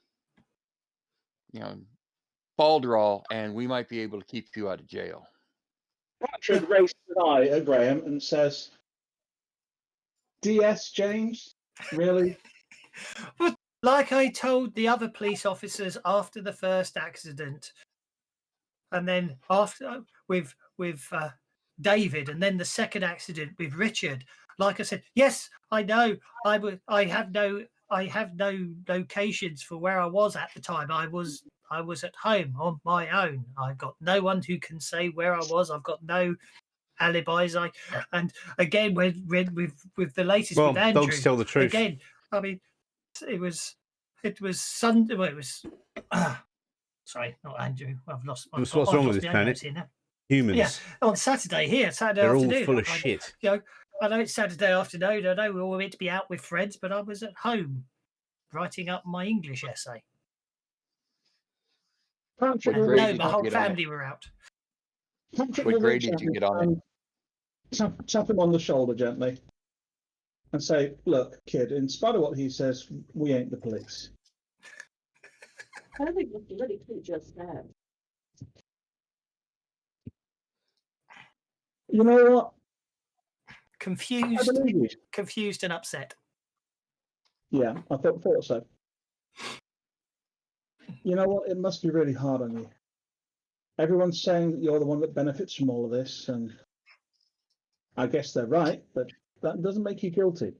balderall, and we might be able to keep you out of jail. Patrick raised an eye at Graham and says, DS James? Really? Like I told the other police officers after the first accident, and then after with David, and then the second accident with Richard. Like I said, yes, I know. I have no locations for where I was at the time. I was at home on my own. I've got no one who can say where I was. I've got no alibis. And again, with the latest Well, with Andrew, dogs tell the truth. Again, I mean, it was Sunday. Well, it was. Sorry, not Andrew. I've lost. What's wrong with this planet? Here now. Humans. Yeah, on Saturday They're afternoon. all full of shit. I know it's Saturday afternoon. I know we're all meant to be out with friends, but I was at home writing up my English essay. Patrick And will no, reach my out- whole family were out. Patrick What will grade reach did out you get on it? and tap him on the shoulder gently and say, look, kid, in spite of what he says, we ain't the police. I don't think you can really keep just that. You know what? I Confused believe you. and upset. Yeah, I thought so. You know what? It must be really hard on you. Everyone's saying that you're the one that benefits from all of this, and I guess they're right, but that doesn't make you guilty.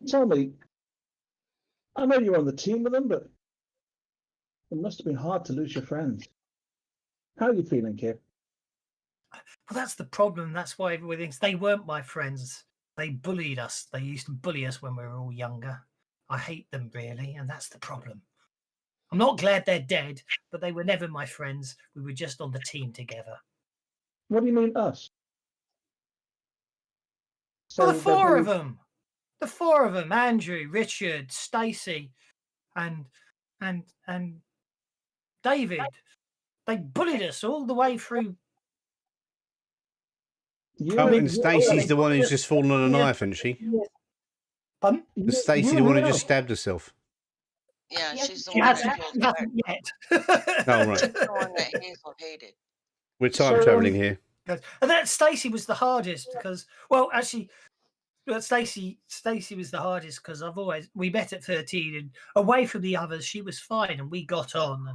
Tell me, I know you're on the team with them, but it must have been hard to lose your friends. How are you feeling, kid? Well, that's the problem. That's why everybody thinks they weren't my friends. They bullied us. They used to bully us when we were all younger. I hate them, really, and that's the problem. I'm not glad they're dead, but they were never my friends. We were just on the team together. What do you mean, us? Well, the they're four of bullied- them. The four of them: Andrew, Richard, Stacy, and David. They bullied us all the way through. Carlton, Stacey's the one who's just fallen on a knife, isn't she? Pardon? The Stacey, the one who just stabbed herself. Yeah, she's the She one that hasn't, killed she Hazel. hasn't yet. Oh, right. She's the one that Hazel hated. We're time traveling here. And that Stacey was the hardest because, well, actually, Stacey was the hardest because we met at 13 and away from the others, she was fine and we got on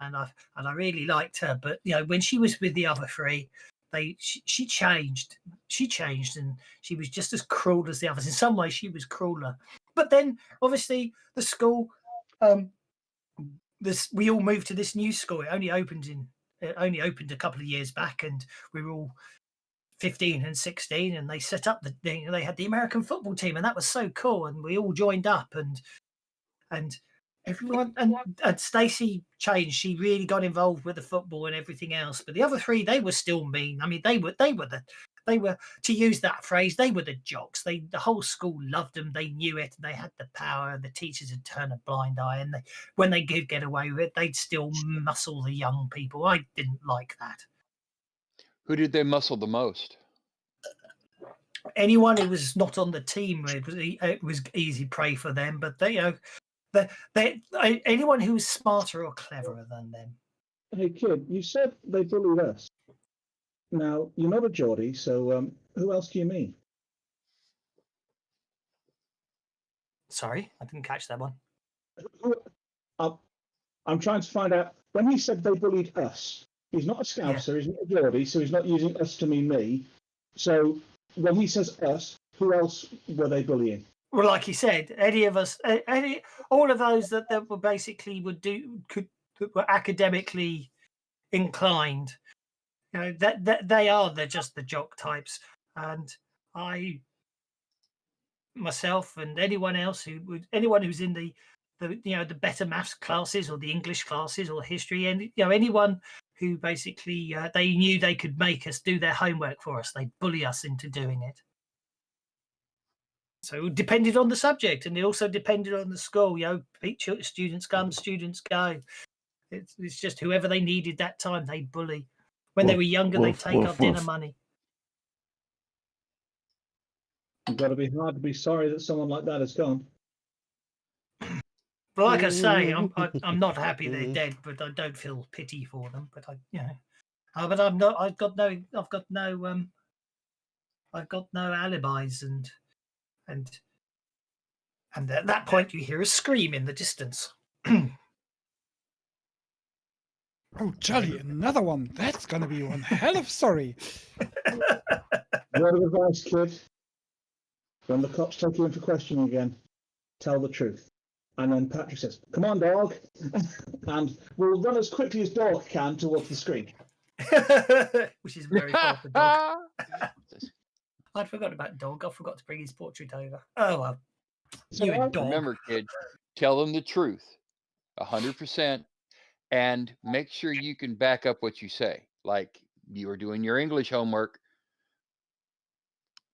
and I really liked her. But you know, when she was with the other three, she changed. She changed and she was just as cruel as the others. In some ways, she was crueler. But then, obviously, the school, we all moved to this new school. It only opened a couple of years back, and we were all 15 and 16, and they set up they had the American football team, and that was so cool. And we all joined up, and everyone and Stacey changed. She really got involved with the football and everything else. But the other three, they were still mean. I mean, they were to use that phrase, they were the jocks. The whole school loved them. They knew it, and they had the power. And the teachers had turned a blind eye, and when they could get away with it, they'd still muscle the young people. I didn't like that. Who did they muscle the most? Anyone who was not on the team, it was easy prey for them. But anyone who was smarter or cleverer than them. Hey, kid, you said they bullied us. Now, you're not a Geordie, so who else do you mean? Sorry, I didn't catch that one. I'm trying to find out. When he said they bullied us, he's not a Scouser, he's not a Geordie, so he's not using us to mean me. So when he says us, who else were they bullying? Well, like he said, any of us, all of those that were basically that were academically inclined, you know, that they're just the jock types, and I myself and anyone else anyone who's in the better maths classes or the English classes or history, and anyone who basically they knew they could make us do their homework for us, they bully us into doing it. So it depended on the subject, and it also depended on the school. Students come, students go. It's just whoever they needed that time, they bully. When they were younger, they'd take our dinner money. You've got to be hard to be sorry that someone like that has gone. But like I say, I'm not happy they're dead, but I don't feel pity for them. But but I'm not. I've got no alibis, and at that point you hear a scream in the distance. Oh, jolly, another one. That's going to be one hell of a story. Word of advice, kid. When the cops take you in for questioning again, tell the truth. And then Patrick says, "Come on, dog." And we'll run as quickly as dog can towards the screen. Which is very far for dog. I'd forgotten about dog. I forgot to bring his portrait over. Oh, well. You and dog. Remember, kid, tell them the truth, 100%, and make sure you can back up what you say. Like you were doing your English homework,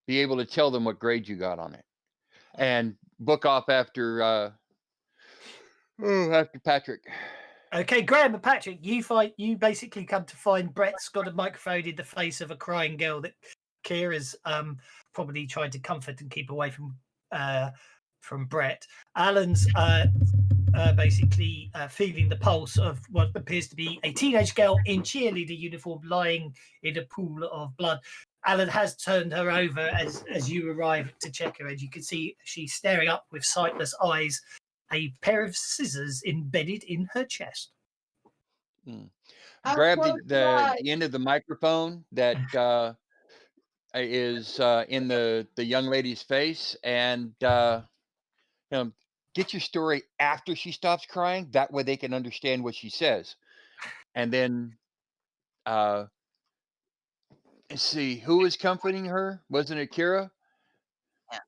be able to tell them what grade you got on it, and book off after Patrick. Okay, Graham and Patrick, you basically come to find Brett's got a microphone in the face of a crying girl that Kira's probably trying to comfort and keep away from Brett. Alan's basically feeling the pulse of what appears to be a teenage girl in cheerleader uniform lying in a pool of blood. Alan has turned her over as you arrive to check her, and you can see she's staring up with sightless eyes, a pair of scissors embedded in her chest. Grab the end of the microphone that is in the young lady's face, and get your story after she stops crying. That way they can understand what she says. And then, let's see, who was comforting her? Wasn't it Kira? Yeah.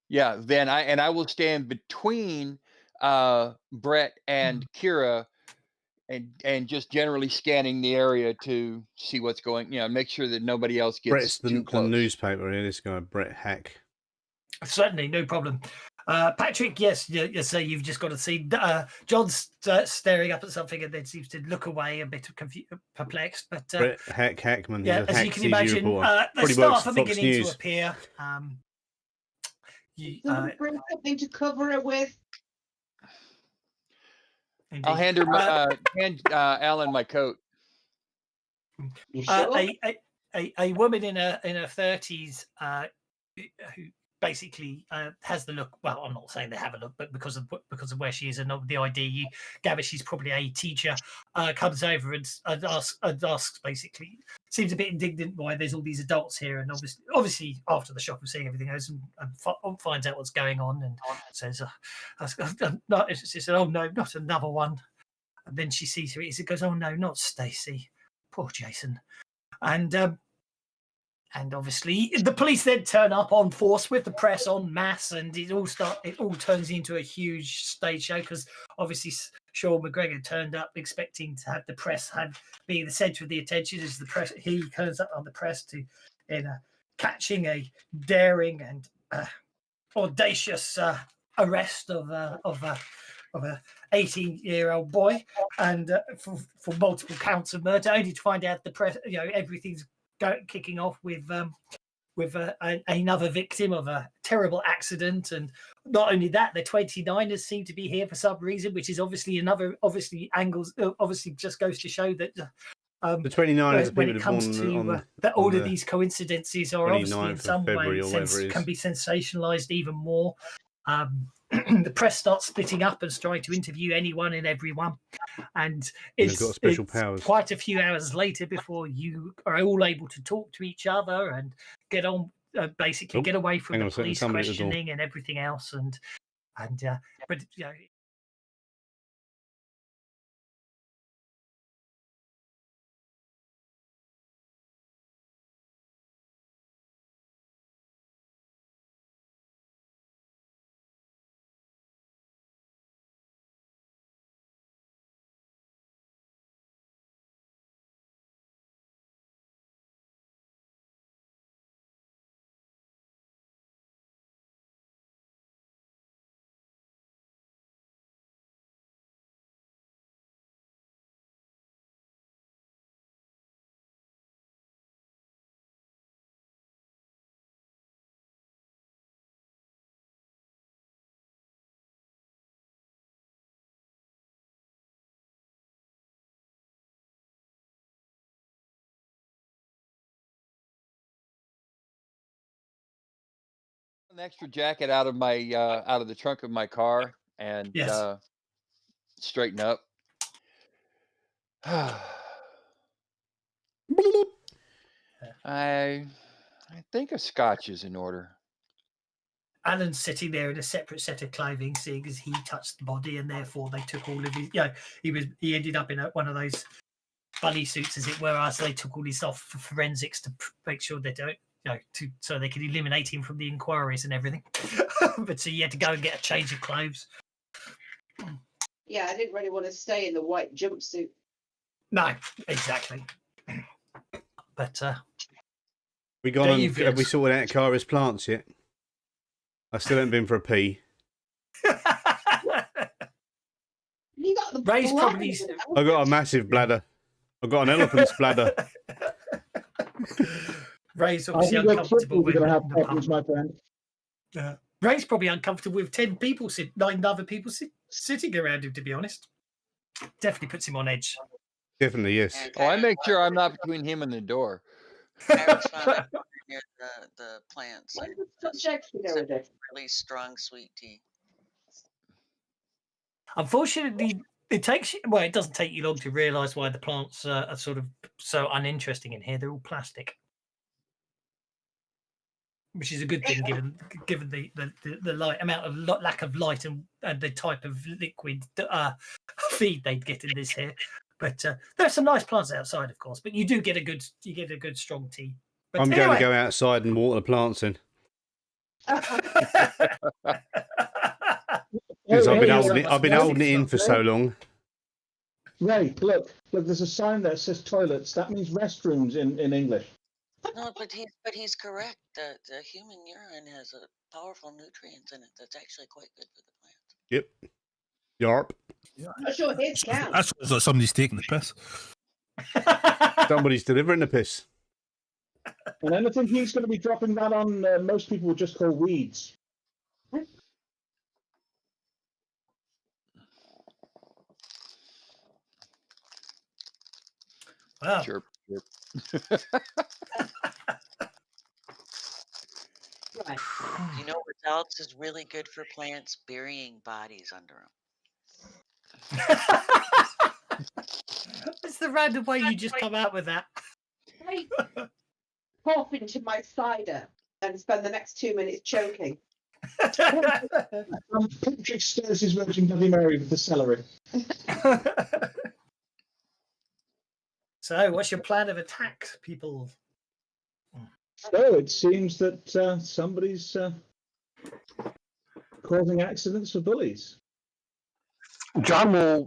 Yeah. Then I will stand between Brett and Kira, and just generally scanning the area to see what's going. Make sure that nobody else Brett's gets too the close. newspaper here. This guy, Brett Hack. Certainly, no problem. Patrick, yes, so you've just got to see John's staring up at something and then seems to look away a bit perplexed. But Brett Hackman. yeah, He's a as Hack you can TV imagine, reporter. the Probably staff works are for Fox beginning News. to appear. Somebody bring something to cover it with. Indeed. I'll hand her hand Alan my coat. You sure? A woman in her 30s who basically has the look. Well, I'm not saying they have a look, but because of where she is and the ID, you gather she's probably a teacher. Comes over and asks basically, seems a bit indignant why there's all these adults here, and obviously after the shock of seeing everything else, and finds out what's going on, and says, she said, "Oh no, not another one." And then she sees who it is. It goes, "Oh no, not Stacy. Poor Jason." And obviously the police then turn up on force with the press en masse, and it all turns into a huge stage show because obviously Sean McGregor turned up expecting to have the press being the centre of the attention. As the press, he turns up on the press catching a daring and audacious arrest of a 18-year-old boy, and for multiple counts of murder, only to find out the press, everything's kicking off with another victim of a terrible accident. And not only that, the 29ers seem to be here for some reason, which is obviously just goes to show that The 29ers when people it comes to that all of these coincidences are obviously in some way can be sensationalized even more. The press starts splitting up and trying to interview anyone and everyone, and it's quite a few hours later before you are all able to talk to each other and get on, basically get away from the police questioning and everything else, but An extra jacket out of my out of the trunk of my car and straighten up. I think a scotch is in order. Alan's sitting there in a separate set of clothing, seeing as he touched the body, and therefore they took all of his. He ended up in one of those bunny suits, as it were, as they took all his off for forensics to make sure they don't, so they could eliminate him from the inquiries and everything. But so you had to go and get a change of clothes. Yeah, I didn't really want to stay in the white jumpsuit. No, exactly. But we gone on, have we sorted out Kara's plants yet? I still haven't been for a pee. You got the Ray's probably. I got a massive bladder. I got an elephant's bladder. Ray's obviously uncomfortable with my friend. Ray's probably uncomfortable with 9 other people sitting around him. To be honest, definitely puts him on edge. Definitely, yes. Oh, I make sure I'm not between him and the door. I was found near the plants. And really strong sweet tea. Unfortunately, it doesn't take you long to realise why the plants are sort of so uninteresting in here. They're all plastic. which is a good thing given the light amount of lack of light and the type of liquid feed they'd get in this here. But there's some nice plants outside, of course. But you do get a good strong tea. But I'm anyway. going to go outside and water the plants in. Because I've been holding it in for so long. Ray, look, there's a sign there that says toilets. That means restrooms in English. No, but he's correct. The human urine has a powerful nutrients in it that's actually quite good for the plants. Yep. Yarp. I'm sure his count. That's like somebody's taking the piss. Somebody's delivering the piss. And anything he's going to be dropping that on, most people would just call weeds. Wow. Chirp, chirp. Right. You know what else is really good for plants? Burying bodies under them. It's the random way you just come out with that. I pop into my cider and spend the next 2 minutes choking. Patrick stirs his Virgin Bloody Mary with the celery. So, what's your plan of attack, people? So it seems that somebody's causing accidents for bullies. John will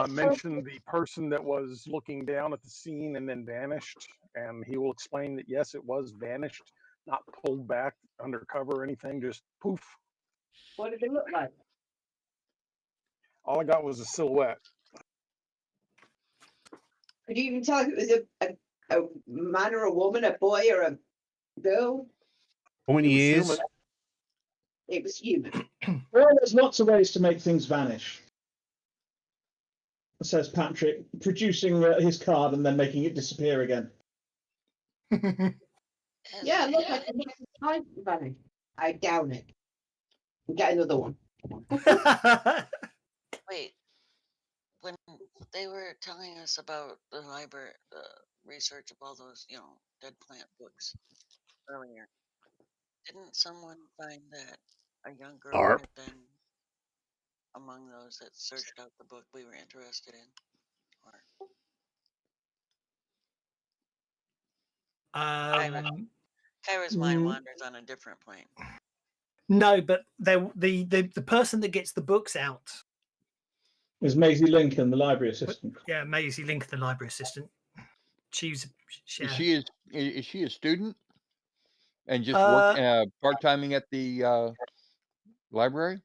mention the person that was looking down at the scene and then vanished, and he will explain that yes, it was vanished, not pulled back under cover or anything, just poof. What did it look like? All I got was a silhouette. Could you even tell if it was a man or a woman, a boy or a girl? How many years? It was human. Well, there's lots of ways to make things vanish, says Patrick, producing his card and then making it disappear again. Yeah, look, I can make the time vanish. I down it. Get another one. Wait, when they were telling us about the library, the research of all those, dead plant books earlier, didn't someone find that a young girl Arp. had been among those that searched out the book we were interested in? Kyra's mind wanders on a different plane. No, but the person that gets the books out is Maisie Lincoln, the library assistant. Yeah, Maisie Lincoln, the library assistant. Is she a student and just part-timing at the library?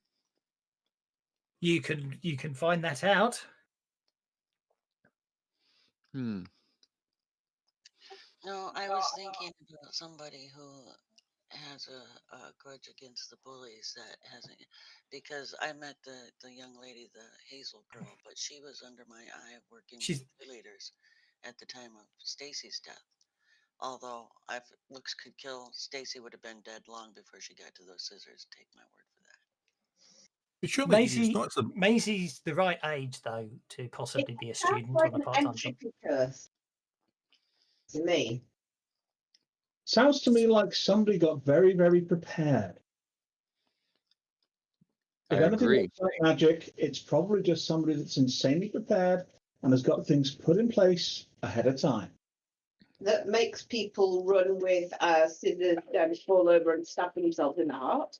You can find that out. No, I was thinking about somebody who has a grudge against the bullies that hasn't, because I met the young lady, the Hazel girl, but she was under my eye working with leaders at the time of Stacy's death. Although if looks could kill, Stacy would have been dead long before she got to those scissors. Take my word for that. Maisie's the right age though to possibly be a student on a part-time job. To me. Sounds to me like somebody got very, very prepared. If anything looks like magic, it's probably just somebody that's insanely prepared and has got things put in place ahead of time. That makes people run with scissors, fall over and stab themselves in the heart.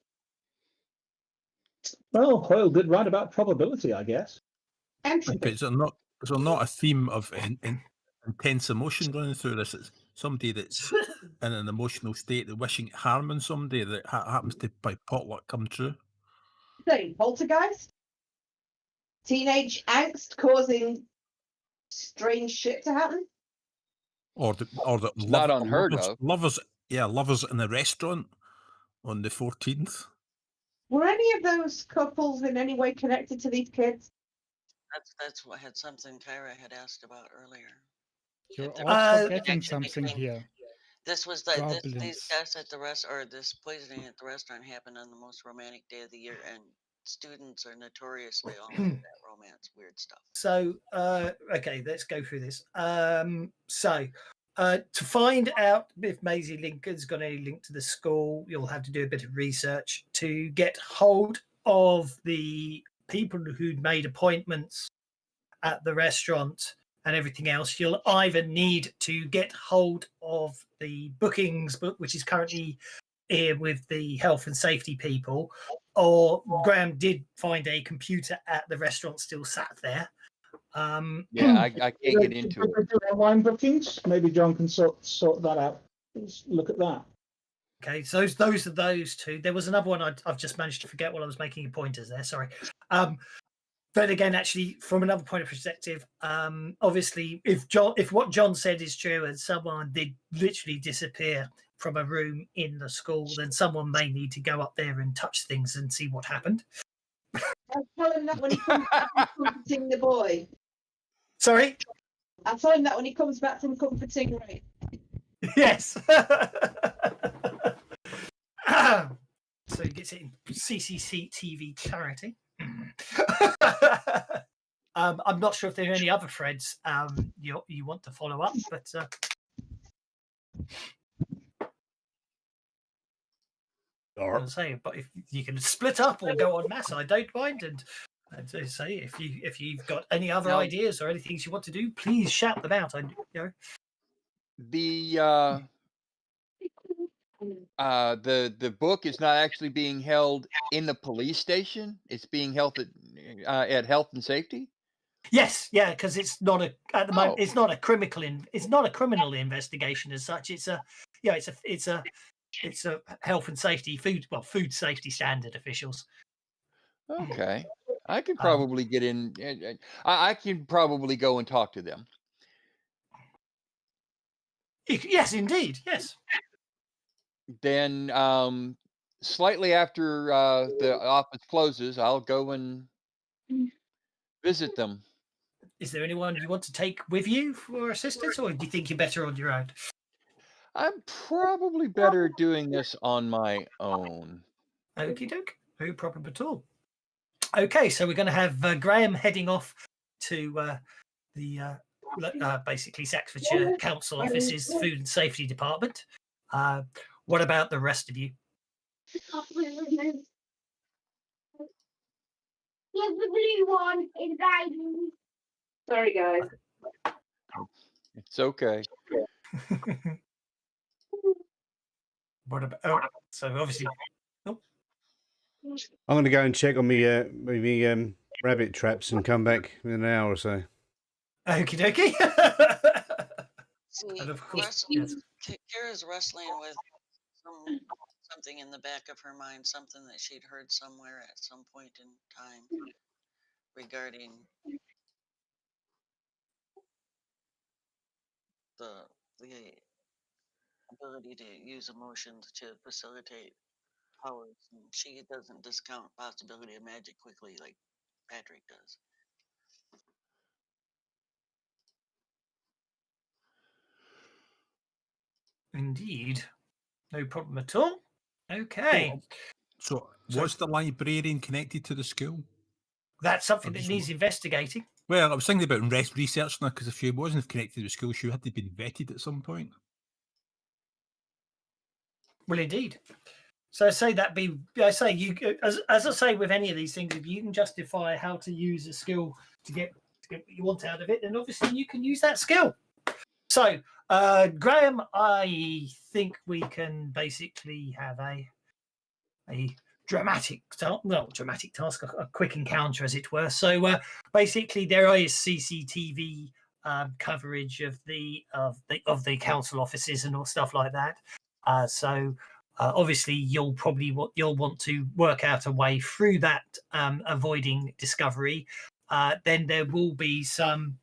Well, Hoyle did write about probability, I guess. Is there not a theme of intense emotion running through this? It's somebody that's in an emotional state, that wishing harm on somebody that happens to by potluck come true. Saying poltergeist, teenage angst causing strange shit to happen, or the not unheard of. Lovers in a restaurant on the 14th. Were any of those couples in any way connected to these kids? That's what had something Kyra had asked about earlier. You're all forgetting something here. This was these deaths at the this poisoning at the restaurant happened on the most romantic day of the year, and students are notoriously all into that romance, weird stuff. So, okay, let's go through this. So, To find out if Maisie Lincoln's got any link to the school, you'll have to do a bit of research to get hold of the people who'd made appointments at the restaurant and everything else. You'll either need to get hold of the bookings book, which is currently here with the health and safety people, or Graham did find a computer at the restaurant still sat there. Yeah, I can't get into it. Online bookings. Maybe John can sort that out. Let's look at that. Okay, so those are those two. There was another one I've just managed to forget while I was making pointers there. Sorry. But again, actually, from another point of perspective, obviously, if what John said is true and someone did literally disappear from a room in the school, then someone may need to go up there and touch things and see what happened. I'll tell him that when he comes back from comforting the boy. Sorry? I'll tell him that when he comes back from comforting Ray. Yes. So he gets it in CCTV clarity. I'm not sure if there are any other threads you want to follow up, but I'll say, but if you can split up or go on mass, I don't mind. And to say, if you've got any other ideas or anything you want to do, please shout them out. The book is not actually being held in the police station. It's being held at health and safety. Yes, yeah, because it's not at the moment. It's not a criminal investigation as such. It's a health and safety food safety standard officials. Okay, I could probably get in. I can probably go and talk to them. Yes, indeed. Yes. Then, slightly after the office closes, I'll go and visit them. Is there anyone you want to take with you for assistance, or do you think you're better on your own? I'm probably better doing this on my own. Okie doke. No problem at all. Okay, so we're going to have Graham heading off to the basically Saxfordshire Council Office's Food and Safety Department. What about the rest of you? Yes, the blue one is guiding. Sorry, guys. It's okay. What about? So obviously, I'm going to go and check on me rabbit traps and come back in an hour or so. Okie dokie. See, And of course, Kira's wrestling with something in the back of her mind, something that she'd heard somewhere at some point in time regarding the ability to use emotions to facilitate powers. And she doesn't discount possibility of magic quickly like Patrick does. Indeed. No problem at all. Okay. So, was the librarian connected to the school? That's something that needs investigating. Well, I was thinking about researching her, because if she wasn't connected to the school, she had to be vetted at some point. Well, indeed. So as I say with any of these things, if you can justify how to use a skill to get what you want out of it, then obviously you can use that skill. So, Graham, I think we can basically have a dramatic task, a quick encounter, as it were. So, basically, there is CCTV coverage of the council offices and all stuff like that. Obviously, you'll want to work out a way through that, avoiding discovery. Then there will be some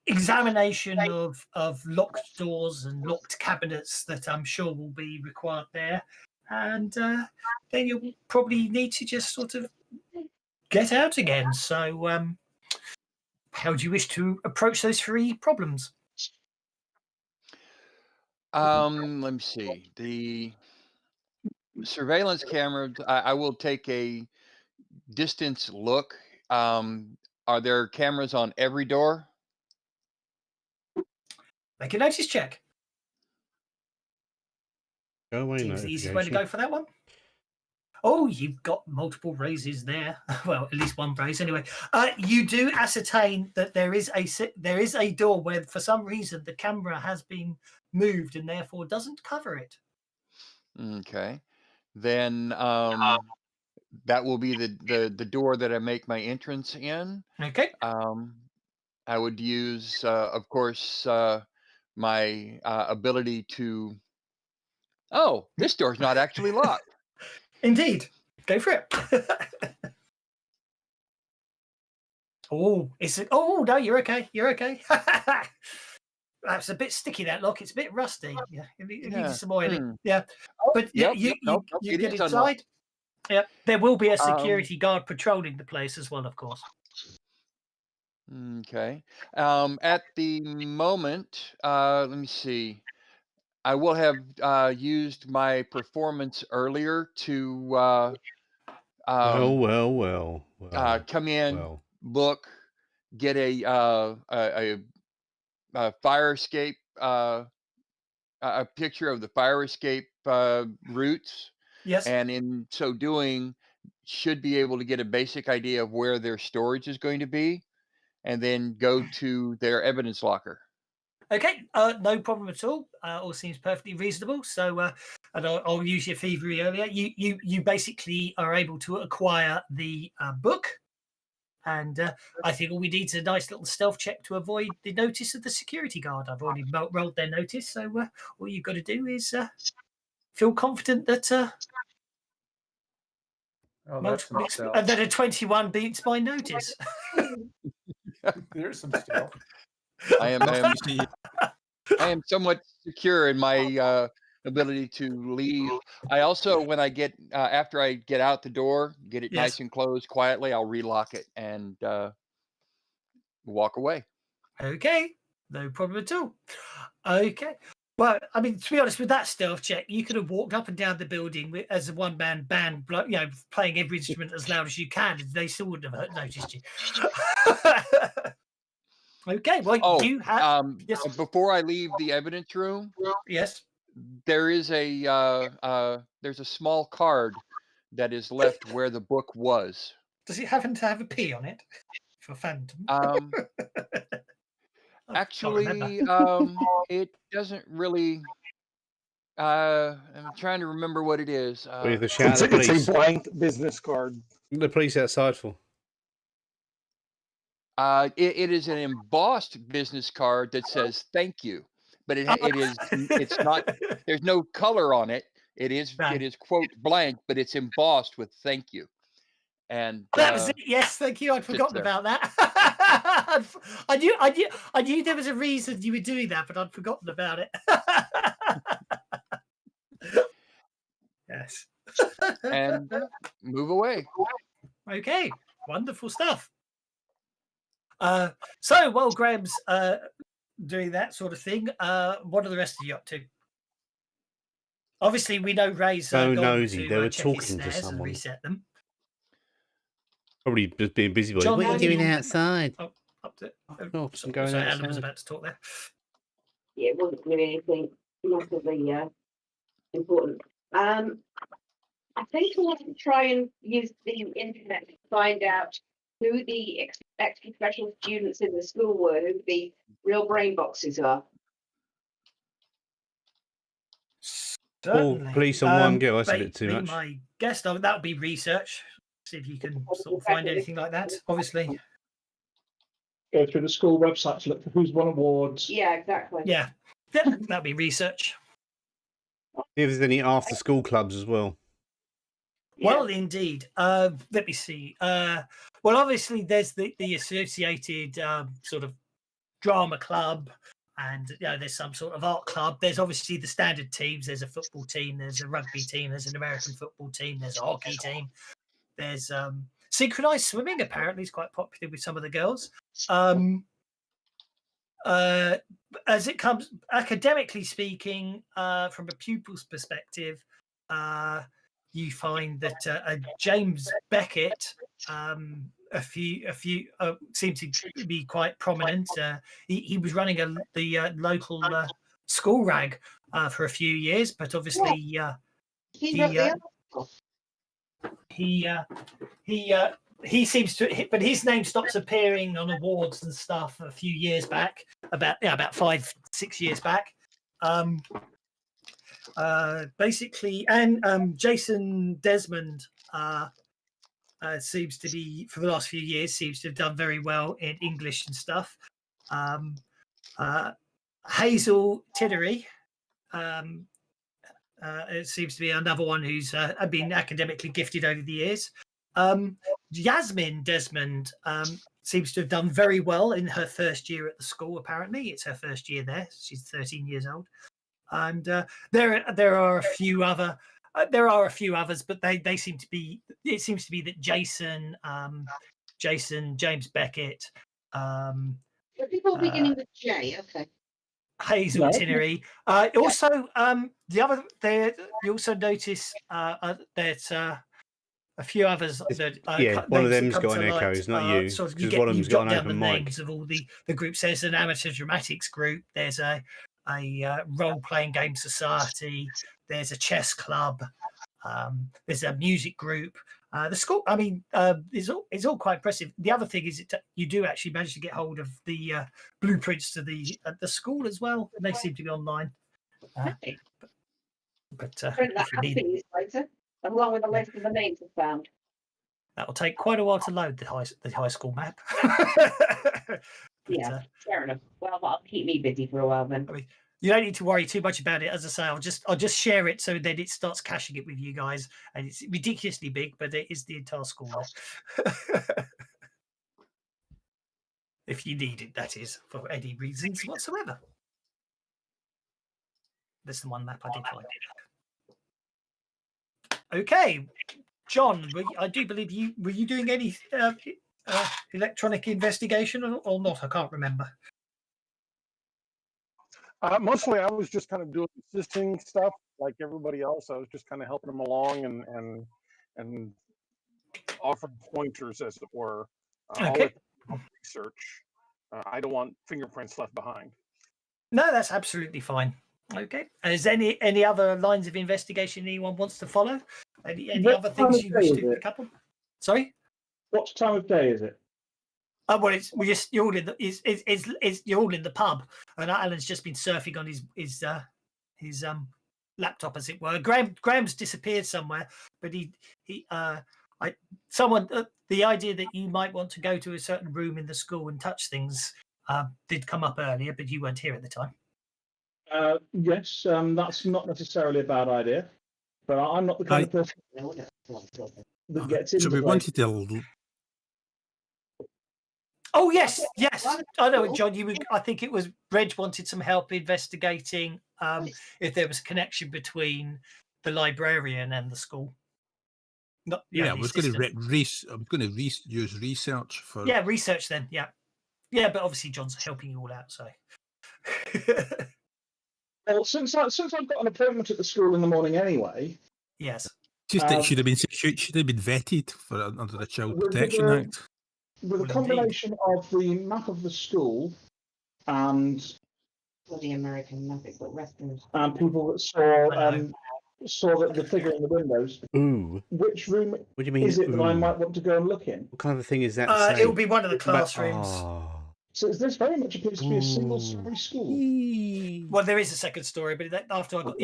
examination of locked doors and locked cabinets that I'm sure will be required there. And then you'll probably need to just sort of get out again. So how do you wish to approach those three problems? Let me see. The surveillance camera, I will take a distance look. Are there cameras on every door? Make a notice check. Go away, Seems the easiest way to notification. go for that one. Oh, you've got multiple raises there. Well, at least one raise anyway. You do ascertain that there is a door where, for some reason, the camera has been moved and therefore doesn't cover it. Okay. Then that will be the door that I make my entrance in. Okay. I would use, of course, my ability to. Oh, this door's not actually locked. Indeed. Go for it. Oh, no, you're okay. You're okay. That's a bit sticky, that lock. It's a bit rusty. Yeah, it needs some oiling. Yeah. But you get inside. Yeah. There will be a security guard patrolling the place as well, of course. Okay. At the moment, let me see. I will have used my performance earlier to well. come in, look, get a fire escape, a picture of the fire escape routes. Yes. And in so doing, should be able to get a basic idea of where their storage is going to be, and then go to their evidence locker. Okay, no problem at all. All seems perfectly reasonable. So, and I'll use your thievery earlier. You basically are able to acquire the book, and I think all we need is a nice little stealth check to avoid the notice of the security guard. I've already rolled their notice, so all you've got to do is feel confident that that a 21 beats my notice. There's some stealth. I am somewhat secure in my ability to leave. I also, when I get after I get out the door, get it nice and closed quietly, I'll relock it and walk away. Okay, no problem at all. Okay. Well, I mean, to be honest, with that stealth check, you could have walked up and down the building as a one-man band, playing every instrument as loud as you can, and they still wouldn't have noticed you. Okay, well, you have. Yes. Before I leave the evidence room, yes, there is there's a small card that is left where the book was. Does it happen to have a P on it for Phantom? Actually, it doesn't really. I'm trying to remember what it is. With the shout of the police. It's a blank business card. The police outside for. It is an embossed business card that says "Thank you," but it's not. There's no color on it. It is quote blank, but it's embossed with "Thank you." And that was it. Yes, thank you. I'd forgotten about that. I knew there was a reason you were doing that, but I'd forgotten about it. Yes. And move away. Okay, wonderful stuff. So while Graham's doing that sort of thing, what are the rest of you up to? Obviously, we know Ray's so gone nosy. to They were check his talking to snares and someone. reset them. Probably just being busy. John, What are you doing outside? Oh, up to, going sorry, Alan outside. was about to talk there. Yeah, it wasn't really anything massively important. I think I want to try and use the internet to find out who the extra special students in the school were, who the real brain boxes are. All police on one girl. That's a bit too much. My guess, that would be research. See if you can sort of find anything like that. Obviously, go through the school website to look for who's won awards. Yeah, exactly. Yeah, that'd be research. See if there's any after-school clubs as well. Well, indeed. Let me see. Well, obviously, there's the associated sort of drama club, and there's some sort of art club. There's obviously the standard teams. There's a football team. There's a rugby team. There's an American football team. There's a hockey team. There's synchronized swimming. Apparently, is quite popular with some of the girls. As it comes academically speaking, from a pupil's perspective, you find that James Beckett, a few seemed to be quite prominent. He was running the local school rag for a few years, but obviously He wrote the he seems to, but his name stops appearing on awards and stuff a few years back, about 5-6 years back. Basically, and Jason Desmond seems to be, for the last few years, seems to have done very well in English and stuff. Hazel Tiddery, it seems to be another one who's been academically gifted over the years. Yasmin Desmond seems to have done very well in her first year at the school. Apparently, it's her first year there. She's 13 years old, and there are a few others, but they seem to be. It seems to be that Jason, James Beckett, The people beginning with J. Okay. Hazel Tinnery. Also, you also notice that a few others that one of names that them's come got to an light, echo. It's not you, sort of because you one of them's jot got an down the open mic. names of all the groups. There's an amateur dramatics group. There's a role-playing game society. There's a chess club. There's a music group. The school, I mean, is all quite impressive. The other thing is you do actually manage to get hold of the blueprints to the school as well. They seem to be online. But Print that if you out need, for you later, along with the list of the names I found. that will take quite a while to load the high school map. Yeah, fair enough. Well, that'll keep me busy for a while then. I mean, you don't need to worry too much about it. As I say, I'll just share it so then it starts caching it with you guys, and it's ridiculously big, but it is the entire school there. If you need it, that is, for any reasons whatsoever. That's the one map I did find. Okay, John, I do believe were you doing any electronic investigation or not? I can't remember. Mostly, I was just kind of doing assisting stuff like everybody else. I was just kind of helping them along and offering pointers, as it were. I'll let them research. I don't want fingerprints left behind. No, that's absolutely fine. Okay. Is any other lines of investigation anyone wants to follow? Any other things you wish to pick up on? Sorry. What time of day is it? Well, you're all in the you're all in the pub, and Alan's just been surfing on his laptop, as it were. Graham's disappeared somewhere, but the idea that you might want to go to a certain room in the school and touch things did come up earlier, but you weren't here at the time. Yes, that's not necessarily a bad idea, but I'm not the kind of person that gets into. So we wanted to. Oh yes. I know, John. I think it was Reg wanted some help investigating if there was a connection between the librarian and the school. I was going to use research for. Yeah, research then. Yeah, but obviously John's helping you all out. So. Well, since I've got an appointment at the school in the morning anyway. Yes. Just it should have been vetted for under the Child Protection Act. With a combination of the map of the school and the American map, but Western. And people that saw the figure in the windows. Ooh. Which room what do you mean, is it that I might want to go and look in? What kind of a thing is that? It will be one of the classrooms. So this very much appears to be a single-story school. Well, there is a second story, but after I got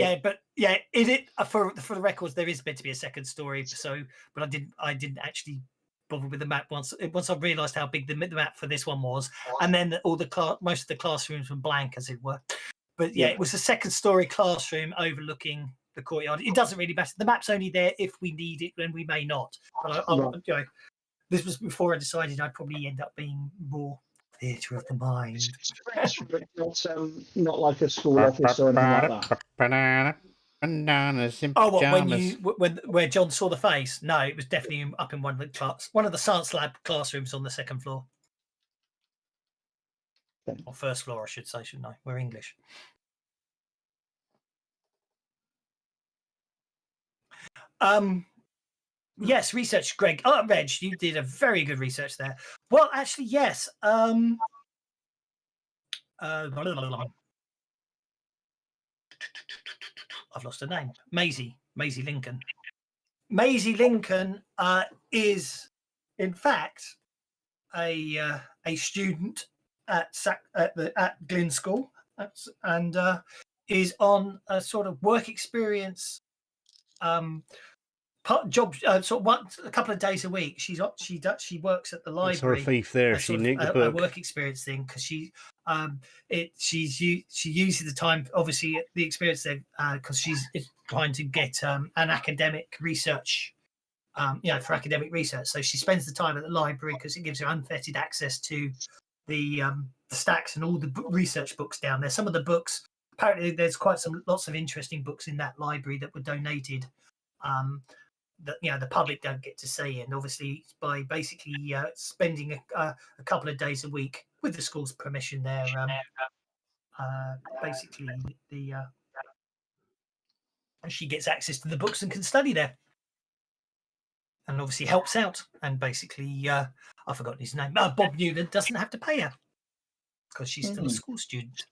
for the records, there is meant to be a second story. So, but I didn't actually bother with the map once I realised how big the map for this one was, and then most of the classrooms were blank, as it were. But it was a second story classroom overlooking the courtyard. It doesn't really matter. The map's only there if we need it, and we may not. But this was before I decided I'd probably end up being more theatre of the mind. Not like a school office or anything like that. Where John saw the face? No, it was definitely up in one of the science lab classrooms on the second floor. Or first floor, I should say, shouldn't I? We're English. Yes, research, Greg. Oh, Reg, you did a very good research there. Well, actually, yes. I've lost her name. Maisie Lincoln. Maisie Lincoln is, in fact, a student at Glyn School, and is on a sort of work experience job, sort of once a couple of days a week. She works at the library. Saw a thief there. She nicked the a book. work experience thing because she uses the time, obviously the experience there, because she's trying to get an academic research, for academic research. So she spends the time at the library because it gives her unfettered access to the stacks and all the research books down there. Some of the books, apparently, there's lots of interesting books in that library that were donated. That the public don't get to see, and obviously by basically spending a couple of days a week with the school's permission, there, basically she gets access to the books and can study there, and obviously helps out. And basically, I've forgotten his name. Bob Newland doesn't have to pay her because she's still a school student.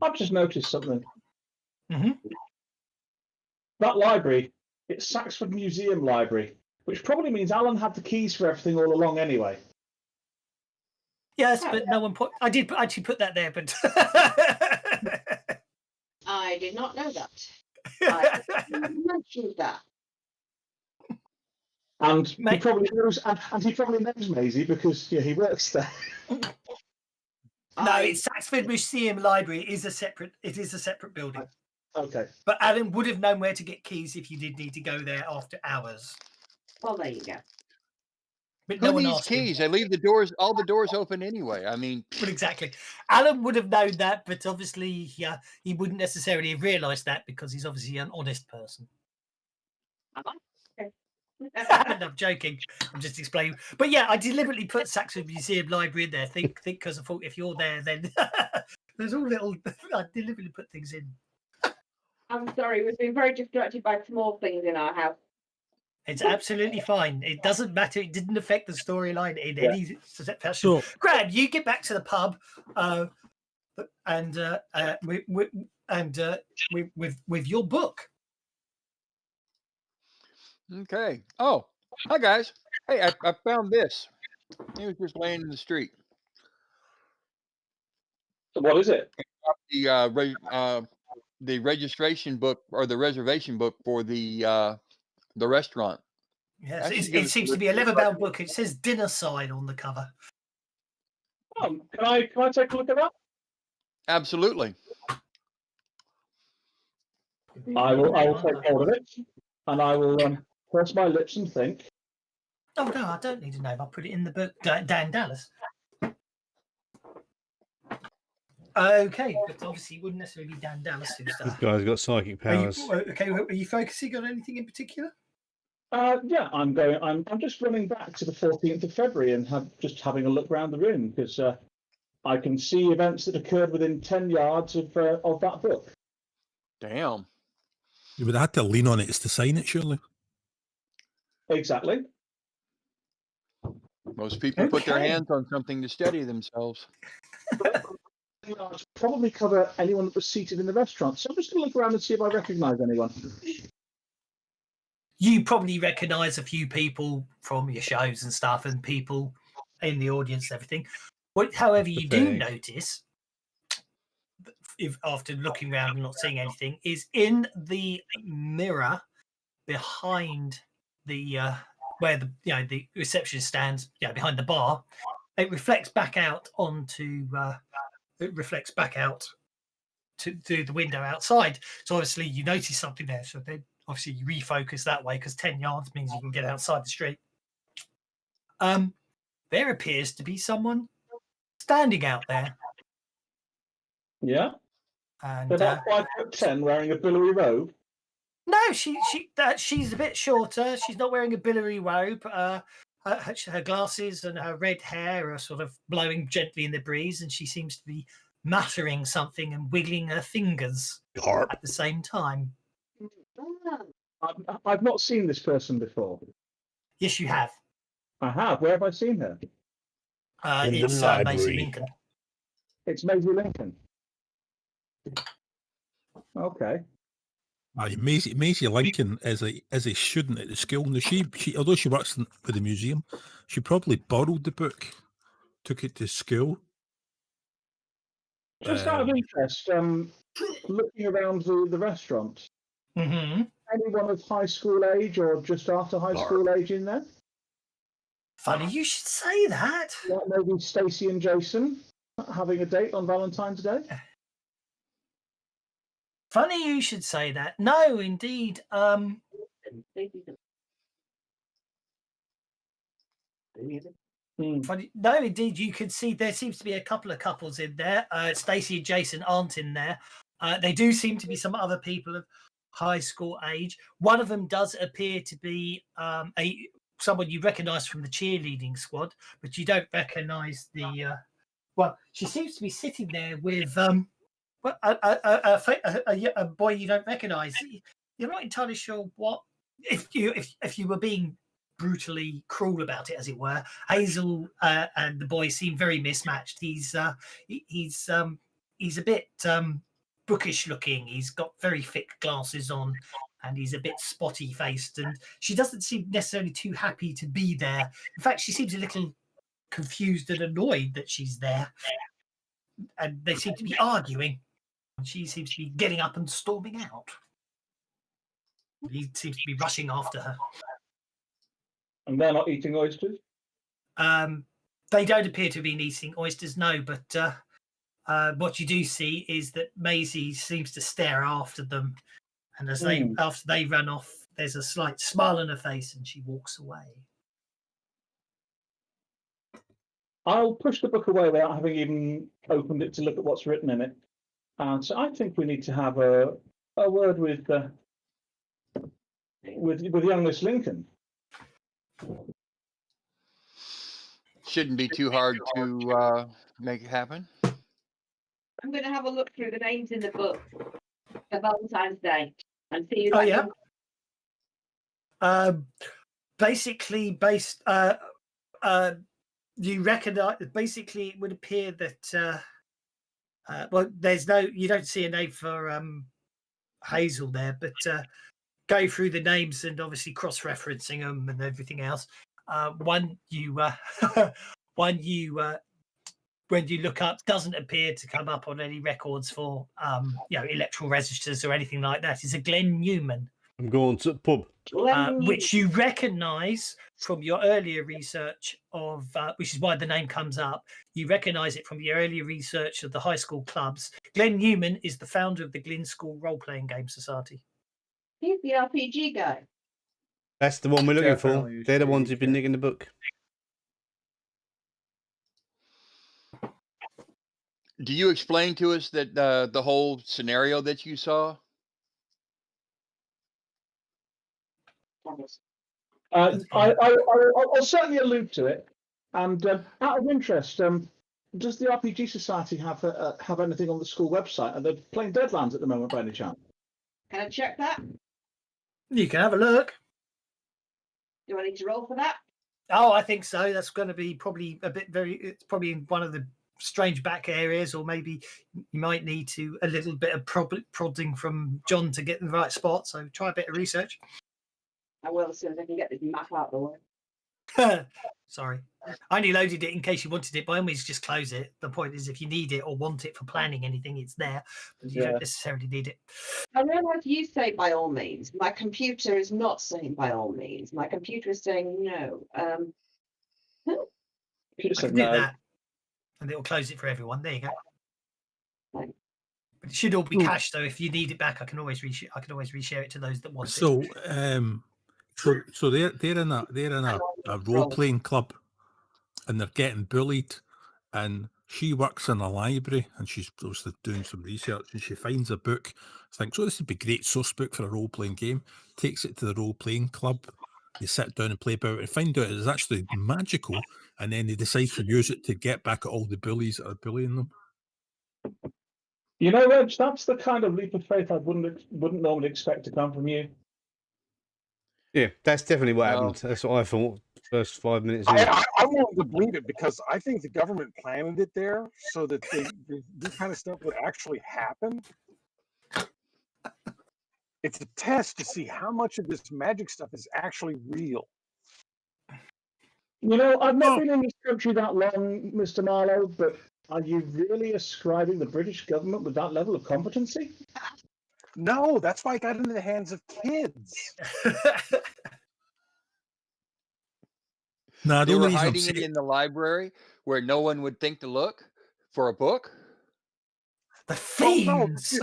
I've just noticed something. Mm-hmm. That library, it's Saxford Museum Library, which probably means Alan had the keys for everything all along anyway. Yes, but no one put. I did actually put that there, but I did not know that. I mentioned that. And he probably knows, and he probably knows Maisie because he works there. No, it's Saxford Museum Library. It is a separate building. Okay. But Alan would have known where to get keys if you did need to go there after hours. Well, there you go. But Who no one needs asked him. keys? I leave all the doors open anyway. I mean, But exactly. Alan would have known that, but obviously he wouldn't necessarily have realised that because he's obviously an honest person. Okay. I'm joking. I'm just explaining. But yeah, I deliberately put Saxford Museum Library in there. Think because I thought if you're there, then there's all little. I deliberately put things in. I'm sorry, we've been very distracted by small things in our house. It's absolutely fine. It doesn't matter. It didn't affect the storyline in any fashion. So- Grab, you get back to the pub, with your book. okay. Oh, hi guys. Hey, I found this. He was just laying in the street. So what is it? The registration book or the reservation book for the restaurant. Yes, Actually, it give us seems the to be a leather-bound book. It says dinner side on the cover. Can I take a look at that? Absolutely. I will take hold of it, and I will press my lips and think. Oh no, I don't need a name. I'll put it in the book. Dan Dallas. Okay, but obviously it wouldn't necessarily be Dan Dallas who's This guy's got psychic powers. Are you focusing on anything in particular? Yeah, I'm just running back to the 14th of February and having a look around the room because I can see events that occurred within 10 yards of that book. Damn. You would have to lean on it to sign it, surely. Exactly. Most people put their Okay. hands on something to steady themselves. I'll probably cover anyone that was seated in the restaurant. So I'm just going to look around and see if I recognise anyone. You probably recognise a few people from your shows and stuff, and people in the audience and everything. However, you do notice, if after looking around and not seeing anything, is in the mirror behind the where the reception stands, behind the bar. It reflects back out onto. It reflects back out to the window outside. So obviously you notice something there. So then obviously you refocus that way because 10 yards means you can get outside the street. There appears to be someone standing out there. Yeah. And about 5'10", wearing a billowy robe. no, she's a bit shorter. She's not wearing a billowy robe. Her glasses and her red hair are sort of blowing gently in the breeze, and she seems to be muttering something and wiggling her fingers at the same time. I've not seen this person before. Yes, you have. I have. Where have I seen her? In the It's Maisie library. Lincoln. It's Maisie Lincoln. Okay. Aye, Maisie Lincoln is a student at the school. Now she although she works for the museum, she probably borrowed the book, took it to school. Just out of interest, looking around the restaurant, Mm-hmm. anyone of high school age or just after high school age in there? Funny you should say that. Like maybe Stacey and Jason having a date on Valentine's Day? Funny you should say that. No, indeed. Funny, no, indeed. You could see there seems to be a couple of couples in there. Stacey and Jason aren't in there. They do seem to be some other people of high school age. One of them does appear to be someone you recognise from the cheerleading squad, but you don't recognise the. Well, she seems to be sitting there with a boy you don't recognise. You're not entirely sure what if you were being brutally cruel about it, as it were. Hazel and the boy seem very mismatched. He's a bit bookish looking. He's got very thick glasses on, and he's a bit spotty faced. And she doesn't seem necessarily too happy to be there. In fact, she seems a little confused and annoyed that she's there. And they seem to be arguing. And she seems to be getting up and storming out. He seems to be rushing after her. And they're not eating oysters? They don't appear to be eating oysters, no, but what you do see is that Maisie seems to stare after them. And as after they run off, there's a slight smile on her face and she walks away. I'll push the book away without having even opened it to look at what's written in it. And so I think we need to have a word with young Miss Lincoln. Shouldn't be too hard to make it happen. I'm going to have a look through the names in the book for Valentine's Day and see. Oh yeah. Basically, based. You recognise. Basically, it would appear that. Well, there's no. You don't see a name for Hazel there, but go through the names and obviously cross-referencing them and everything else. One you when you look up doesn't appear to come up on any records for electoral registers or anything like that. It's a Glenn Newman. I'm going to the pub. Which you recognise from your earlier research of, which is why the name comes up. You recognise it from your earlier research of the high school clubs. Glenn Newman is the founder of the Glyn School Role-Playing Game Society. He's the RPG guy. That's the one we're looking Definitely for. They're the ones should who've been nicking the book. Do you explain to us that the whole scenario that you saw? I'll certainly allude to it. And out of interest, does the RPG Society have anything on the school website? Are they playing Deadlands at the moment by any chance? Can I check that? You can have a look. Do I need to roll for that? Oh, I think so. That's going to be probably it's probably in one of the strange back areas, or maybe you might need a little bit of prodding from John to get in the right spot. So try a bit of research. I will as soon as I can get this map out of the way. Sorry. I only loaded it in case you wanted it. By all means, just close it. The point is, if you need it or want it for planning anything, it's there. But you don't necessarily need it. I realise you say by all means. My computer is not saying by all means. My computer is saying no. I can do that. And it'll close it for everyone. There you go. But it should all be cached, though. If you need it back, I can always reshare it to those that want it. So they're in a role playing club, and they're getting bullied, and she works in a library, and she's obviously doing some research, and she finds a book, thinks, "Oh, this would be a great source book for a role playing game." Takes it to the role playing club. They sit down and play about it, and find out it's actually magical, and then they decide to use it to get back at all the bullies that are bullying them. You know, Reg, that's the kind of leap of faith I wouldn't normally expect to come from you. Yeah, that's definitely what No. happened. That's what I thought. First 5 minutes in. I'm willing to believe it because I think the government planted it there so that this kind of stuff would actually happen. It's a test to see how much of this magic stuff is actually real. You know, I've not been in this country that long, Mr. Marlowe, but are you really ascribing the British government with that level of competency? No, that's why it got into the hands of kids. No, the They only were reason I'm hiding it saying in the library where no one would think to look for a book. The Well, no, fiends.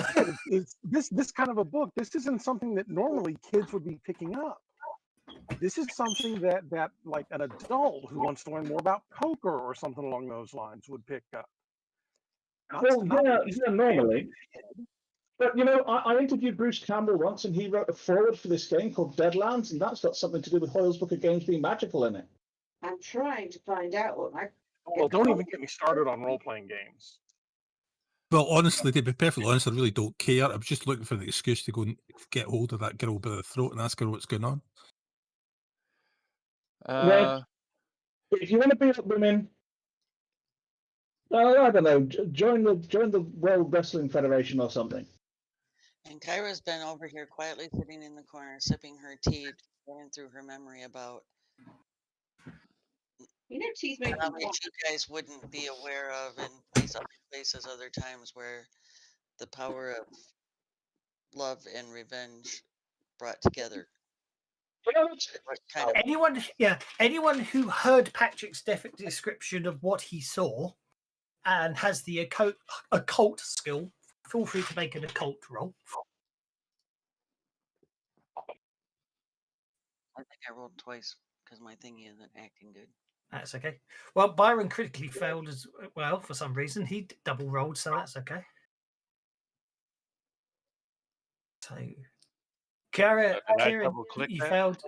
it's this kind of a book. This isn't something that normally kids would be picking up. This is something that like an adult who wants to learn more about poker or something along those lines would pick up. Well, yeah, normally. But, you know, I interviewed Bruce Campbell once, and he wrote a foreword for this game called Deadlands, and that's got something to do with Hoyle's Book of Games being magical in it. I'm trying to find out what my. Well, don't even get me started on role-playing games. Well, honestly, to be perfectly honest, I really don't care. I was just looking for an excuse to go and get hold of that girl by the throat and ask her what's going on. Well, if you want to beat up women, I don't know, join the World Wrestling Federation or something. And Kyra's been over here quietly sitting in the corner, sipping her tea, going through her memory about You know, cheese makes me knowledge you guys wouldn't be aware of in places other times where the power of love and revenge brought together. What kind of Anyone who heard Patrick's description of what he saw and has the occult skill, feel free to make an occult roll. I think I rolled twice because my thingy isn't acting good. That's okay. Well, Byron critically failed as well for some reason. He double rolled, so that's okay. So, Kara, you failed.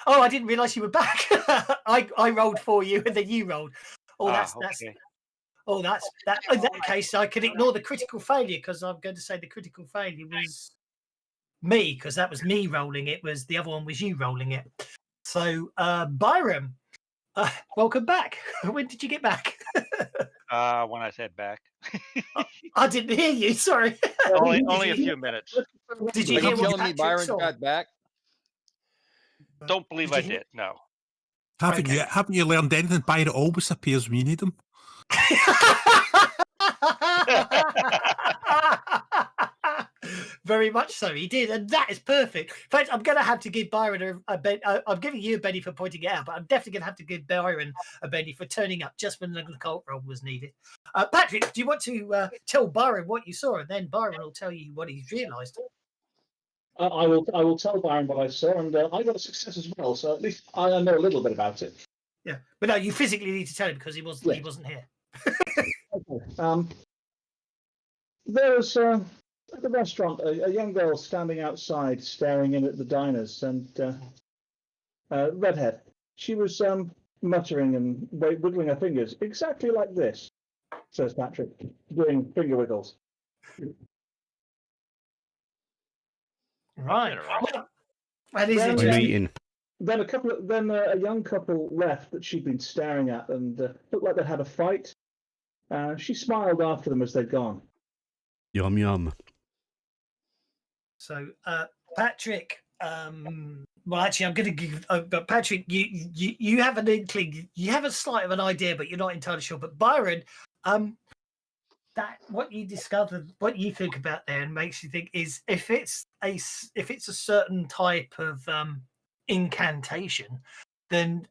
Oh, I didn't realise you were back. I rolled for you, and then you rolled. Oh, that's okay. Oh, that's that. In that case, I could ignore the critical failure because I'm going to say the critical failure was me because that was me rolling it. Was the other one was you rolling it? So, Byron, welcome back. When did you get back? When I said back. I didn't hear you. Sorry. only a few minutes. Did you Are hear you what telling me Patrick Byron saw? got back? Don't believe I did. No. Haven't you learned anything? Byron always appears when you need him. Very much so, he did, and that is perfect. In fact, I'm going to have to give Byron a Benny. I'm giving you a Benny for pointing it out, but I'm definitely going to have to give Byron a Benny for turning up just when the occult roll was needed. Patrick, do you want to tell Byron what you saw, and then Byron will tell you what he's realised? I will tell Byron what I saw, and I got a success as well, so at least I know a little bit about it. Yeah, but no, you physically need to tell him because he wasn't here. Okay. There's at the restaurant a young girl standing outside staring in at the diners, and redhead. She was muttering and wiggling her fingers exactly like this, says Patrick, doing finger wiggles. Right. That is We're meeting. Then a young couple left that she'd been staring at, and looked like they had a fight. She smiled after them as they'd gone. Yum yum. So, Patrick. Well, actually, I'm going to give. But Patrick, you have an inkling. You have a slight of an idea, but you're not entirely sure. But Byron, that what you discovered, what you think about there, and makes you think is if it's a certain type of incantation, then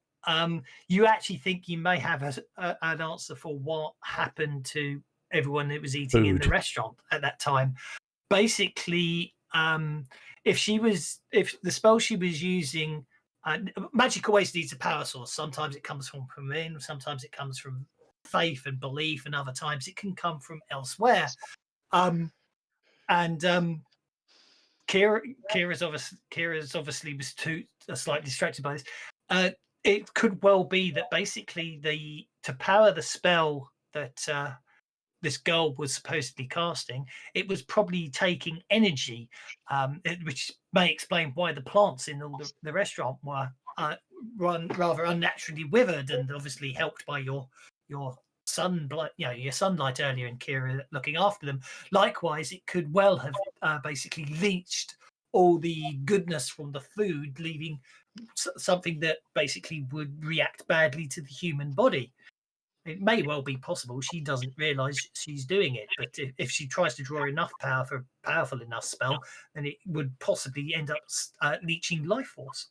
you actually think you may have an answer for what happened to everyone that was eating in the restaurant at that time. Basically, if the spell she was using, magic always needs a power source. Sometimes it comes from within, sometimes it comes from faith and belief, and other times it can come from elsewhere. Kira's obviously was slightly distracted by this. It could well be that basically to power the spell that this girl was supposedly casting, it was probably taking energy, which may explain why the plants in all the restaurant were run rather unnaturally withered, and obviously helped by your sunlight, your sunlight earlier, and Kira looking after them. Likewise, it could well have basically leached all the goodness from the food, leaving something that basically would react badly to the human body. It may well be possible she doesn't realize she's doing it, but if she tries to draw enough power for a powerful enough spell, then it would possibly end up leeching life force.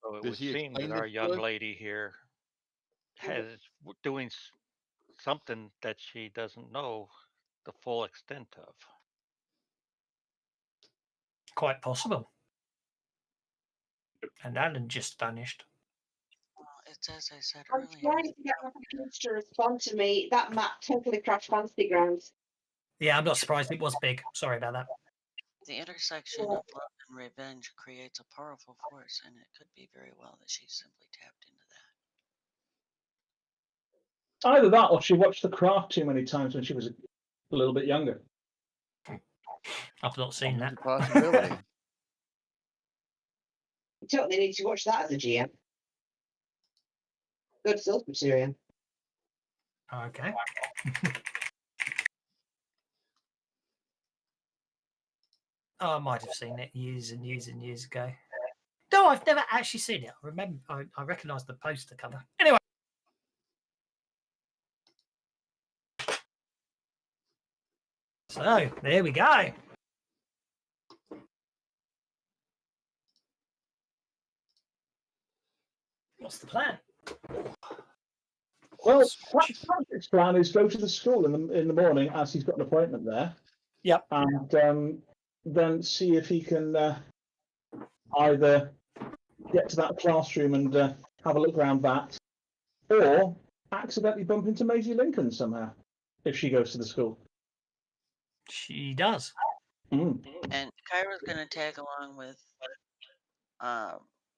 So it Does would he seem that explain our this to young us? lady here doing something that she doesn't know the full extent of. Quite possible. And Alan just vanished. Well, it's as I said I'm earlier. trying to get my computer to respond to me. That map totally crashed Fantasy Grounds. Yeah, I'm not surprised. It was big. Sorry about that. The intersection of love and revenge creates a powerful force, and it could be very well that she simply tapped into that. Either that, or she watched The Craft too many times when she was a little bit younger. I've not seen that. There's a possibility. You totally need to watch that as a GM. Good source material. Okay. Oh, I might have seen it years and years and years ago. No, I've never actually seen it. I remember. I recognise the poster cover. Anyway. So there we go. What's the plan? Well, Patrick's plan is go to the school in the morning as he's got an appointment there. Yep. And then see if he can either get to that classroom and have a look around that, or accidentally bump into Maisie Lincoln somehow if she goes to the school. She does. Mm. And Kyra's going to tag along with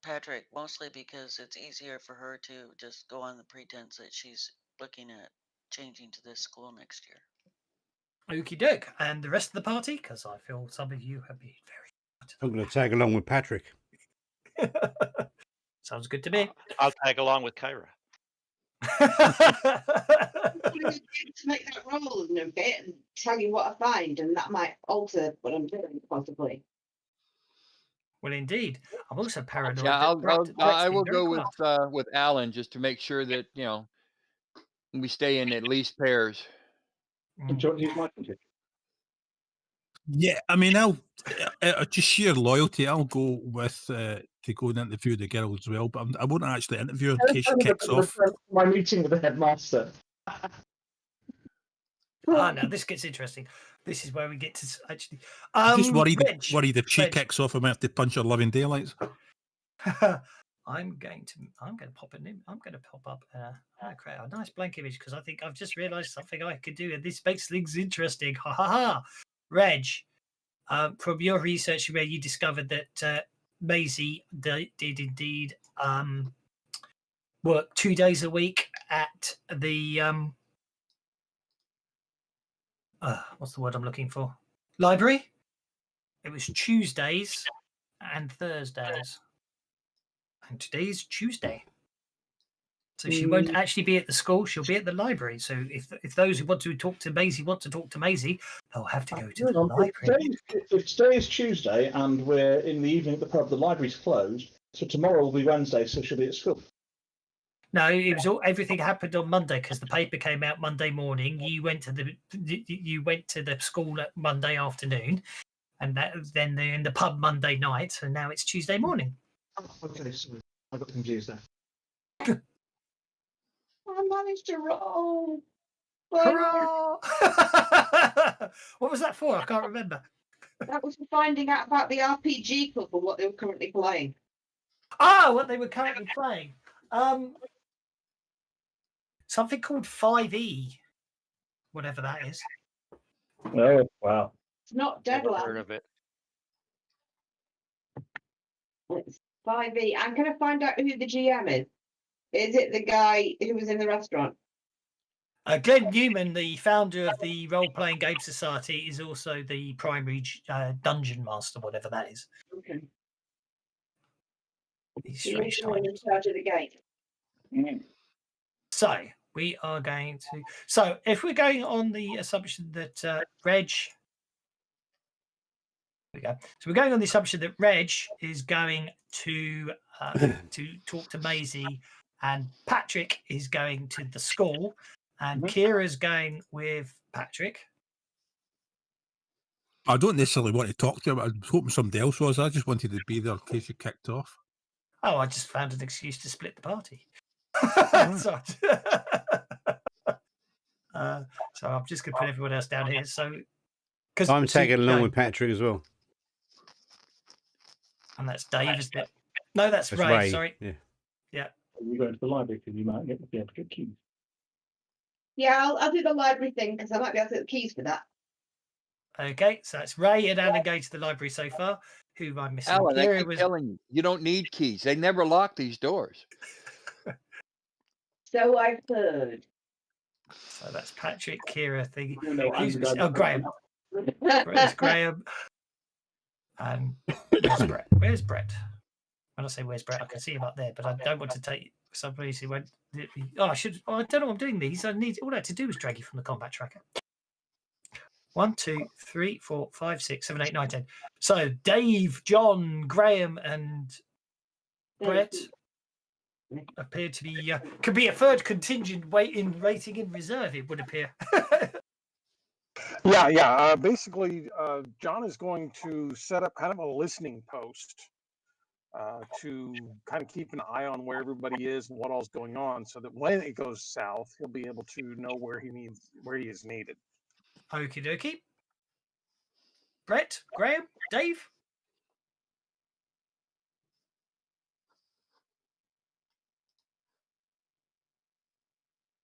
Patrick, mostly because it's easier for her to just go on the pretense that she's looking at changing to this school next year. Okie doke. And the rest of the party? Because I feel some of you have been very... I'm going to tag along with Patrick. Sounds good to me. I'll tag along with Kyra. To make that roll in a bit and tell you what I find, and that might alter what I'm doing, possibly. Well, indeed. I'm also paranoid. Yeah, that I will Brett's been go very with Alan just to make sure that we stay in at least pairs. Yeah, I mean, I'll just sheer loyalty. I'll go with to go and interview the girl as well, but I won't actually interview her in case she kicks off. My meeting with the headmaster. Ah, now this gets interesting. This is where we get to actually. Just worried Reg, if she kicks off, I might have to punch her living daylights. I'm going to pop it in. I'm going to pop up. I'm going to create a nice blank image because I think I've just realised something I could do, and this makes things interesting. Ha ha ha! Reg, from your research, where you discovered that Maisie did indeed work 2 days a week at the what's the word I'm looking for? Library. It was Tuesdays and Thursdays. And today's Tuesday. So she won't actually be at the school, she'll be at the library. So if those who want to talk to Maisie want to talk to Maisie, they'll have to go to the library. If today is Tuesday and we're in the evening at the pub, the library's closed. So tomorrow will be Wednesday, so she'll be at school. No, it was everything happened on Monday because the paper came out Monday morning. You went to the school at Monday afternoon, and then they're in the pub Monday night, and now it's Tuesday morning. Oh, okay, sorry, I got confused there. I managed to roll. Hurrah! What was that for? I can't remember. That was for finding out about the RPG club and what they were currently playing. Oh, what they were currently playing. Something called 5e, whatever that is. Oh, wow. It's not Never Deadland. heard of it. It's 5e. And can I find out who the GM is? Is it the guy who was in the restaurant? Glenn Newman, the founder of the Role Playing Game Society, is also the primary dungeon master, whatever that is. Okay. He's He strange is the one in times. charge of the gate. So we are going to. So if we're going on the assumption that Reg. Here we go. So we're going on the assumption that Reg is going to talk to Maisie, and Patrick is going to the school, and Kira's going with Patrick. I don't necessarily want to talk to him. I was hoping somebody else was. I just wanted to be there in case you kicked off. Oh, I just found an excuse to split the party. So, so I'm just going to put everyone else down here. So, because I'm tagging along with Patrick as well. And that's Dave, isn't it? No, that's Ray. Ray. Sorry. Yeah. Yeah. You go into the library because you might be able to get keys. Yeah, I'll do the library thing because I might be able to get the keys for that. Okay, so it's Ray and Alan going to the library so far. Who am I missing? Alan, I Kira keep was... telling you, you don't need keys. They never lock these doors. So I've heard. So that's Patrick, Kira, thing. No, Graham. It's Graham. And where's Brett? Where's Brett? When I say where's Brett, I can see him up there, but I don't want to take somebody who went. Oh, I should. Oh, I don't know what I'm doing these. I need all I had to do is drag you from the combat tracker. 1, 2, 3, 4, 5, 6, 7, 8, 9, 10. So Dave, John, Graham, and Brett appear to be could be a third contingent rating in reserve. It would appear. Yeah. Basically, John is going to set up kind of a listening post to kind of keep an eye on where everybody is and what all's going on, so that when it goes south, he'll be able to know where he is needed. Okie dokie. Brett, Graham, Dave.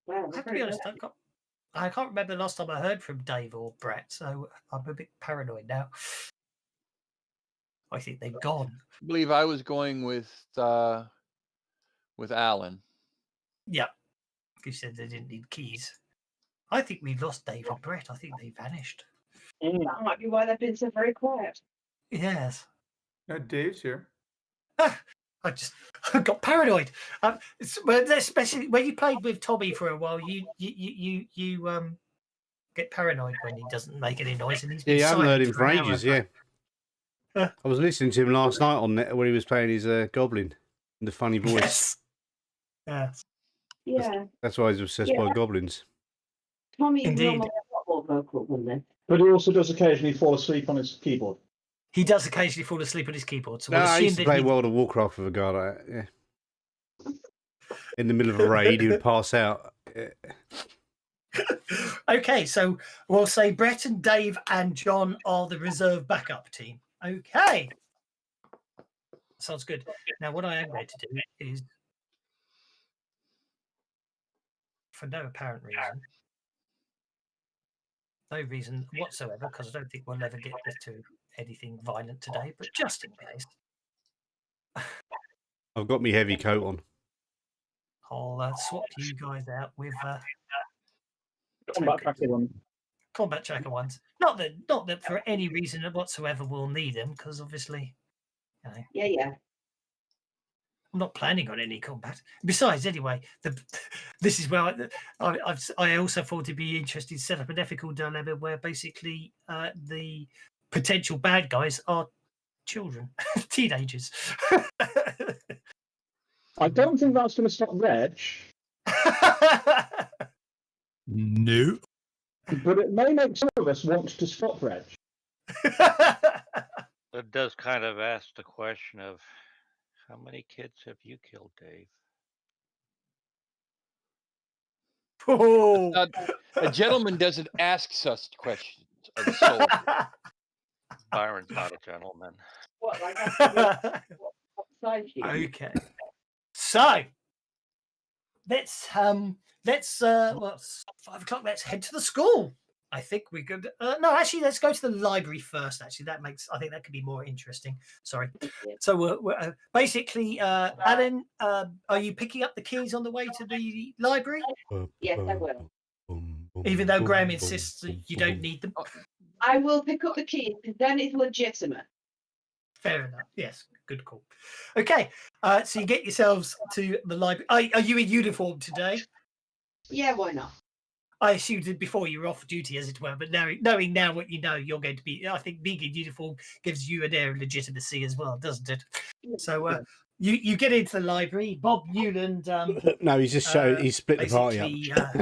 Wow, I have to be honest, I can't remember the last time I heard from Dave or Brett, so I'm a bit paranoid now. I think they've gone. I believe I was going with Alan. Yeah. You said they didn't need keys. I think we lost Dave and Brett. I think they vanished. That might be why they've been so very quiet. Yes. Dave's here. I got paranoid. Especially when you played with Tommy for a while, you get paranoid when he doesn't make any noise. And he's been I haven't heard him silent for an hour. ages. Yeah. I was listening to him last night on net when he was playing his goblin, the funny voice. Yes. Yeah. That's why he's obsessed by goblins. Tommy's Indeed. normally a lot more vocal than this. But he also does occasionally fall asleep on his keyboard. He does occasionally fall asleep on his keyboard. So No, we'll I assume used to that play World of Warcraft with a guy like that. Yeah. In the middle of a raid, he would pass out. Yeah. Okay, so we'll say Brett and Dave and John are the reserve backup team. Okay. Sounds good. Now, what I am going to do is, for no apparent reason whatsoever, because I don't think we'll ever get to anything violent today, but just in case, I've got my heavy coat on. I'll swap you guys out with Combat tracker ones. Not that for any reason whatsoever we'll need them, because obviously, you know. Yeah. I'm not planning on any combat. Besides, anyway, this is where I also thought it'd be interesting to set up an ethical dilemma where basically the potential bad guys are children, teenagers. I don't think that's going to stop Reg. No. But it may make some of us want to stop Reg. It does kind of ask the question of, how many kids have you killed, Dave? Oh. A gentleman doesn't ask such questions of a soldier. Byron's not a gentleman. What, like Okay. So let's well, it's 5 o'clock. Let's head to the school. I think we could. No, actually, let's go to the library first. Actually, I think that could be more interesting. Sorry. So basically, Alan, are you picking up the keys on the way to the library? Yes, I will. Even though Graham insists that you don't need them. I will pick up the keys because then it's legitimate. Fair enough. Yes, good call. Okay, so you get yourselves to the library. Are you in uniform today? Yeah, why not? I assumed that before you were off duty, as it were, but knowing now what you know, you're going to be. I think being in uniform gives you an air of legitimacy as well, doesn't it? So you get into the library. Bob Newland. No, he's just showed. He's split the party up.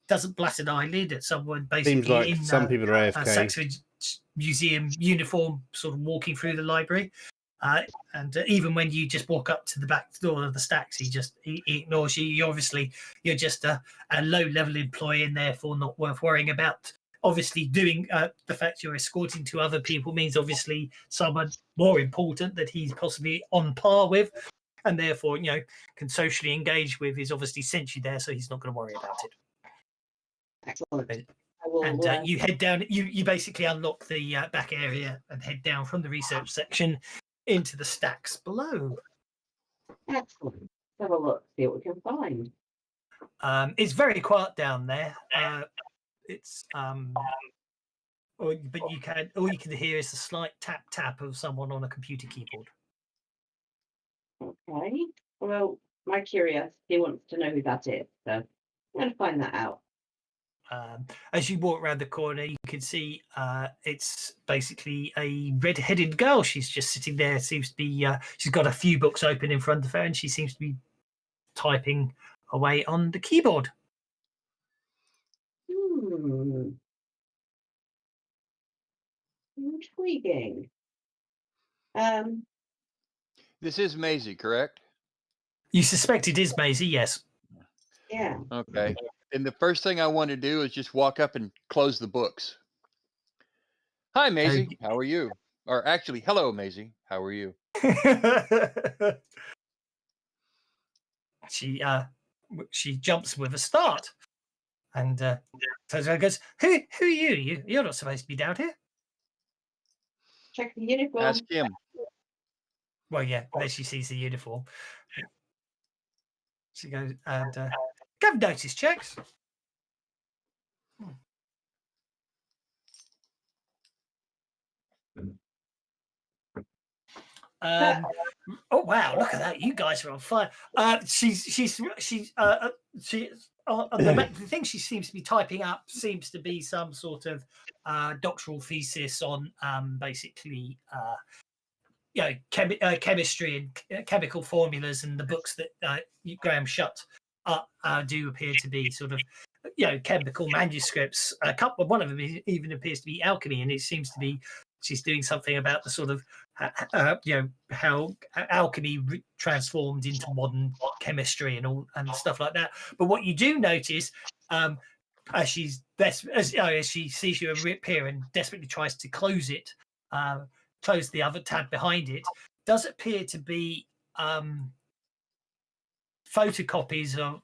Doesn't bat an eyelid at someone basically Seems like in some people are AFK. Saxford Museum uniform, sort of walking through the library. And even when you just walk up to the back door of the stacks, he ignores you. You're just a low-level employee and therefore not worth worrying about. Obviously, doing the fact you're escorting two other people means obviously someone more important that he's possibly on par with, and therefore can socially engage with is obviously sent you there, so he's not going to worry about it. Excellent. And you head down. You basically unlock the back area and head down from the research section into the stacks below. Excellent. Have a look, see what we can find. It's very quiet down there. But all you can hear is the slight tap tap of someone on a computer keyboard. Okay. Well, my curiosity wants to know who that is, so I'm going to find that out. As you walk around the corner, you can see it's basically a red-headed girl. She's just sitting there. Seems to be. She's got a few books open in front of her, and she seems to be typing away on the keyboard. Intriguing. This is Maisie, correct? You suspect it is Maisie, yes. Yeah. Okay. And the first thing I want to do is just walk up and close the books. Hi, Maisie. How are you? Or actually, hello, Maisie. How are you? She jumps with a start, and goes, "Who are you? You're not supposed to be down here." Check the uniform. Ask him. Well, yeah. Then she sees the uniform. She goes and give notice checks. Oh wow! Look at that! You guys are on fire. The thing she seems to be typing up seems to be some sort of doctoral thesis on basically chemistry and chemical formulas, and the books that Graham shut up do appear to be sort of chemical manuscripts. One of them even appears to be alchemy, and it seems to be she's doing something about the sort of how alchemy transformed into modern chemistry and stuff like that. But what you do notice as she sees you appear and desperately tries to close it, close the other tab behind it, does appear to be photocopies of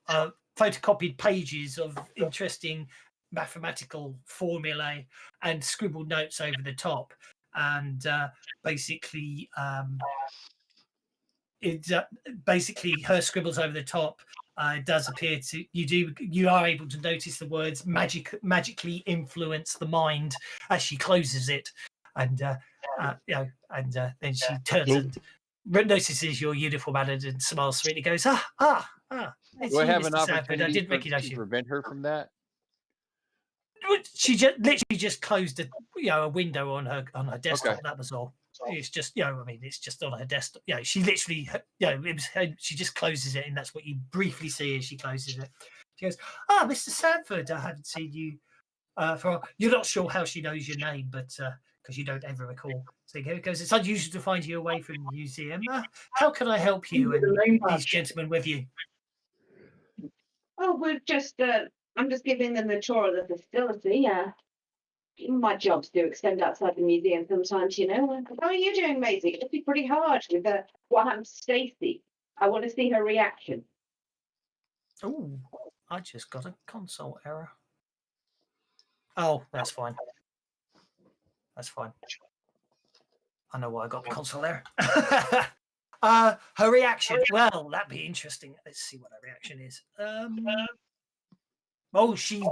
photocopied pages of interesting mathematical formulae and scribbled notes over the top, and basically her scribbles over the top does appear to you are able to notice the words magically influence the mind as she closes it, and then she turns and notices your uniform added and smiles sweetly, goes, Do I have Mr. an Sanford. I opportunity didn't recognize to you. prevent her from that? She literally just closed a window on her desktop. Okay. That was all. It's just it's just on her desktop. She literally she just closes it, and that's what you briefly see as she closes it. She goes, Mr. Sanford, I haven't seen you you're not sure how she knows your name, but because you don't ever recall. So he goes, it's unusual to find you away from the museum. How can I help you and these gentlemen with you? Oh, we're just I'm just giving them the tour of the facility. My jobs do extend outside the museum sometimes, How are you doing, Maisie? It'll be pretty hard with what happened to Stacy. I want to see her reaction. Oh, I just got a console error. Oh, that's fine. That's fine. I know why I got the console there. Her reaction. Well, that'd be interesting. Let's see what her reaction is. Oh, she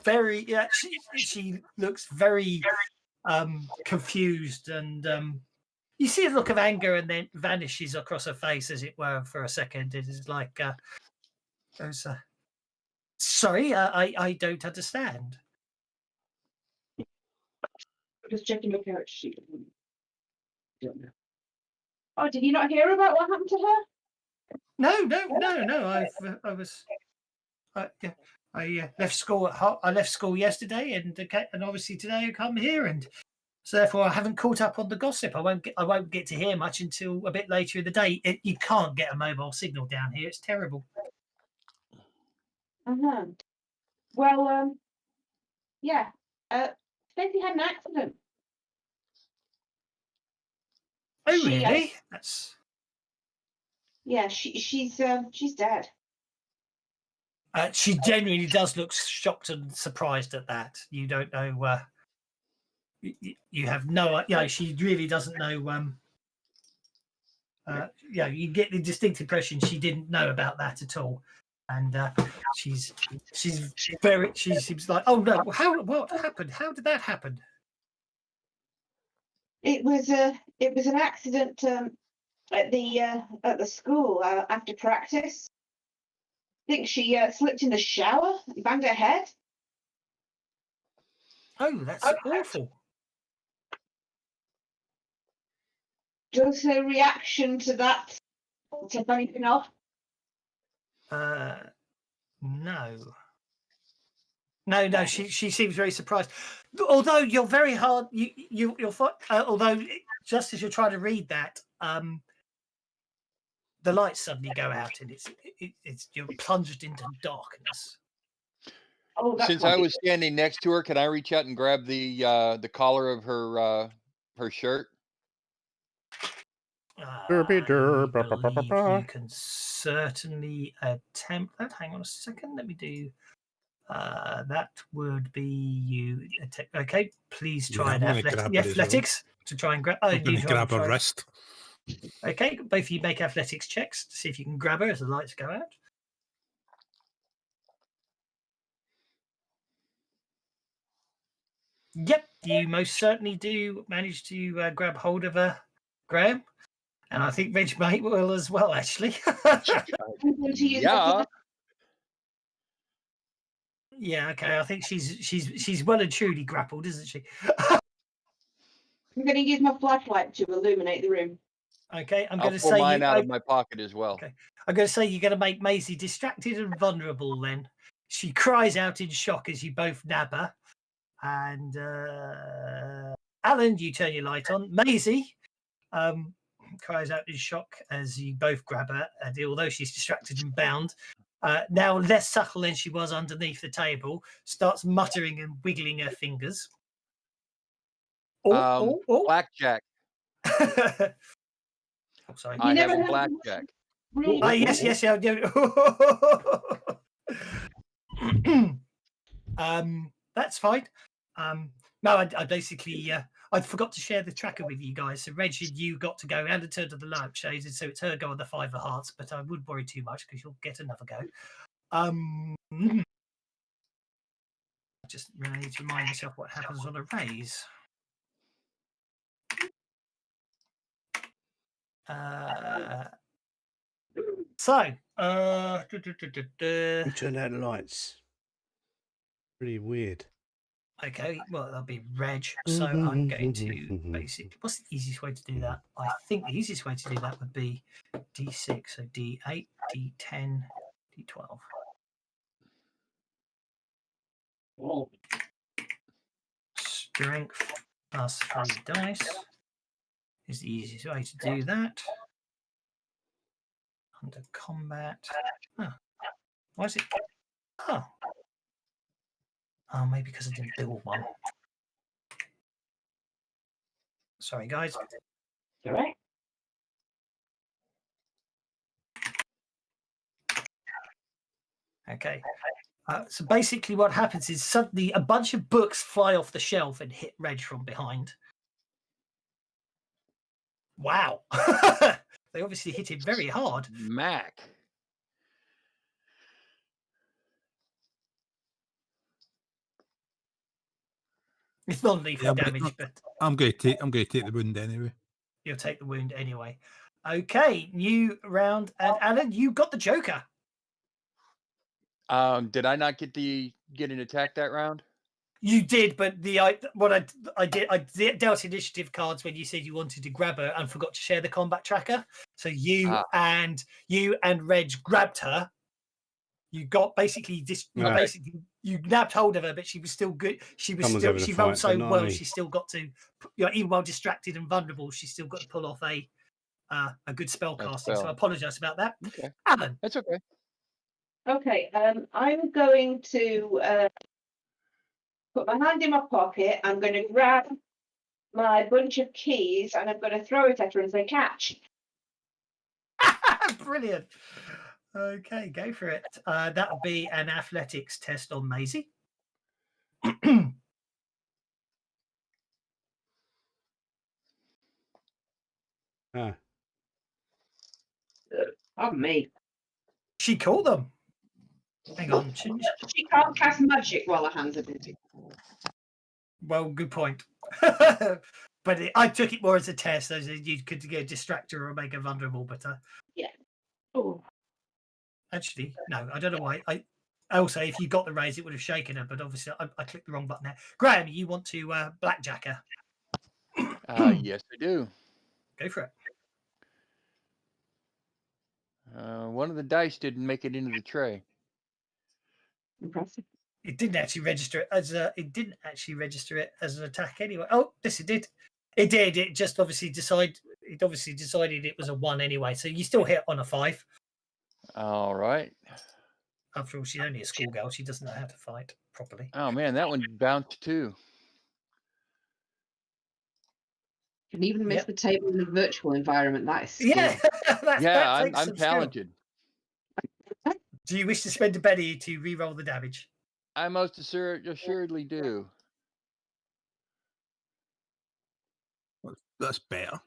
very. Yeah, she looks very confused, and you see a look of anger, and then vanishes across her face, as it were, for a second. It is like, sorry, I don't understand. Just checking your character sheet. Don't know. Oh, did you not hear about what happened to her? No. I left school I left school yesterday, and obviously today I come here, and so therefore I haven't caught up on the gossip. I won't get to hear much until a bit later in the day. You can't get a mobile signal down here. It's terrible. Uh-huh. Well, yeah. Stacey had an accident. Oh, She, really? That's. Yeah, she's dead. She genuinely does look shocked and surprised at that. You don't know. You have no. Yeah, she really doesn't know. Yeah, you get the distinct impression she didn't know about that at all, and she's very. She seems like, oh no, what happened? How did that happen? It was an accident at the school after practice. I think she slipped in the shower and banged her head. Oh, that's awful. Does her reaction to that tip anything off? No. No. She seems very surprised. Although you're very hard. You'll although just as you're trying to read that, the lights suddenly go out, and it's you're plunged into darkness. Oh, Since I was standing next to her, can I reach out and grab the collar of her shirt? You can certainly attempt that. Hang on a second. Let me do. That would be you. Okay, please try athletics to try and grab. I'm going to grab her wrist. Okay, both of you make athletics checks to see if you can grab her as the lights go out. Yep, you most certainly do manage to grab hold of her, Graham. And I think Reg mate will as well, actually. Yeah. Yeah, okay. I think she's well and truly grappled, isn't she? I'm going to use my flashlight to illuminate the room. Okay, I'm I'll going to pull say mine out of my pocket as well. Okay, I'm going to say you're going to make Maisie distracted and vulnerable. Then she cries out in shock as you both nab her, and Alan, you turn your light on. Maisie cries out in shock as you both grab her, and although she's distracted and bound, now less subtle than she was underneath the table, starts muttering and wiggling her fingers. Blackjack. Oh, sorry. I have a blackjack. Yes. That's fine. No, I basically I forgot to share the tracker with you guys. So Reg, you got to go around and turn to the lampshade, and so it's her go on the 5 of hearts. But I wouldn't worry too much because you'll get another go. Just really need to remind myself what happens on a raise. Who turned out the lights? Pretty weird. Okay, well, that'll be Reg. So I'm going to basically, what's the easiest way to do that? I think the easiest way to do that would be D6, so D8, D10, D12. Strength plus 3 dice is the easiest way to do that. Under combat. Oh, why is it? Oh, maybe because I didn't build one. Sorry, guys. All right. Okay. So basically, what happens is suddenly a bunch of books fly off the shelf and hit Reg from behind. Wow. They obviously hit him very hard. Mac. It's non-lethal Yeah, but damage, but I'm going to take the wound anyway. you'll take the wound anyway. Okay, new round, and Alan, you got the Joker. Did I not get an attack that round? You did, but I dealt initiative cards when you said you wanted to grab her and forgot to share the combat tracker. So you and Reg grabbed her. You got basically you nabbed hold of her, but she was still good. She rolled so well. She still got to, even while distracted and vulnerable, she still got to pull off a good spell casting. So I apologise about that. Okay, Alan, that's okay. Okay, I'm going to put my hand in my pocket. I'm going to grab my bunch of keys and I'm going to throw it at her and say, catch. brilliant. Okay, go for it. That would be an athletics test on Maisie. Pardon me. She caught them. Hang on. She can't cast magic while her hands are busy. Well, good point. But I took it more as a test, as you could get distract her or make her vulnerable. But yeah. Oh. Actually, no, I don't know why. Also, if you got the raise, it would have shaken her. But obviously, I clicked the wrong button there. Graham, you want to blackjack her? Yes, I do. Go for it. One of the dice didn't make it into the tray. Impressive. It didn't actually register it as an attack anyway. Oh, yes, it did. It did. It just obviously decided it was a 1 anyway. So you still hit on a 5. All right. After all, she's only a schoolgirl. She doesn't know how to fight properly. Oh man, that one bounced too. You can even miss the table in the virtual environment. That is skill. Yeah, I'm talented. Do you wish to spend a penny to re-roll the damage? I most assuredly do. That's better.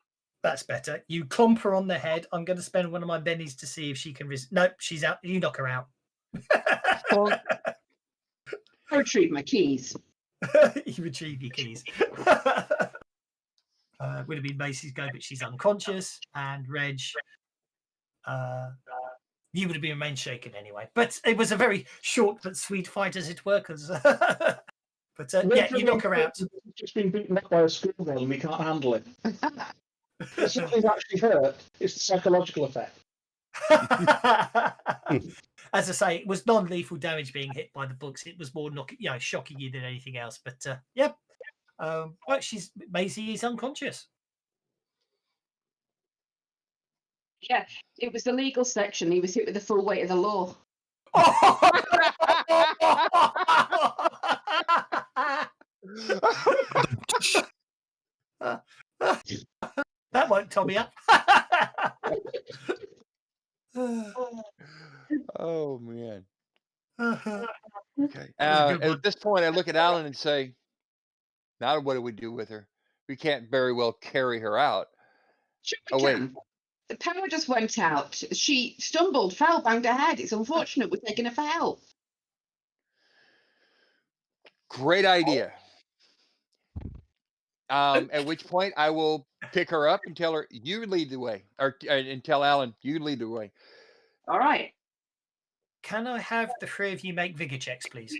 That's better. You clomp her on the head. I'm going to spend one of my bennies to see if she can Nope, she's out. You knock her out. I retrieve my keys. You retrieve your keys. Would have been Macy's go, but she's unconscious. And Reg, you would have been remained shaken anyway. But it was a very short but sweet fight, as it were. But yeah, you knock her out. Just been beaten up by a schoolgirl and we can't handle it. Something's actually hurt. It's the psychological effect. As I say, it was non-lethal damage being hit by the books. It was more shocking you than anything else. But yep. Well, Maisie is unconscious. Yeah, it was the legal section. He was hit with the full weight of the law. That woke Tommy up. Oh man. Okay. At this point, I look at Alan and say, "Now what do we do with her? We can't very well carry her out." Sure we can. The power just went out. She stumbled, fell, banged her head. It's unfortunate we're taking her for help. Great idea. At which point I will pick her up and tell her, you lead the way, and tell Alan, you lead the way. All right. Can I have the 3 of you make vigor checks, please?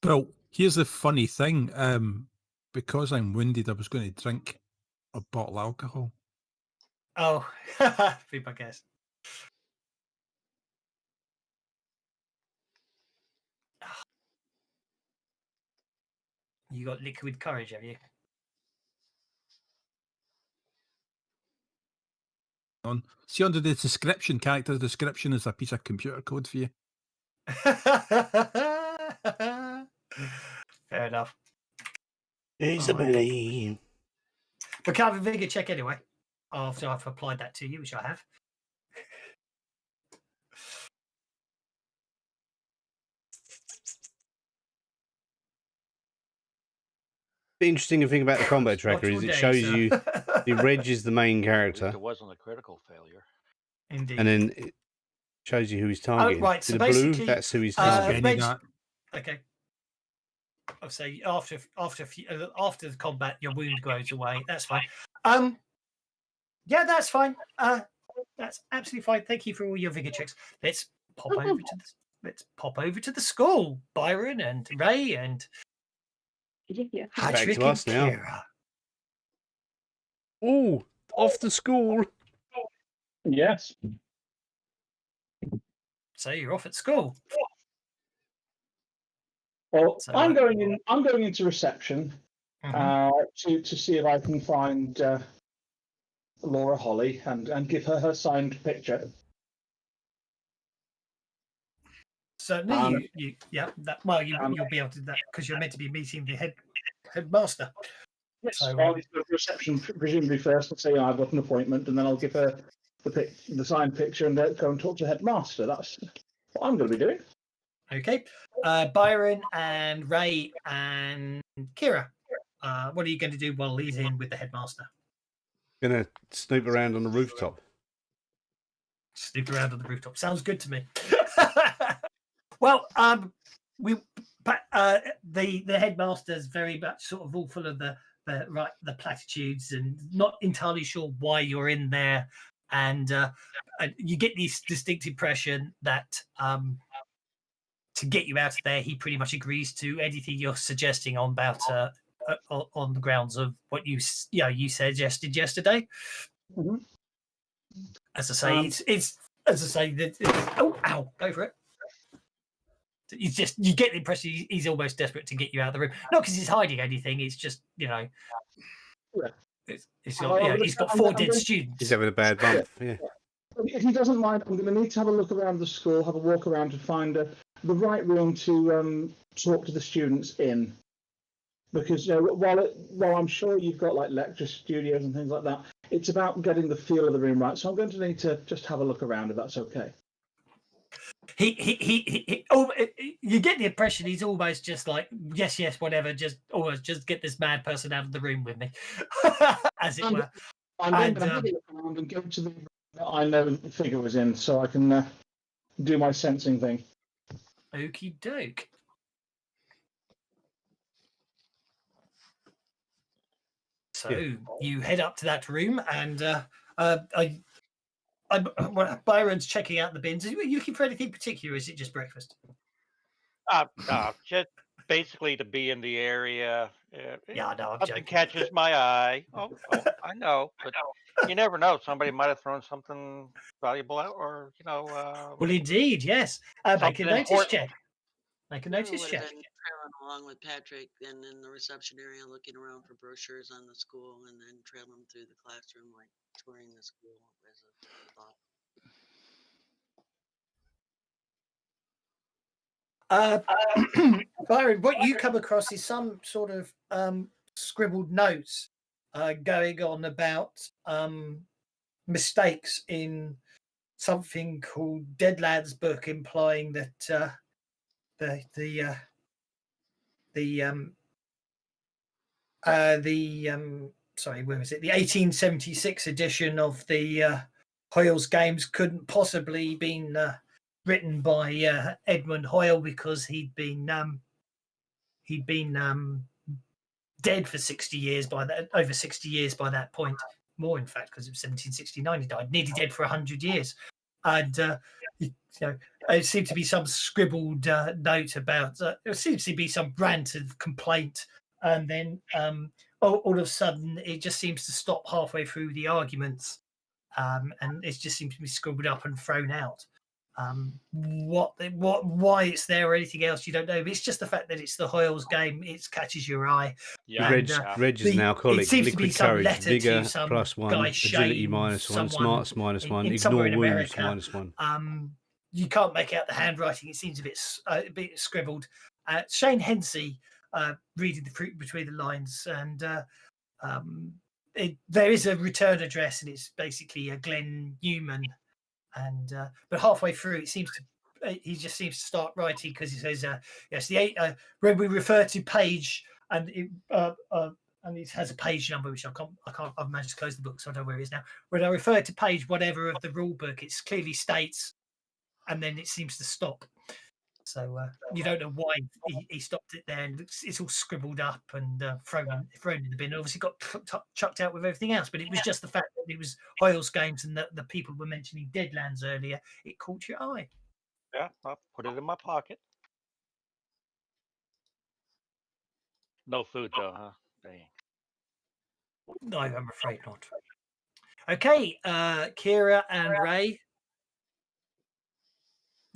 Well, here's the funny thing. Because I'm wounded, I was going to drink a bottle of alcohol. Oh, I guess. You got liquid courage, have you? See, under the description, character description is a piece of computer code for you. Fair enough. Easily. But can I have a vigor check anyway? After I've applied that to you, which I have. The interesting thing about the combat tracker Not is your it day, shows sir. you the Reg is the main At least character, it wasn't a critical failure. Indeed. and then it shows you who he's Oh, targeting. right. See So the blue? basically, That's who he's It's targeting. Benny Reg, that. okay. I'll say after the combat, your wound goes away. That's fine. Yeah, that's fine. That's absolutely fine. Thank you for all your vigor checks. Let's pop over to the school. Byron and Ray and Yeah. Patrick to us and now. Kira. Oh, off to school. Yes. So you're off at school. Well, So, I'm going in. I'm going into reception Mhm. to see if I can find Laura Holly and give her signed picture. Certainly, you'll be able to do that because you're meant to be meeting the headmaster. Yes, So, I'll go to reception presumably first and say I've got an appointment, and then I'll give her the signed picture and go and talk to the headmaster. That's what I'm going to be doing. Okay. Byron and Ray and Kira, what are you going to do while he's in with the headmaster? Gonna snoop around on the rooftop. Snoop around on the rooftop. Sounds good to me. Well, the headmaster's very much sort of all full of the platitudes and not entirely sure why you're in there, and you get this distinct impression that to get you out of there, he pretty much agrees to anything you're suggesting on the grounds of what you suggested yesterday. Mm-hmm. As I say, it's as I say that. Ow! Go for it. You get the impression he's almost desperate to get you out of the room. Not because he's hiding anything. It's just he's got 4 dead students. He's having a bad month. Yeah. If he doesn't mind, I'm going to need to have a look around the school, have a walk around to find the right room to talk to the students in. Because while I'm sure you've got like lecture studios and things like that, it's about getting the feel of the room right. So I'm going to need to just have a look around if that's okay. You get the impression he's almost just like yes, whatever. Just get this mad person out of the room with me, as it were. I'm going to have a look around and go to the room that I know the figure was in, so I can do my sensing thing. Okie doke. So you head up to that room, and Byron's checking out the bins. Are you looking for anything particular? Or is it just breakfast? Just basically to be in the area. Yeah, no, I'm something joking. catches my eye. Oh, I know, but you never know. Somebody might have thrown something valuable out, or Well, indeed, yes. Make a notice check. Make a notice would check. have been trailing along with Patrick and in the reception area, looking around for brochures on the school, and then trailing through the classroom, like touring the school as a thought. Byron, what you come across is some sort of scribbled notes going on about mistakes in something called Deadland's book, implying that where was it? The 1876 edition of the Hoyle's Games couldn't possibly been written by Edmund Hoyle because he'd been dead for 60 years over 60 years by that point. More, in fact, because it was 1769 he died, nearly dead for 100 years. And it seemed to be some scribbled note about. It seems to be some rant of complaint, and then all of a sudden it just seems to stop halfway through the arguments, and it just seems to be scribbled up and thrown out. Why it's there or anything else you don't know, but it's just the fact that it's the Hoyle's Game. It catches your eye. Yeah, Reg is an alcoholic. It seems to be Liquid some courage, letter vigor to some +1, guy agility Shane, -1, smarts -1, in somewhere ignore in wounds America. -1. You can't make out the handwriting. It seems a bit scribbled. Shane Hensey reading the fruit between the lines, and there is a return address, and it's basically a Glenn Newman. And but halfway through, he just seems to start writing because he says, "Yes, when we refer to page and it has a page number which I've managed to close the book, so I don't know where it is now. When I refer to page whatever of the rule book, it clearly states, and then it seems to stop. So you don't know why he stopped it there, and it's all scribbled up and thrown in the bin. Obviously, got chucked out with everything else, but it was just the fact that it was Hoyle's games and that the people were mentioning Deadlands earlier. It caught your eye. Yeah, I'll put it in my pocket. No food though, huh? Dang. No, I'm afraid not. Okay, Kira and Ray.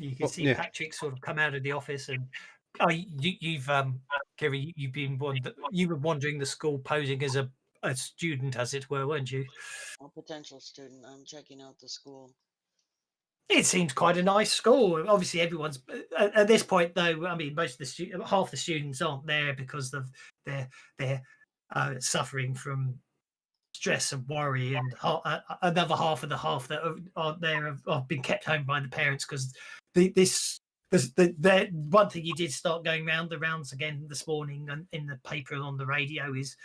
You can see Patrick sort of come out of the office, and you've Kira, you were wandering the school posing as a student, as it were, weren't you? A potential student. I'm checking out the school. It seems quite a nice school. Obviously, everyone's at this point, though. I mean, half the students aren't there because of they're suffering from stress and worry, and another half of the half that aren't there have been kept home by the parents because the one thing you did start going round the rounds again this morning and in the paper and on the radio is,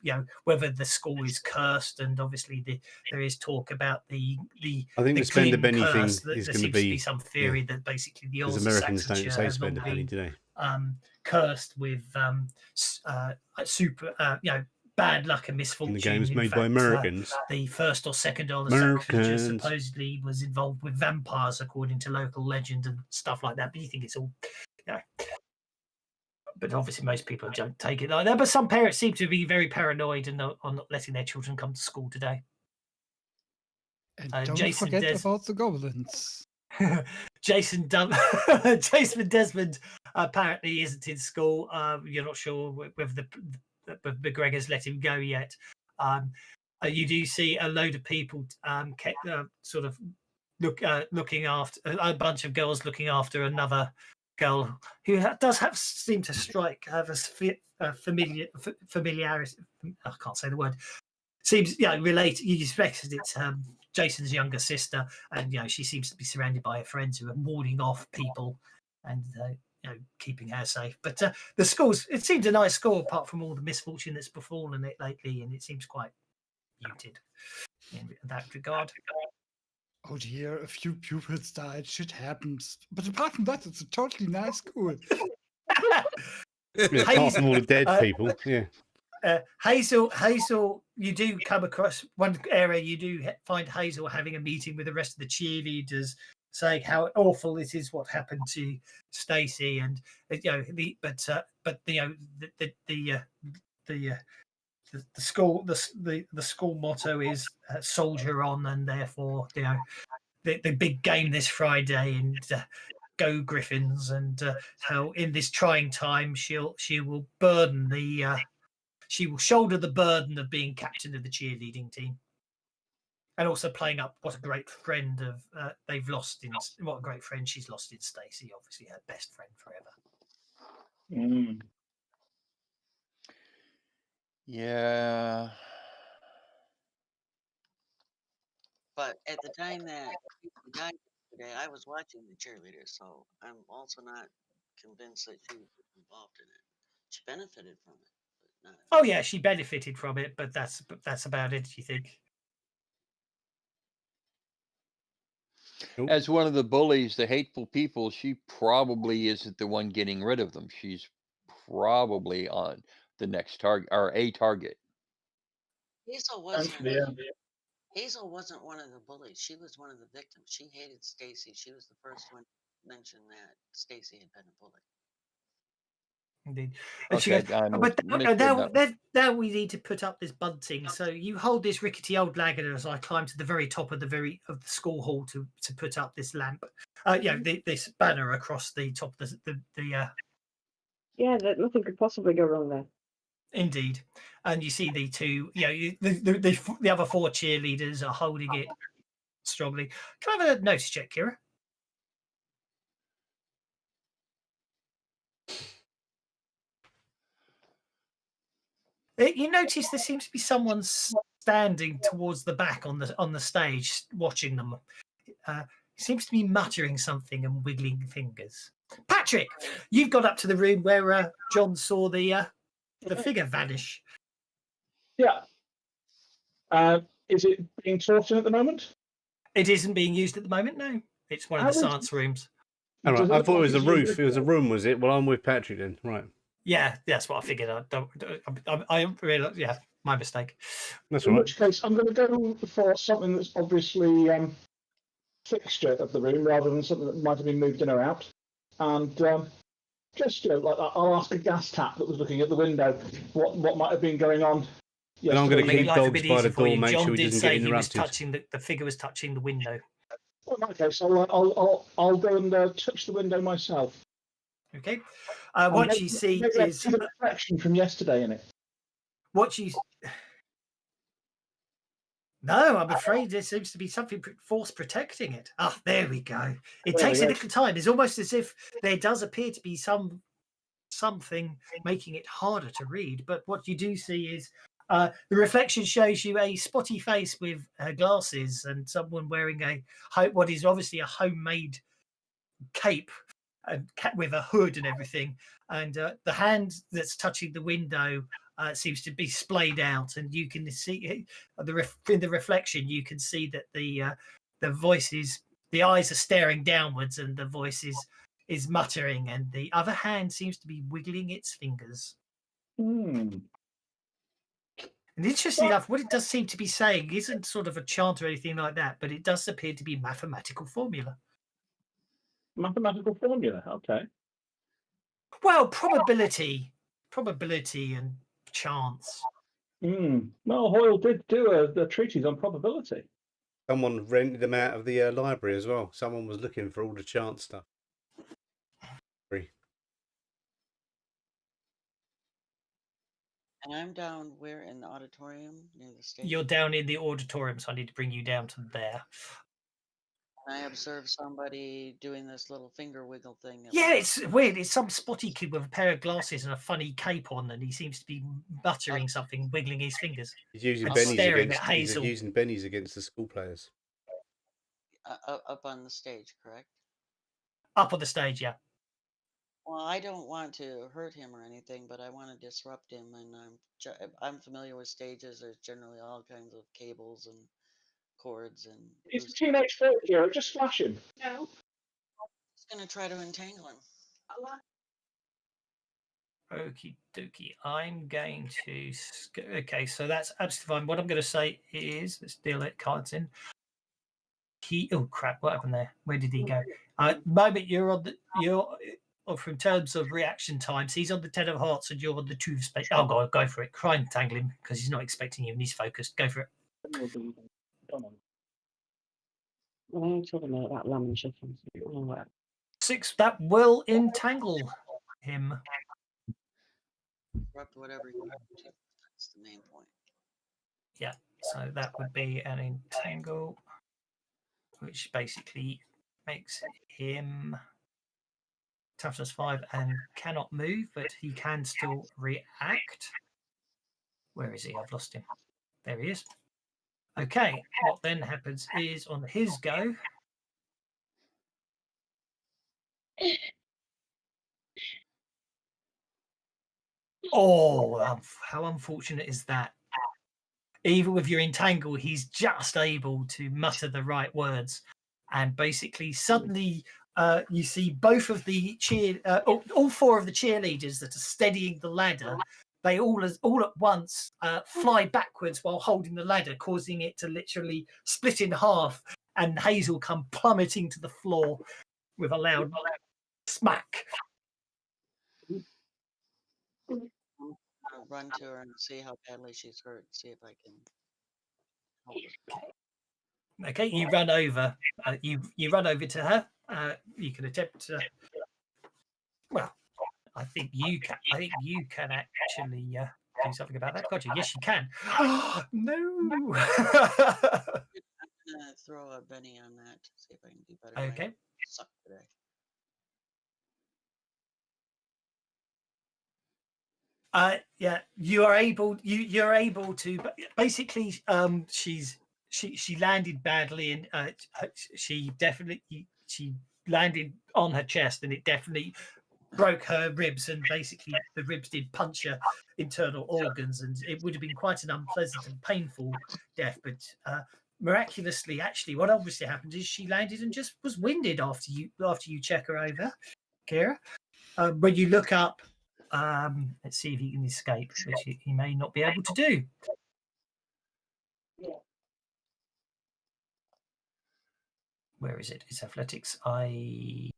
you know, whether the school is cursed, and obviously there is talk about the I think the spend a penny thing is there going to seems to be be some theory that basically the old Americans don't Saxfordshire say has spend a not penny, been do they? cursed with super bad luck and misfortune. And the game's In made by fact, Americans. the first or second Earl of Saxfordshire Americans. supposedly was involved with vampires, according to local legend and stuff like that. But you think it's all, you know. But obviously, most people don't take it like that. But some parents seem to be very paranoid and are not letting their children come to school today. And don't forget about the goblins. Jason Desmond apparently isn't in school. You're not sure whether the McGregor's let him go yet. You do see a load of people sort of looking after a bunch of girls looking after another girl who does seem to have a familiarity. I can't say the word. Seems related. You expected it's Jason's younger sister, and she seems to be surrounded by her friends who are warding off people and keeping her safe. But it seems a nice school apart from all the misfortune that's befallen it lately, and it seems quite muted in that regard. Oh dear, a few pupils died. Shit happens. But apart from that, it's a totally nice school. Apart from all the dead people, yeah. Hazel, you do come across one area. You do find Hazel having a meeting with the rest of the cheerleaders, saying how awful it is what happened to Stacey, and the school motto is soldier on, and therefore the big game this Friday, and go Griffins, and how in this trying time she will shoulder the burden of being captain of the cheerleading team, and also playing up what a great friend they've lost in what a great friend she's lost in Stacey, obviously her best friend forever. Yeah. But at the time that he died today, I was watching the cheerleaders, so I'm also not convinced that she was involved in it. She benefited from it, but not. Oh yeah, she benefited from it, but that's about it. You think? As one of the bullies, the hateful people, she probably isn't the one getting rid of them. She's probably on the next target or a target. Hazel wasn't. Yeah. Hazel wasn't one of the bullies. She was one of the victims. She hated Stacey. She was the first one to mention that Stacey had been a bully. Indeed. And Okay, but now we need to put up this bunting. So you hold this rickety old laggard as I climb to the very top of the school hall to put up this lamp. This banner across the top of the Yeah, that nothing could possibly go wrong there. Indeed. And you see the two, the other four cheerleaders are holding it strongly. Can I have a notice check, Kira? You notice there seems to be someone standing towards the back on the stage, watching them. Seems to be muttering something and wiggling fingers. Patrick, you've got up to the room where John saw the the figure vanish. Yeah. Is it being taught in at the moment? It isn't being used at the moment. No, it's one of How the is- science rooms. All right, Does it I look thought it like was a it's used roof. It was a room, was it? Well, I'm with Patrick then. Right. Yeah, that's what I figured. I realized. Yeah, my mistake. That's In all right. which case, I'm going to go for something that's obviously fixture of the room rather than something that might have been moved in or out. And just like I'll ask a gas tap that was looking at the window what might have been going on. And I'm going to Make keep life a dogs bit by the easier for door, you. make John sure he did doesn't get say he was interrupted. touching the figure was touching the window. Well, okay, so I'll go and touch the window myself. Okay. And What maybe- you see maybe I is see the reflection from yesterday in it. what you. No, I'm afraid there seems to be something force protecting it. Ah, there we go. It There we takes a go. little time. It's almost as if there does appear to be something making it harder to read. But what you do see is the reflection shows you a spotty face with glasses and someone wearing what is obviously a homemade cape and with a hood and everything. And the hand that's touching the window seems to be splayed out, and you can see in the reflection you can see that the voices, the eyes are staring downwards, and the voice is muttering, and the other hand seems to be wiggling its fingers. Hmm. And interestingly enough, what it does seem to be saying isn't sort of a chant or anything like that, but it does appear to be mathematical formula. Mathematical formula. Okay. Well, probability and chance. Well, Hoyle did do a treatise on probability. Someone rented them out of the library as well. Someone was looking for all the chance stuff. Free. And I'm down where in the auditorium near the stage. You're down in the auditorium, so I need to bring you down to there. And I observed somebody doing this little finger wiggle thing. Yeah, it's weird. It's some spotty kid with a pair of glasses and a funny cape on, and he seems to be muttering something, wiggling his fingers. He's using and bennies staring against. at He's Hazel. using bennies against the school players. Up on the stage, correct? Up on the stage, yeah. Well, I don't want to hurt him or anything, but I want to disrupt him, and I'm familiar with stages. There's generally all kinds of cables and cords and. He's a teenage folk hero. Just flash him. No. He's gonna try to entangle him. Okie dokie. I'm going to. Okay, so that's absolutely fine. What I'm going to say is, let's deal it cards in. Oh crap! What happened there? Where did he go? Moment you're on from terms of reaction times, he's on the 10 of hearts and you're on the 2 of spades. Oh god, go for it. Try and tangle him because he's not expecting you and he's focused. Go for it. Come on. I'm talking about that lamb and chicken. 6. That will entangle him. Disrupt whatever you want to. That's the main point. Yeah. So that would be an entangle, which basically makes him toughness 5 and cannot move, but he can still react. Where is he? I've lost him. There he is. Okay, what then happens is on his go. Oh, how unfortunate is that? Even with your entangle, he's just able to mutter the right words. And basically, suddenly, you see both of the all 4 of the cheerleaders that are steadying the ladder. They all at once fly backwards while holding the ladder, causing it to literally split in half. And Hazel come plummeting to the floor with a loud smack. I'll run to her and see how badly she's hurt. See if I can help her. Okay, you run over. You run over to her. You can attempt to. Well, I think you can. I think you can actually do something about that. Gotcha. Yes, you can. No. I'm gonna throw a Benny on that to see if I can do better. Okay. I suck today. Yeah, you are able. You're able to. Basically, she landed badly, and she landed on her chest, and it definitely broke her ribs, and basically the ribs did puncture internal organs, and it would have been quite an unpleasant and painful death. But miraculously, actually, what obviously happened is she landed and just was winded after you check her over, Kira. When you look up, let's see if he can escape, which he may not be able to do. Where is it? It's athletics. I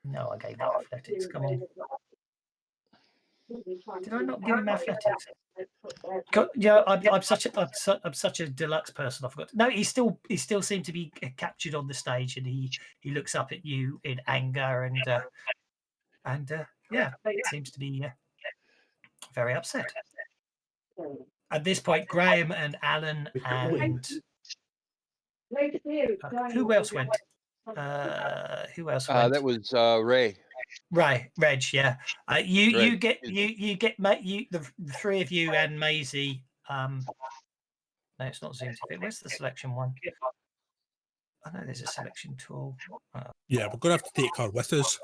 gave that athletics. Come on. Did I not give him athletics? Yeah, I'm such a deluxe person. I forgot. No, he still seemed to be captured on the stage, and he looks up at you in anger, and yeah, it seems to be very upset. At this point, Graham and Alan and who else went? Who else went? That was Ray. Right, Reg. Yeah, you Reg. get the three of you and Maisie. No, it's not zoomed. Where's the selection one? I know there's a selection tool. Yeah, we're gonna have to take her with us.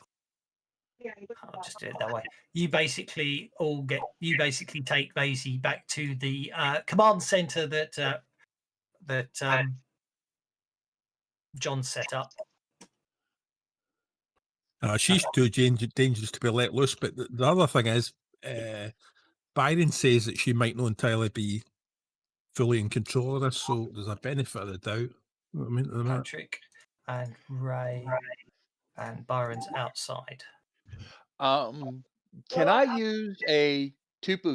I'll just do it that way. You basically take Maisie back to the command center that John set up. She's too dangerous to be let loose. But the other thing is, Byron says that she might not entirely be fully in control of this, so there's a benefit of the doubt. I mean, Patrick and Ray and Byron's outside. Can I use a tube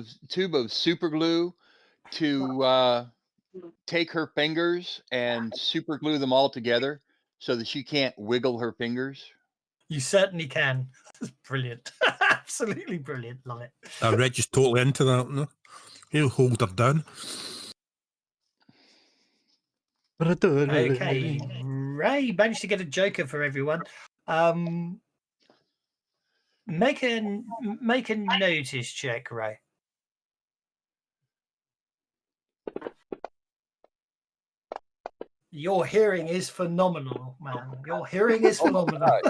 of super glue to take her fingers and super glue them all together so that she can't wiggle her fingers? You certainly can. That's brilliant. Absolutely brilliant. Love it. Reg is totally into that. No? He'll hold her down. Okay, Ray managed to get a joker for everyone. Make a notice check, Ray. Your hearing is phenomenal, man. Your hearing is phenomenal.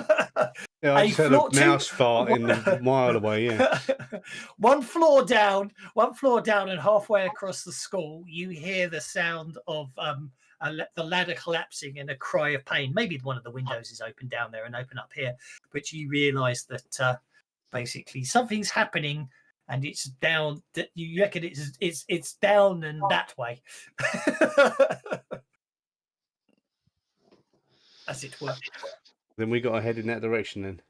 Yeah, I just heard a mouse fart in the mile away. Yeah. One floor down, and halfway across the school, you hear the sound of the ladder collapsing and a cry of pain. Maybe one of the windows is open down there and open up here, but you realise that basically something's happening, and it's down. That you reckon it's down and that way. As it were. Then we got to head in that direction. Then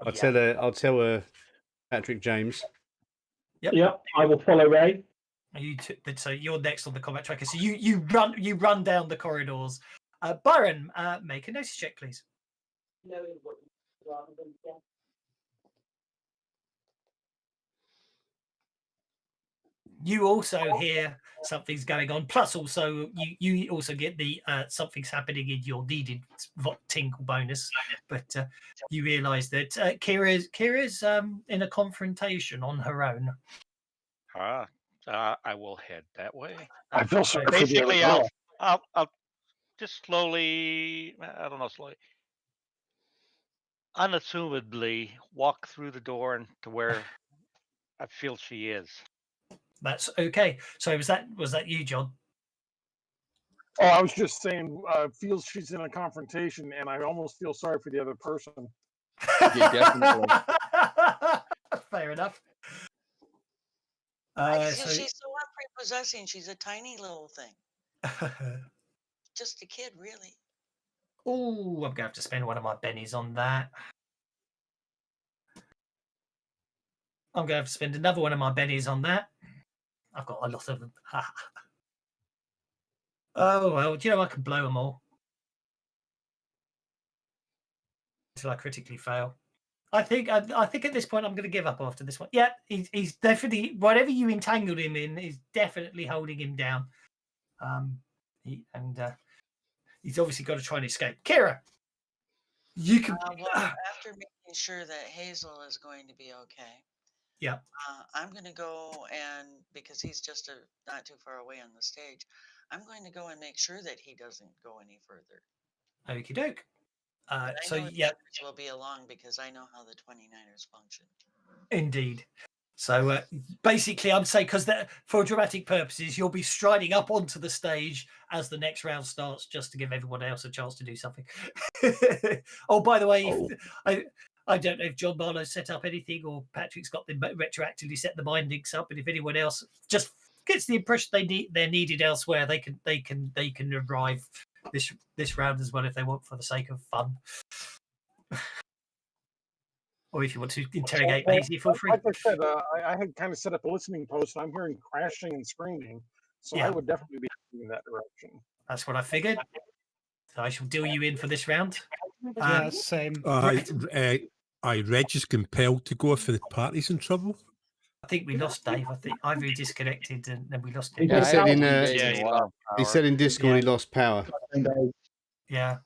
I'll tell her, Patrick James. Yep, I will follow Ray. So you're next on the combat tracker. So you run down the corridors. Byron, make a notice check, please. You also hear something's going on. Plus, also you also get the something's happening in your needed tinkle bonus. But you realise that Kira's in a confrontation on her own. I will head that way. I feel sorry for the Basically, other girl. I'll just slowly. I don't know, slowly. Unassumedly walk through the door and to where I feel she is. That's okay. So was that you, John? Oh, I was just saying, feels she's in a confrontation, and I almost feel sorry for the other person. Yeah, definitely. Fair enough. She's so unprepossessing. She's a tiny little thing. Just a kid, really. Oh, I'm going to have to spend one of my bennies on that. I'm going to have to spend another one of my bennies on that. I've got a lot of them. Oh, well, do you know I can blow them all? Until I critically fail. I think at this point I'm going to give up after this one. Yeah, he's definitely, whatever you entangled him in is definitely holding him down. He's obviously got to try and escape. Kira, you can... after making sure that Hazel is going to be okay. Yeah. I'm going to go and, because he's just not too far away on the stage, I'm going to go and make sure that he doesn't go any further. Okie doke. I So know yeah, Savage will be along because I know how the 29ers function. indeed. So basically, I'm saying because for dramatic purposes, you'll be striding up onto the stage as the next round starts, just to give everyone else a chance to do something. Oh, by the way, I don't know if John Barlow set up anything or Patrick's got them retroactively set the bindings up, but if anyone else just gets the impression they're needed elsewhere, they can arrive this round as well if they want for the sake of fun. Or if you want to interrogate Maisie, feel free. Like I said, I had kind of set up a listening post. I'm hearing crashing and screaming, so I Yeah. would definitely be in that direction. That's what I figured. So I shall deal you in for this round. Yeah, same. Reg is compelled to go if the party's in trouble. I think we lost Dave. I think Ivory disconnected and then we lost him. He said in he said in Discord he lost power. Yeah.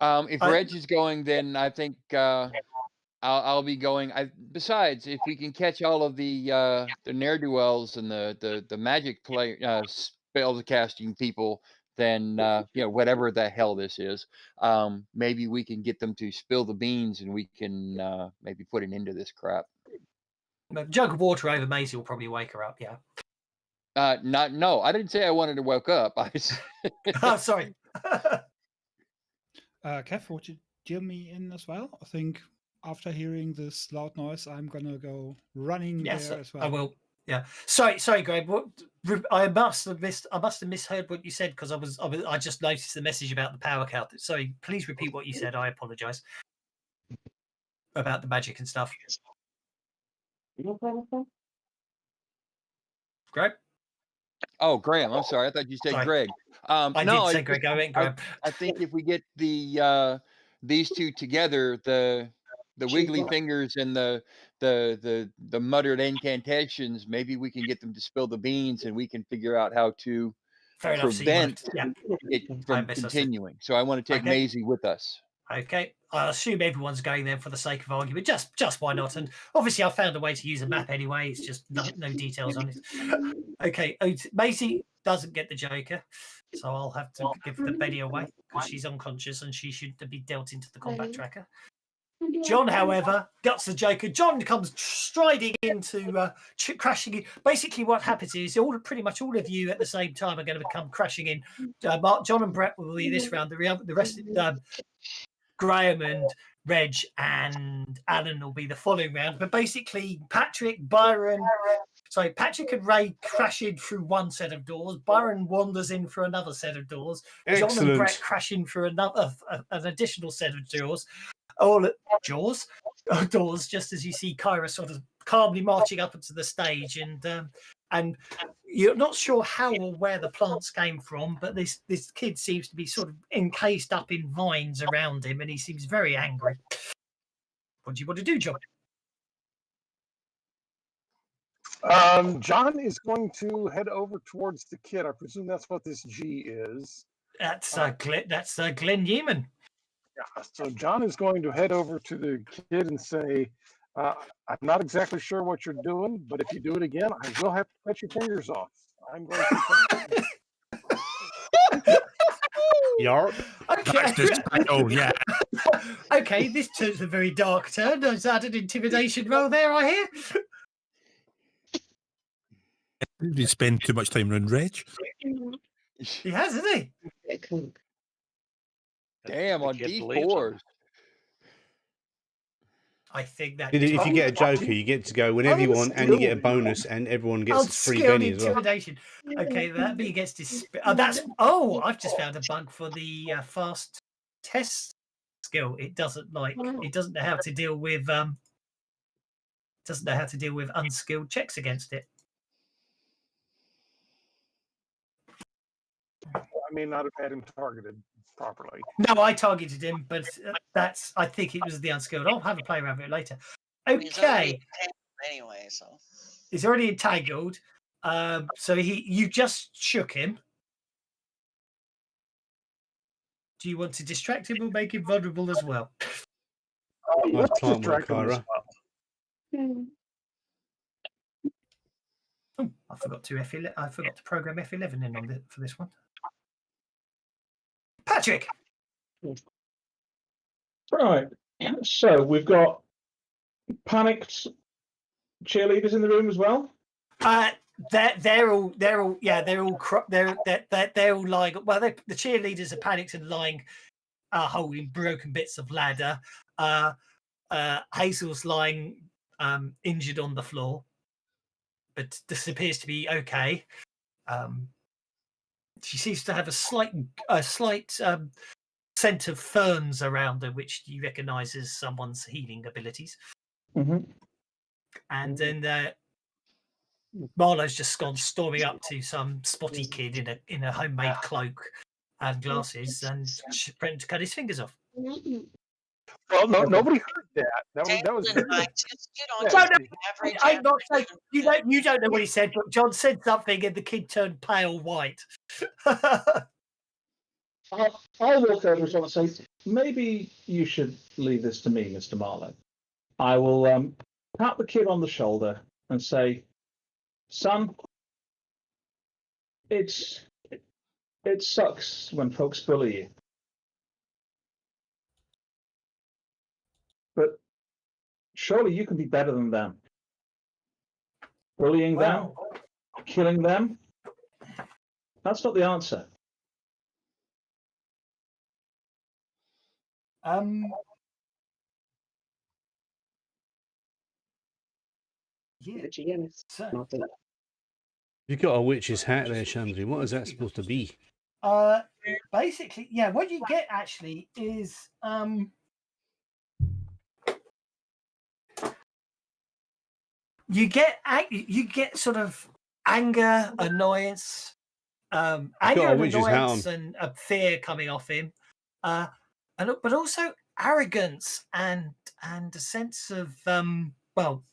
If Reg is going, then I think I'll be going. Besides, if we can catch all of the ne'er-do-wells and the magic play spell casting people, then whatever the hell this is, maybe we can get them to spill the beans and we can maybe put an end to this crap. A jug of water over Maisie will probably wake her up. Yeah. No, I didn't say I wanted to wake up. Oh, sorry. Kev, would you deal me in as well? I think after hearing this loud noise, I'm gonna go running Yes, there as well. I will. Yeah. Sorry, Greg. I must have misheard what you said because I just noticed the message about the power count. Sorry, please repeat what you said. I apologise about the magic and stuff. Greg? Oh, Graham. I'm sorry. I thought you said Sorry. Greg. I no, did say Greg. I meant Graham. I think if we get these two together, the wiggly fingers and the muttered incantations, maybe we can get them to spill the beans, and we can figure out how to Fair enough. prevent Yeah. it from continuing. So I want to take Maisie with us. Okay, I assume everyone's going there for the sake of argument. Just why not? And obviously, I found a way to use a map anyway. It's just no details on it. Okay, Maisie doesn't get the Joker, so I'll have to give the Betty away because she's unconscious and she should be dealt into the combat tracker. John, however, gets the Joker. John comes striding into crashing in. Basically, what happens is pretty much all of you at the same time are going to come crashing in. Mark, John, and Brett will be this round. The rest. Graham and Reg and Alan will be the following round. But basically, Patrick and Ray crash in through one set of doors. Byron wanders in for another set of doors. Excellent. John and Brett crash in for an additional set of doors. All at doors, just as you see Kyra sort of calmly marching up onto the stage, and you're not sure how or where the plants came from, but this kid seems to be sort of encased up in vines around him, and he seems very angry. What do you want to do, John? John is going to head over towards the kid. I presume that's what this G is. That's Glenn Newman. Yeah, so John is going to head over to the kid and say, I'm not exactly sure what you're doing, but if you do it again, I will have to cut your fingers off. I'm going to. Yarp. Okay. Oh, yeah. Okay, this turns a very dark turn. Is that an intimidation roll there, I hear? You spend too much time around Reg. He has, hasn't he? Damn, on D4s. I think that If you get a Joker, you get to go whenever you want, and you get a bonus, and everyone gets a free Benny as well. Intimidation. Okay, that means he gets this. I've just found a bug for the fast test skill. It doesn't know how to deal with unskilled checks against it. I may not have had him targeted properly. No, I targeted him, but I think it was the unskilled. I'll have a play around with it later. Okay. Anyway, so he's already entangled. So you just shook him. Do you want to distract him or make him vulnerable as well? Let's distract him as well. Oh, I forgot to program F11 in for this one. Patrick, Right. So we've got panicked cheerleaders in the room as well. They're all they're all lying. Well, the cheerleaders are panicked and lying, holding broken bits of ladder. Hazel's lying injured on the floor, but this appears to be okay. She seems to have a slight scent of ferns around her, which you recognise as someone's healing abilities. Mm-hmm. And then Marlowe's just gone storming up to some spotty kid in a homemade cloak and glasses and threatened to cut his fingers off. Well, no, nobody heard that. That was very. I'm not saying you don't know what he said, but John said something and the kid turned pale white. I'll walk over to John and say, maybe you should leave this to me, Mr. Marlowe. I will pat the kid on the shoulder and say, son, it sucks when folks bully you. But surely you can be better than them. Bullying them, killing them, that's not the answer. The GM is nodding. You got a witch's hat there, Shamsi. What is that supposed to be? Basically, yeah. What you get actually is you get sort of anger, annoyance, anger and annoyance, and fear coming off him, but also arrogance and a sense of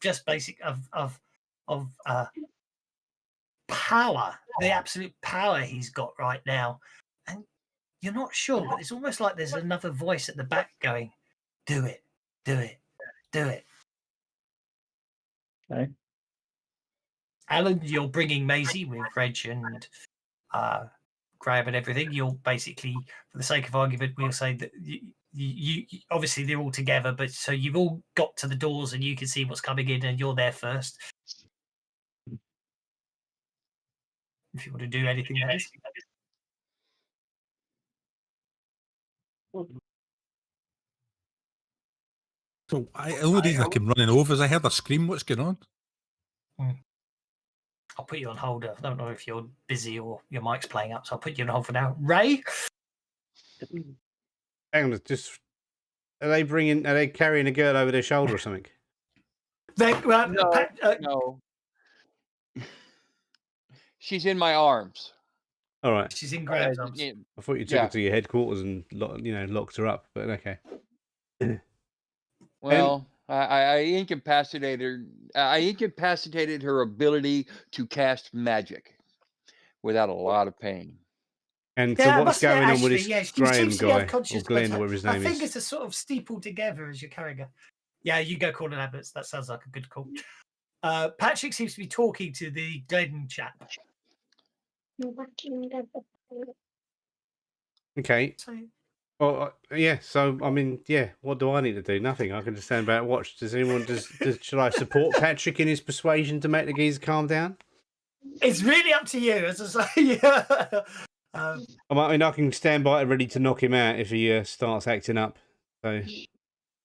just basic of power, the absolute power he's got right now. And you're not sure, but it's almost like there's another voice at the back going, do it, do it, do it. Okay. Alan, you're bringing Maisie with Reg and Graham and everything. You'll basically, for the sake of argument, we'll say that you obviously they're all together, but so you've all got to the doors and you can see what's coming in and you're there first. If you want to do anything, that is. So the only reason I came running over is I heard a scream. What's going on? I'll put you on hold. I don't know if you're busy or your mic's playing up, so I'll put you on hold for now. Ray? Hang on, just are they carrying a girl over their shoulder or something? No. She's in my arms. All right. She's in Graham's arms. I thought you took her to your headquarters and locked her up, but okay. Well, I incapacitated her ability to cast magic without a lot of pain. And so what's going on with this Graham guy, or Glenn, or whatever his name is? I think it's a sort of steepled together as you're carrying her. Yeah, you go call an ambulance. That sounds like a good call. Patrick seems to be talking to the Glenn chap. Okay. Well, yeah. So I mean, yeah. What do I need to do? Nothing. I can just stand back and watch. Does anyone? Should I support Patrick in his persuasion to make the geezer calm down? It's really up to you, as I say. I mean, I can stand by ready to knock him out if he starts acting up. So,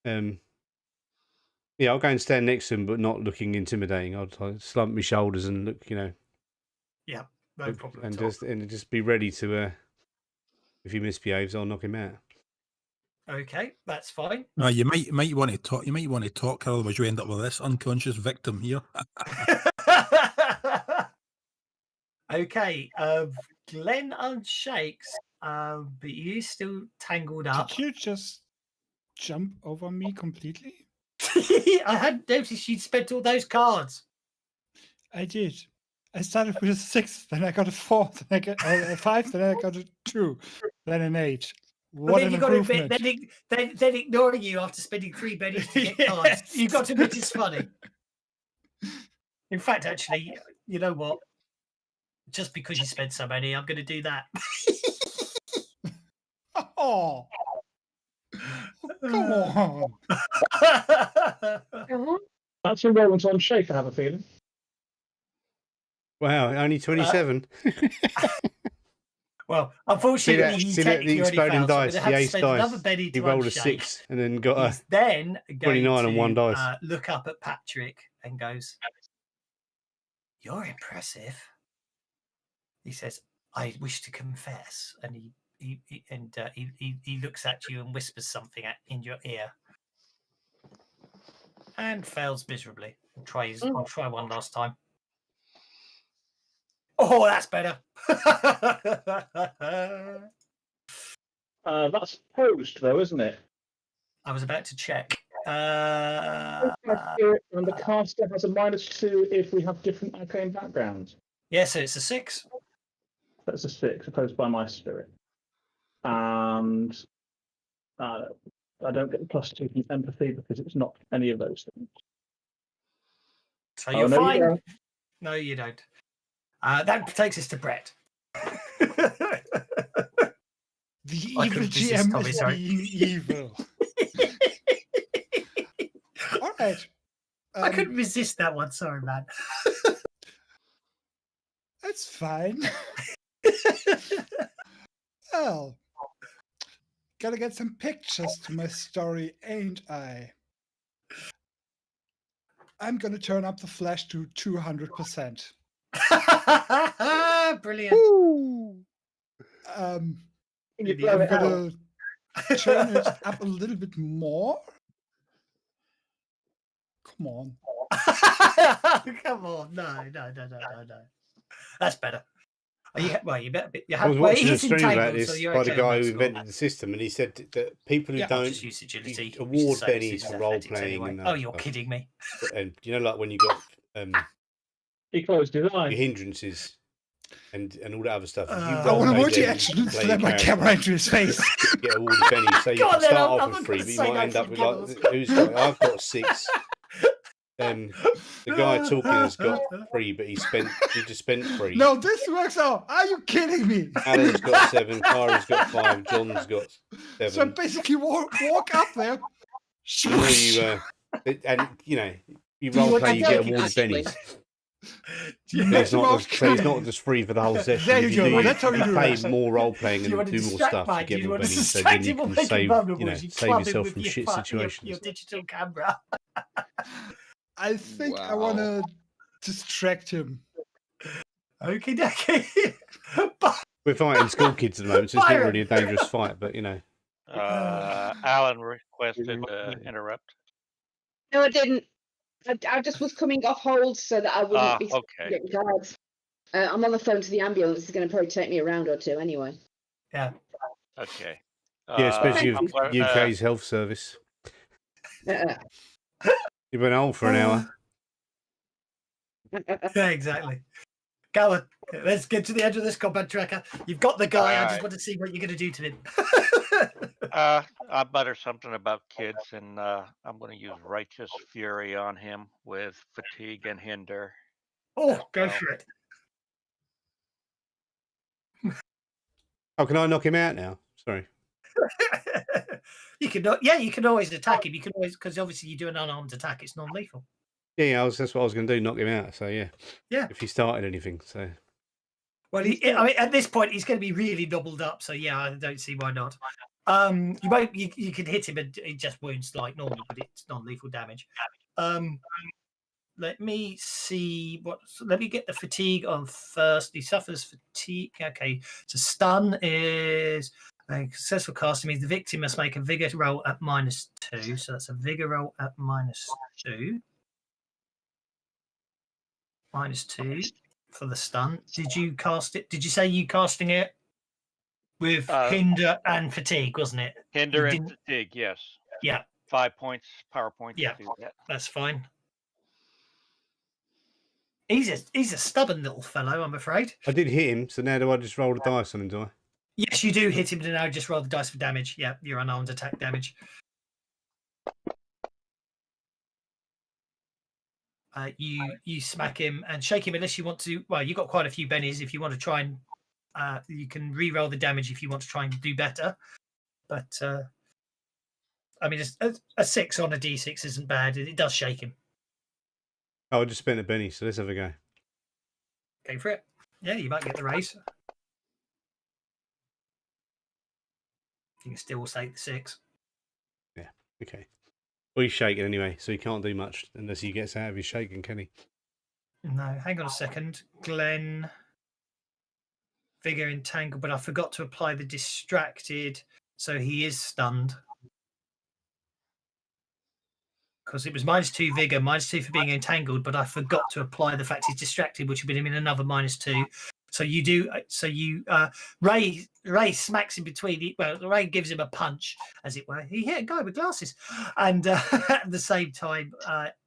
yeah, I'll go and stand next to him, but not looking intimidating. I'll slump my shoulders and look, Yeah, no problem. And just be ready to, if he misbehaves, I'll knock him out. Okay, that's fine. No, you might want to talk. You might want to talk, otherwise you end up with this unconscious victim here. Okay, Glenn unshakes, but you still tangled up. Did you just jump over me completely? I hadn't noticed you'd spent all those cards. I did. I started with a 6, then I got a 4, then I got a 5, then I got a 2, then an 8. What an improvement. Then ignoring you after spending 3 pennies to get cards. You've got to admit it's funny. In fact, actually, you know what? Just because you spent so many, I'm going to do that. Oh, Come on. That's a Rollins on shake, I have a feeling. Wow, only 27. Well, unfortunately, he see that the technically already exploding failed, so I'm dice, going to the have to ace spend another dice. penny He to rolled a unshake. 6 and then got He's then going 29 to on one dice. Look up at Patrick and goes, "You're impressive." He says, "I wish to confess," and he looks at you and whispers something in your ear, and fails miserably. I'll try one last time. Oh, that's better. That's opposed, though, isn't it? I was about to check. And the caster has a -2 if we have different arcane backgrounds. Yeah, so it's a 6. That's a 6, opposed by my spirit. And I don't get the +2 from empathy because it's not any of those things. So you're no, fine. you don't. No, you don't. That takes us to Brett. The I evil couldn't resist, GM Tommy, is sorry. being evil. All right. I couldn't resist that one. Sorry, man. That's fine. Well, gotta get some pictures to my story, ain't I? I'm gonna turn up the flash to 200%. Brilliant. You I'm blow it gonna turn it up a little bit more. Come on. Come on. No. That's better. You better be. I was watching a stream about entangled, so this you're by the okay on guy that who score. invented the system, and he said that people who Yeah. don't Just use agility. you We should award say this bennies is for role athletics playing anyway. and Oh, you're kidding me. and you know, like when you got He closed his your eyes. hindrances and all that other stuff. If you I role want to play multi them, action you and play slam your my character, camera into his face. you get awarded bennies. So you Go can on then, start I'm off not with 3, gonna but you say might no end for up with giggles. like who's got? I've got 6. The guy talking has got 3, but he just spent 3. No, this works out. Are you kidding me? Alan's got 7, Kara's got 5, John's got 7. So basically, walk up there. The more you, and you know, you role play, you get awarded bennies. But it's not just free for the whole session. There If you go. That's how if you do pay it. more role playing Do you and want to do more distract stuff, Mike? you Do get you more want to bennies. So distract then you him or can make him save, vulnerable? save yourself from shit situations. Your digital camera. I think I Wow. want to distract him. Okie dokie. We're fighting school kids at the moment, so it's not really a dangerous fight. But you know, Alan requested interrupt. No, I didn't. I just was coming off hold so that I wouldn't be Okay. getting guards. I'm on the phone to the ambulance. It's going to probably take me a round or two anyway. Yeah. Okay. yeah, especially I'm with gonna- UK's health service. Uh, You've been on for an hour. Yeah, exactly. Go on. Let's get to the edge of this combat tracker. You've got the guy. I just Alright. want to see what you're going to do to him. I mutter something about kids, and I'm going to use righteous fury on him with fatigue and hinder. Oh, go Well, for it. Oh, can I knock him out now? Sorry. You can always attack him. You can always, because obviously you do an unarmed attack. It's non-lethal. Yeah, that's what I was going to do, knock him out. So yeah. Yeah. If he started anything, so. Well, I mean, at this point, he's going to be really doubled up. So yeah, I don't see why not. You can hit him and it just wounds like normal, but it's non-lethal damage. Let me see let me get the fatigue on first. He suffers fatigue. Okay, so stun is a successful casting means the victim must make a vigor roll at -2. So that's a vigor roll at -2. -2 for the stun. Did you cast it? Did you say you casting it with hinder and fatigue, wasn't it? Hinder You and didn't- fatigue, yes. Yeah, 5 points, power points. Yeah. To do that. that's fine. He's a stubborn little fellow, I'm afraid. I did hit him, so now do I just roll the dice on him, do I? Yes, you do hit him, and now just roll the dice for damage. Yeah, your unarmed attack damage. You smack him and shake him unless you want to. Well, you've got quite a few bennies. If you want to try and you can re-roll the damage if you want to try and do better. But I mean, a 6 on a D6 isn't bad. It does shake him. Oh, I just spent a penny, so let's have a go. Go for it. Yeah, you might get the raise. You can still take the 6. Yeah, okay. Well, he's shaking anyway, so he can't do much unless he gets out of his shaking, can he? No, hang on a second. Glenn, Vigor entangled, but I forgot to apply the distracted, so he is stunned. Because it was -2 Vigor, -2 for being entangled, but I forgot to apply the fact he's distracted, which would put him in another -2. So you do. So you Ray smacks in between. Well, Ray gives him a punch, as it were. He hit a guy with glasses, and at the same time,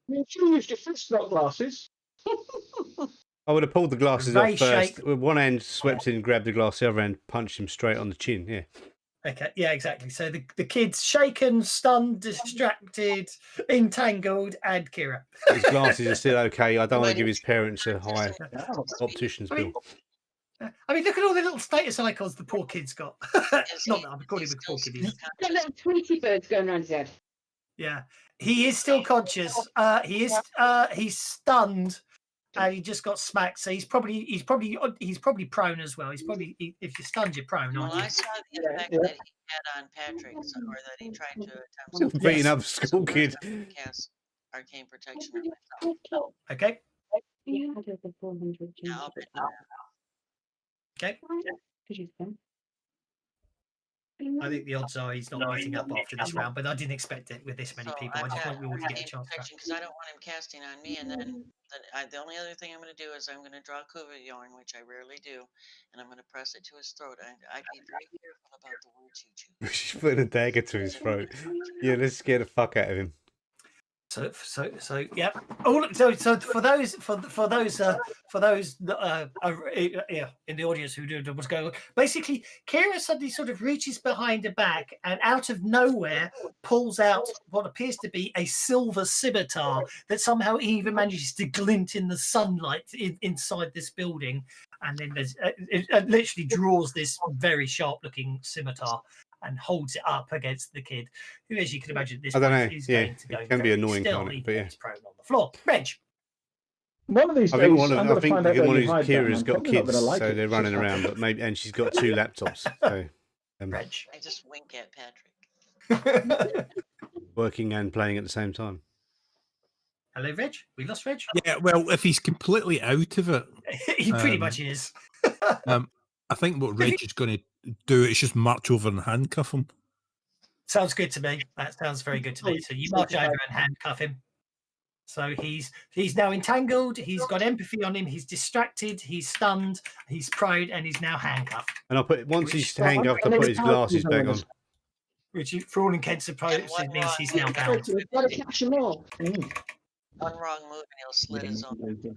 You should have used your fist, not glasses. I would have pulled the glasses Ray off first. shake- With one hand swept in, grabbed the glass, the other hand punched him straight on the chin. Yeah. okay, yeah, exactly. So the kid's shaken, stunned, distracted, entangled, and Kira. His glasses are still okay. I don't want to give his parents a high optician's I mean, bill. I mean, look at all the little status icons the poor kid's got. Not that I'm calling him a poor kid. Got little Tweety birds going around his head. Yeah, he is still conscious. He's stunned, and he just got smacked. So he's probably prone as well. He's probably if you're stunned, you're prone, Well, aren't you? I saw the effect that he had on Patrick, or that he tried to Still attempt beating up a school kid. cast arcane protection on myself. Okay. You had over 400 Yeah, I'll bet you Okay. I think the odds are he's not meeting up after this round, but I didn't expect it with this many So people. I I've just got want we all to get a arcane chance. protection because I don't want him casting on me. And then the only other thing I'm going to do is I'm going to draw Kuva yarn, which I rarely do, and I'm going to press it to his throat. I'd be very careful about the words you choose. She's putting a dagger to his throat. Yeah, let's scare the fuck out of him. So yeah. So for those that in the audience who do what's going on, basically, Kira suddenly sort of reaches behind her back and out of nowhere pulls out what appears to be a silver scimitar that somehow even manages to glint in the sunlight inside this building, and then there's it literally draws this very sharp-looking scimitar and holds it up against the kid, who, as you can imagine, at this I don't point know. is Yeah, going to go it can be very annoying, still, can't it? even But though yeah. he's prone on the floor. Reg. One of these I days, think one of I'm I going to think find out where one of you hide that. Kira's I'm got probably not kids, gonna like so it. they're It's running just around. But maybe, and she's got 2 laptops, so Reg. I just wink at Patrick. working and playing at the same time. Hello, Reg. We lost Reg. Yeah, well, if he's completely out of it, He pretty much is. I think what Reg is going to do is just march over and handcuff him. Sounds good to me. That sounds very good to me. So you march over and handcuff him. So he's now entangled. He's got empathy on him. He's distracted. He's stunned. He's prone, and he's now handcuffed. And once he's handcuffed, I put his glasses back on. Which, for all intents and purposes, means he's now bound. We've got to catch them all. One wrong move and he'll slit his own Kuva yarn.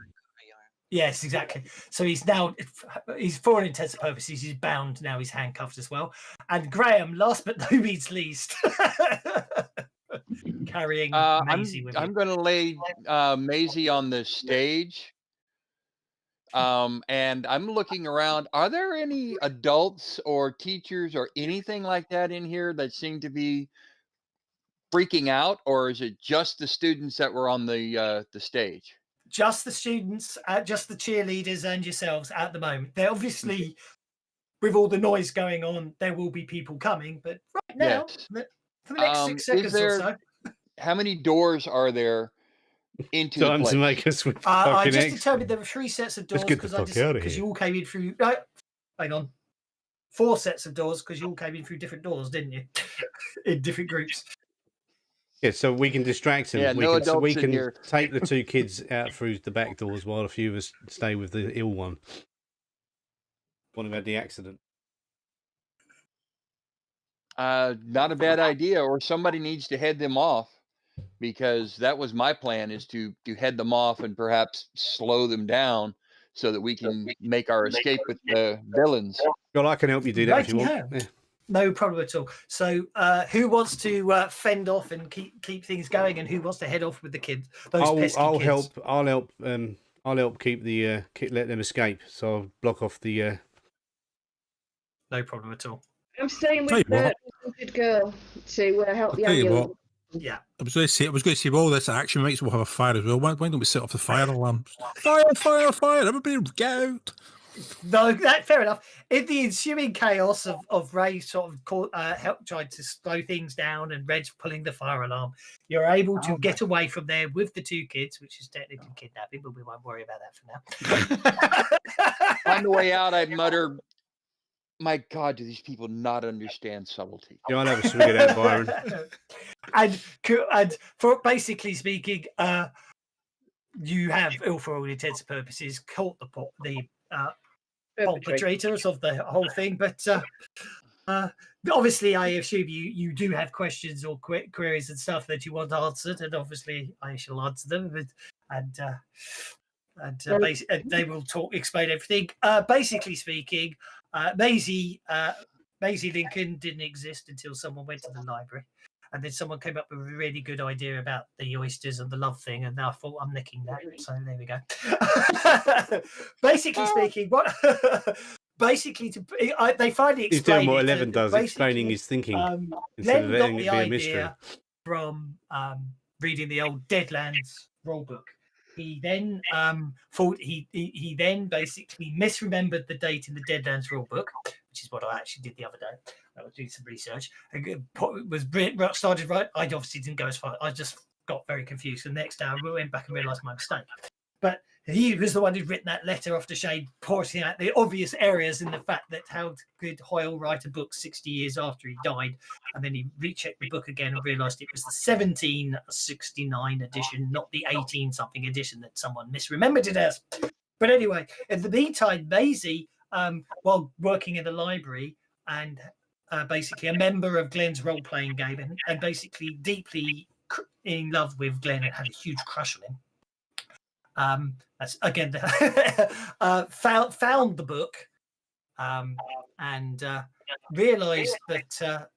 Yes, exactly. So he's for all intents and purposes, he's bound now. He's handcuffed as well. And Graham, last but no means least, carrying Maisie with I'm him. going to lay Maisie on the stage. And I'm looking around. Are there any adults or teachers or anything like that in here that seem to be freaking out, or is it just the students that were on the stage? Just the students, just the cheerleaders and yourselves at the moment. They're obviously, with all the noise going on, there will be people coming, but right now, for the next 6 seconds or so. How many doors are there into the Time place? to make us with I fucking just X. determined there were 3 sets of doors Let's get the fuck out of because here. you all came in through. No, hang on. 4 sets of doors because you all came in through different doors, didn't you? In different groups. Yeah, so we can distract them. Yeah, we no can, so we adults in can here. take the 2 kids out through the back doors while a few of us stay with the ill one. One who had the accident. Not a bad idea. Or somebody needs to head them off, because that was my plan: is to head them off and perhaps slow them down so that we can make our escape with the villains. Well, I can help you do that if you want. Righty-ho. Yeah. No problem at all. So, who wants to fend off and keep things going, and who wants to head off with the kids? Those pesky I'll kids? help. I'll help keep the let them escape. So I'll block off the. No problem at all. I'm staying Tell with you what. the good girl. to help I'll the tell you ambulance. what. Yeah. I was going to say, with all this action, we might as well have a fire as well. Why don't we set off the fire alarm? Fire, fire, fire! Everybody get out! No, fair enough. In the ensuing chaos of Ray sort of help trying to slow things down and Reg pulling the fire alarm, you're able to get away from there with the 2 kids, which is technically kidnapping, but we won't worry about that for now. On the way out, I'd mutter, "My God, do these people not understand subtlety?" Yeah, I'll have a swig of that, Byron. and for basically speaking, you have, for all intents and purposes, caught the perpetrators of the whole thing, but obviously I assume you do have questions or queries and stuff that you want answered, and obviously I shall answer them, and they will explain everything. Basically speaking, Maisie Lincoln didn't exist until someone went to the library, and then someone came up with a really good idea about the oysters and the love thing, and I thought, I'm nicking that. So there we go. Basically speaking, they finally explain. He's doing what 11 does, explaining his thinking instead of letting it be a mystery. From reading the old Deadlands rulebook. He then thought he then basically misremembered the date in the Deadlands rulebook, which is what I actually did the other day. I was doing some research. It was started right. I obviously didn't go as far. I just got very confused. The next day, I went back and realised my mistake. But he was the one who'd written that letter off to Shane, pointing out the obvious areas in the fact that how could Hoyle write a book 60 years after he died? And then he rechecked the book again and realised it was the 1769 edition, not the 18-something edition that someone misremembered it as. But anyway, in the meantime, Maisie, while working in the library and basically a member of Glenn's role-playing game and basically deeply in love with Glenn and had a huge crush on him. That's again found the book and realized that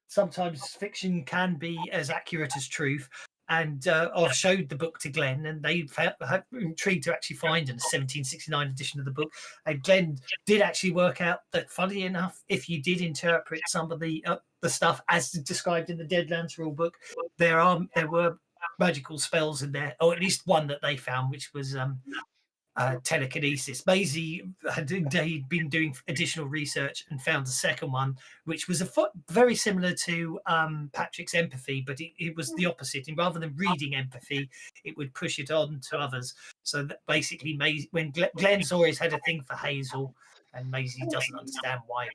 sometimes fiction can be as accurate as truth. And I showed the book to Glenn, and they were intrigued to actually find a 1769 edition of the book. And Glenn did actually work out that, funny enough, if you did interpret some of the stuff as described in the Deadlands rulebook, there were magical spells in there, or at least one that they found, which was telekinesis. Maisie had indeed been doing additional research and found a second one, which was very similar to Patrick's empathy, but it was the opposite. And rather than reading empathy, it would push it on to others. So that basically, when Glenn's always had a thing for Hazel, and Maisie doesn't understand why,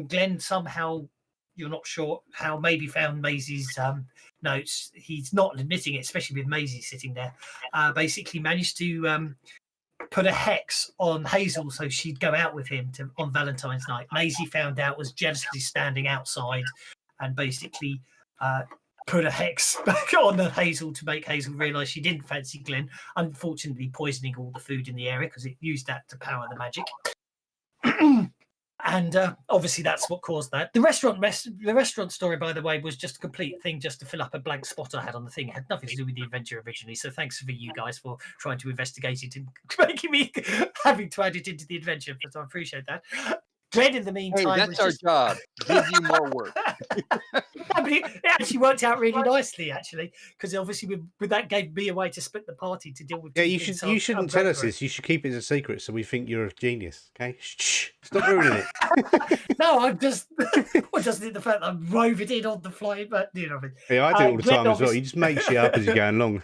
Glenn somehow, you're not sure how, maybe found Maisie's notes. He's not admitting it, especially with Maisie sitting there. Basically managed to put a hex on Hazel so she'd go out with him on Valentine's night. Maisie found out, was jealously standing outside, and basically put a hex back on Hazel to make Hazel realise she didn't fancy Glenn, unfortunately poisoning all the food in the area because it used that to power the magic. And obviously that's what caused that. The restaurant story, by the way, was just a complete thing just to fill up a blank spot I had on the thing. It had nothing to do with the adventure originally. So thanks for you guys for trying to investigate it and making me having to add it into the adventure. But I appreciate that. Glenn, in the meantime, hey, that's our job. Give you more work. No, but it actually worked out really nicely, actually, because obviously with that gave me a way to split the party to deal with. Yeah, you shouldn't tell us this. You should keep it a secret so we think you're a genius. Okay, shh, stop ruining it. No, I'm just just the fact that I wove it in on the fly, but you know what I mean. Yeah, I do it all the time as well. You just make shit up as you're going along.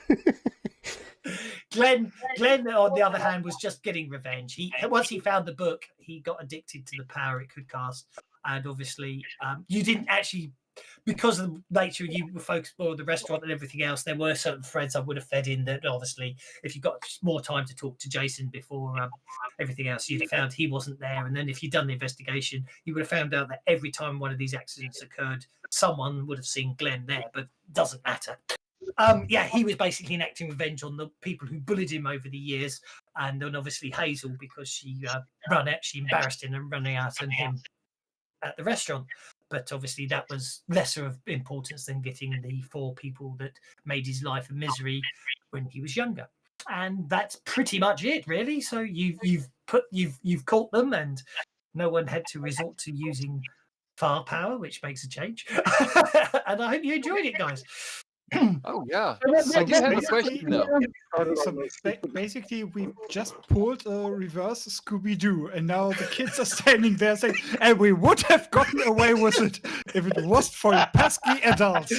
Glenn, on the other hand, was just getting revenge. Once he found the book, he got addicted to the power it could cast, and obviously, you didn't actually, because of the nature you were focused more on the restaurant and everything else. There were certain threads I would have fed in that, obviously, if you got more time to talk to Jason before everything else, you'd have found he wasn't there. And then if you'd done the investigation, you would have found out that every time one of these accidents occurred, someone would have seen Glenn there, but it doesn't matter. Yeah, he was basically enacting revenge on the people who bullied him over the years, and then obviously Hazel, because she embarrassed him and running out on him at the restaurant. But obviously that was lesser of importance than getting the 4 people that made his life a misery when he was younger. And that's pretty much it, really. So you've caught them, and no one had to resort to using firepower, which makes a change. And I hope you enjoyed it, guys. Oh yeah, I do have a question though. So basically, we just pulled a reverse Scooby Doo, and now the kids are standing there saying, "And we would have gotten away with it if it wasn't for you pesky adults."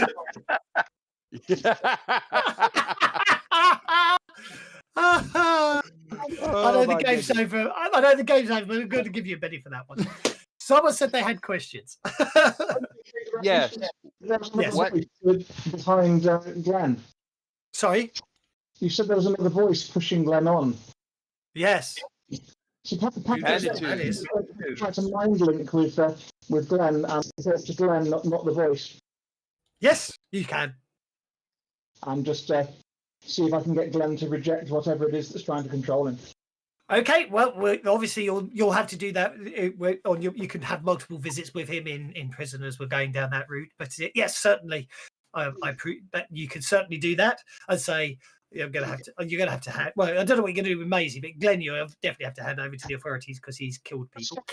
I know the game's over. I know the game's over, but I'm going to give you a Benny for that one. Someone said they had questions. Yes. Yes. What behind Glenn? Sorry? You said there was another voice pushing Glenn on. Yes. So try to mind link with Glenn, and it's to Glenn, not the voice. Yes, you can. And just see if I can get Glenn to reject whatever it is that's trying to control him. Okay, well, obviously you'll have to do that. You can have multiple visits with him in prison as we're going down that route. But yes, certainly, that you can certainly do that. I'd say you're going to have to hand. Well, I don't know what you're going to do with Maisie, but Glenn, you definitely have to hand over to the authorities because he's killed people.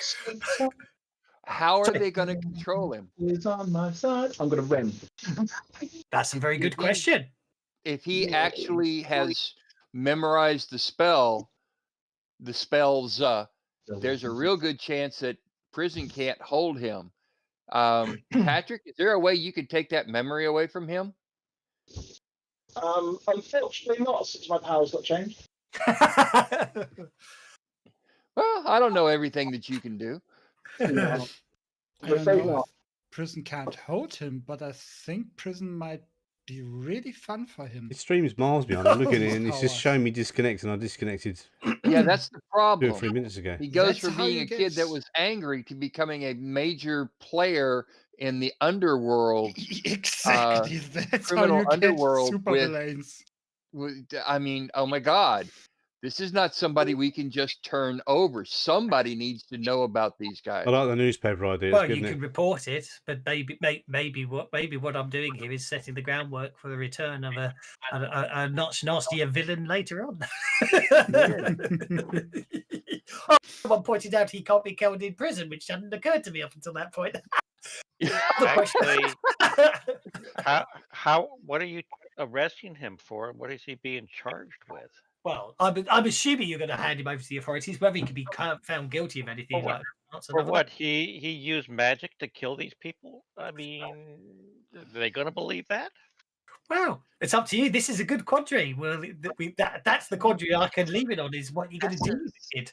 How are they going to control him? He's on my side. I'm going to run. That's a very good question. If he actually has memorized the spells, there's a real good chance that prison can't hold him. Patrick, is there a way you could take that memory away from him? Unfortunately not, since my powers got changed. Well, I don't know everything that you can do. I don't know if prison can't hold him, but I think prison might be really fun for him. His stream's miles behind. I'm looking at it and it's just showing me disconnect, and I disconnected. Yeah, that's the problem. 2 or 3 minutes ago. He goes from being a kid that was angry to becoming a major player in the underworld. Exactly. That's criminal how you underworld get super villains. I mean, oh my God. This is not somebody we can just turn over. Somebody needs to know about these guys. I like the newspaper idea. Well, you can report it, but maybe what I'm doing here is setting the groundwork for the return of a much nastier villain later on. Someone pointed out he can't be killed in prison, which hadn't occurred to me up until that point. Actually, what are you arresting him for? What is he being charged with? Well, I'm assuming you're going to hand him over to the authorities. Whether he can be found guilty of anything For like that. For what? He used magic to kill these people? I mean, are they going to believe that? Well, it's up to you. This is a good quandary. Well, that's the quandary I can leave it on, is what you're going to do with the kid.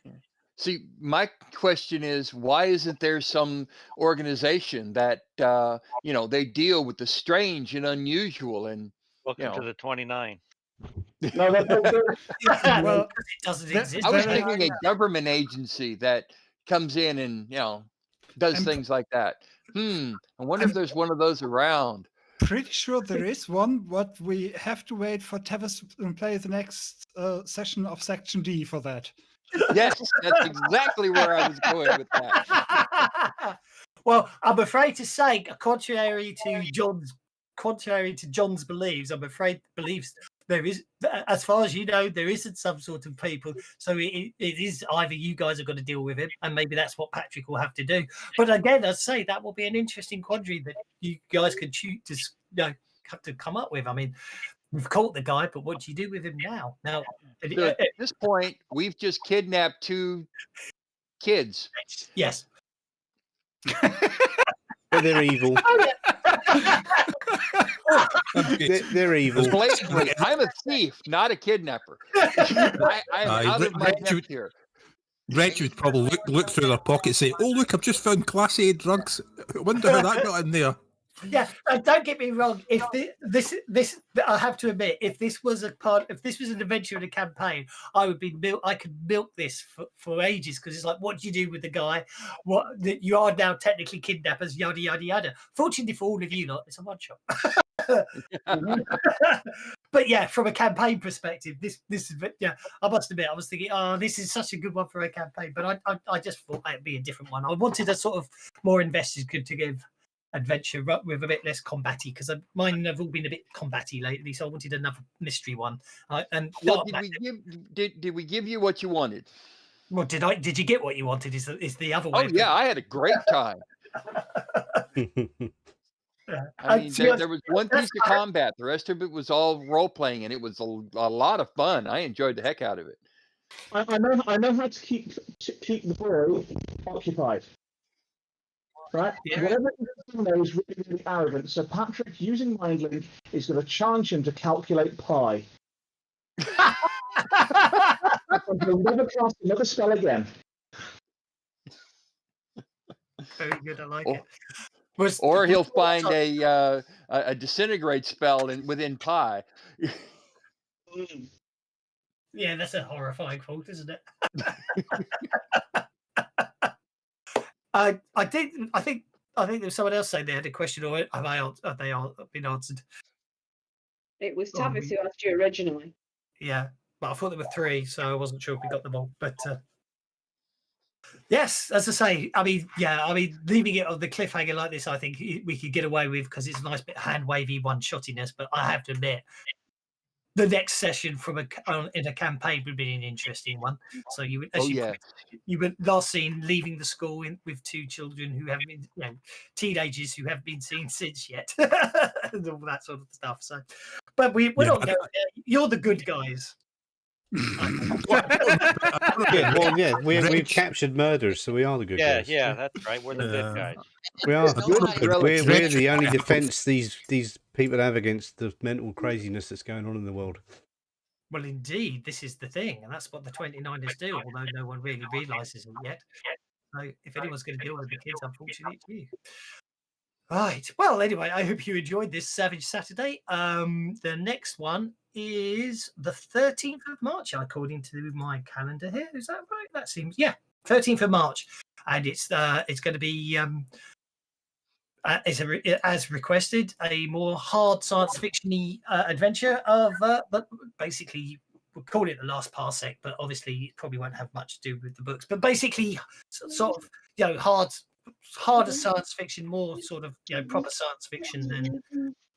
See, my question is, why isn't there some organization that, they deal with the strange and unusual and, Welcome to the 29. No, well, it doesn't exist. I was thinking a government agency that comes in and does things like that. I wonder if there's one of those around. Pretty sure there is one, but we have to wait for Tevis to play the next session of Section D for that. Yes, that's exactly where I was going with that. Well, I'm afraid to say, contrary to John's beliefs, I'm afraid believes there is, as far as you know, there isn't some sort of people. So it is either you guys are going to deal with him, and maybe that's what Patrick will have to do. But again, I'd say that will be an interesting quandary that you guys could choose to have to come up with. I mean, we've caught the guy, but what do you do with him now? Now, so at this point, we've just kidnapped 2 kids. Yes. But they're evil. They're evil. Blatantly, I'm a thief, not a kidnapper. I'm out of my depth here. Reg would probably look through their pocket and say, "Oh, look, I've just found Class A drugs. I wonder how that got in there." Yeah, don't get me wrong. If this, I have to admit, if this was an adventure in a campaign, I could milk this for ages, because it's like, what do you do with the guy? What you are now technically kidnappers, yada yada yada. Fortunately for all of you lot, it's a one shot. But yeah, from a campaign perspective, this is, yeah, I must admit, I was thinking, oh, this is such a good one for a campaign, but I just thought it'd be a different one. I wanted a sort of more invested to give adventure with a bit less combatty, because mine have all been a bit combatty lately, so I wanted another mystery one. Well, did we give you what you wanted? Well, did you get what you wanted? Is the other way? Oh yeah, I had a great time. I mean, there was one piece of combat. The rest of it was all role playing, and it was a lot of fun. I enjoyed the heck out of it. I know how to keep the boy occupied. Right? Yeah. Whatever he does now is really, really arrogant. So Patrick, using Mindling, is going to challenge him to calculate pi. And he'll never cast another spell again. Very good. I like Or- it. Or he'll find a disintegrate spell within pi. Yeah, that's a horrifying thought, isn't it? I think there was someone else saying they had a question, or have they all been answered? It was Tavis who asked you originally. Yeah, but I thought there were 3, so I wasn't sure if we got them all. But yes, as I say, I mean, leaving it on the cliffhanger like this, I think we could get away with, because it's a nice bit of hand wavy one-shottiness. But I have to admit, the next session in a campaign would be an interesting one. So you would last seen leaving the school with 2 children who haven't been, teenagers who haven't been seen since yet, and all that sort of stuff. So, but we're not going there. You're the good guys. We've captured murderers, so we are the good guys. Yeah, that's right. We're the good guys. We are. We're We're the only defense these people have against the mental craziness that's going on in the world. Well, indeed, this is the thing, and that's what the 29ers do, although no one really realises it yet. So if anyone's going to deal with the kids, unfortunately, it's you. Right. Well, anyway, I hope you enjoyed this Savage Saturday. The next one is the 13th of March, according to my calendar here. Is that right? That seems, 13th of March. And it's going to be, as requested, a more hard science fiction-y adventure of, but basically, we'll call it The Last Parsec, but obviously it probably won't have much to do with the books. But basically, sort of, harder science fiction, more sort of, proper science fiction than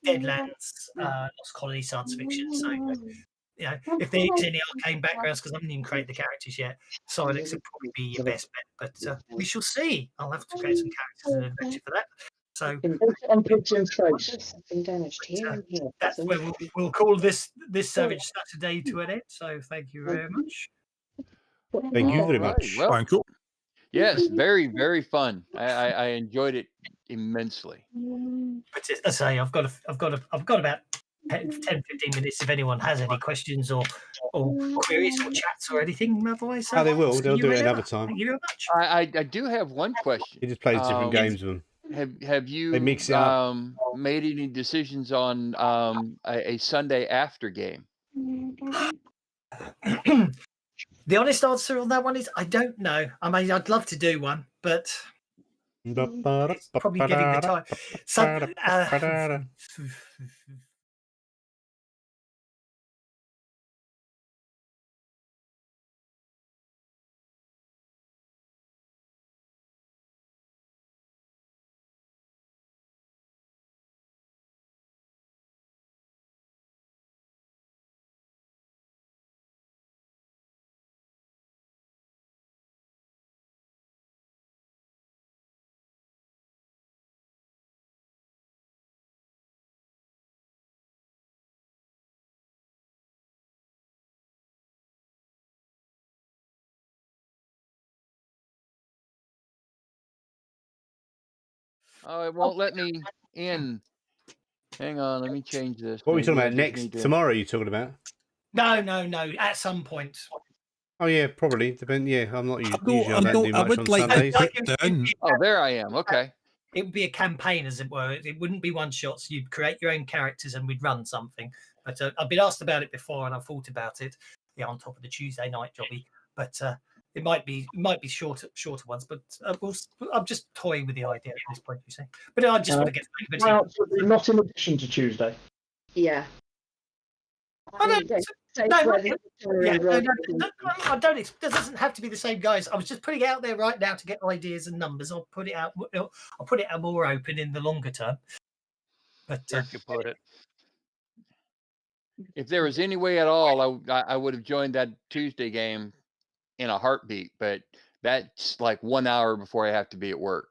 Deadlands, Lost Colony science fiction. So, if there's any arcane backgrounds, because I haven't even created the characters yet, Silex would probably be your best bet. But we shall see. I'll have to create some characters and adventure for that. So that's where we'll call this Savage Saturday to an end. So thank you very much. Thank you very much. Well, yes, very, very fun. I enjoyed it immensely. But as I say, I've got about 10, 15 minutes if anyone has any questions or queries or chats or anything. Otherwise, they will. They'll do it another time. Thank you very much. I do have one question. He just plays different games with them. Have you They mix it up. made any decisions on a Sunday after game? The honest answer on that one is I don't know. I mean, I'd love to do one, but it's probably getting the time. So, Oh, it won't let me in. Hang on, let me change this. What are we talking Maybe I about just next? need to- Tomorrow you're talking about? No. At some point. Oh yeah, probably. Depend. Yeah, I'm not usually. I I don't do I much would on like Sundays. to put down. Oh, there I am. Okay. It would be a campaign, as it were. It wouldn't be one shots. You'd create your own characters and we'd run something. But I've been asked about it before and I've thought about it. On top of the Tuesday night jobby. But it might be shorter ones. But I'm just toying with the idea at this point. You say, but I just want to get. Not in addition to Tuesday. Yeah. I don't. It doesn't have to be the same guys. I was just putting it out there right now to get ideas and numbers. I'll put it out more open in the longer term. But You put it. If there was any way at all, I would have joined that Tuesday game in a heartbeat. But that's like 1 hour before I have to be at work.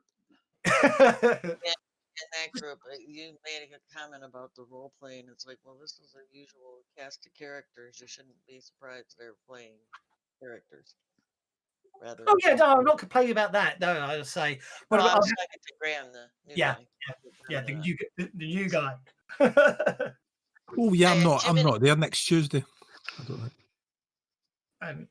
that group, you made a good comment about the role playing. It's like, well, this is a usual cast of characters. You shouldn't be surprised they're playing characters. Rather. Oh yeah, no, I'm not complaining about that. No, I'll say. No, What I about? was talking to Graham, the new Yeah, guy. yeah, the new guy. Oh yeah, I'm not. I'm Jiminy. not there next Tuesday. I don't know.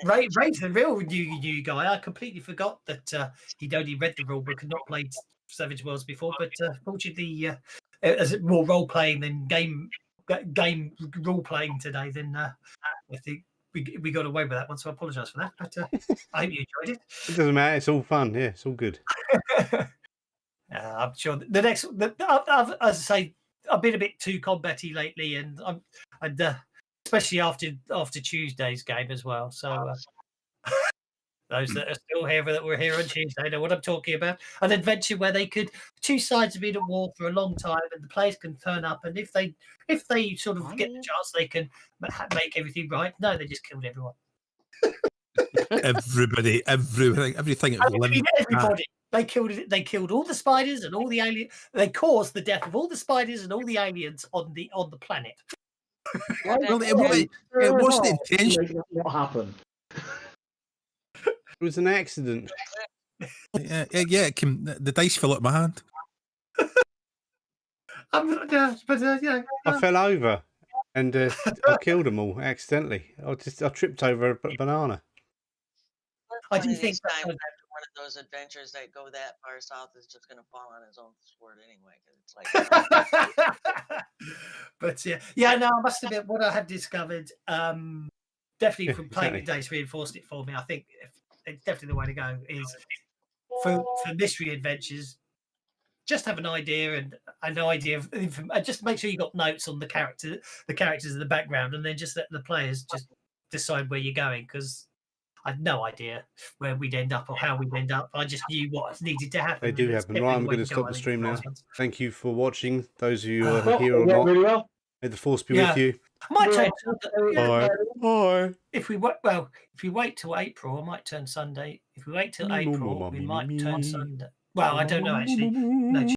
Ray's the real new guy. I completely forgot that he'd only read the rule book and not played Savage Worlds before. But fortunately, as it more role playing than game role playing today, then I think we got away with that one. So I apologise for that. But I hope you enjoyed it. It doesn't matter. It's all fun. Yeah, it's all good. I'm sure the next. As I say, I've been a bit too combatty lately, and especially after Tuesday's game as well. So those that are still here that were here on Tuesday know what I'm talking about. An adventure where two sides have been at war for a long time, and the players can turn up, and if they sort of get the chance, they can make everything right. No, they just killed everyone. Everybody, everything. Everybody. They killed all the spiders and all the aliens. They caused the death of all the spiders and all the aliens on the planet. Well, it wasn't the intention. What happened? It was an accident. Yeah. The dice fell out of my hand. I fell over and I killed them all accidentally. I tripped over a banana. I do think that one of those adventures that go that far south is just going to fall on his own sword anyway. It's like, but no, I must admit what I have discovered. Definitely from playing the dice reinforced it for me. I think it's definitely the way to go. Is for mystery adventures. Just have an idea and just make sure you got notes on the characters in the background, and then just let the players just decide where you're going, because I had no idea where we'd end up or how we'd end up. I just knew what needed to happen. They do happen. Right, I'm going to stop the stream now. Thank you for watching. Those of you who are here or not. Really well. May the force be with you. I might turn. Bye. If we wait till April, I might turn Sunday. If we wait till April, we might turn Sunday. Well, I don't know actually. No.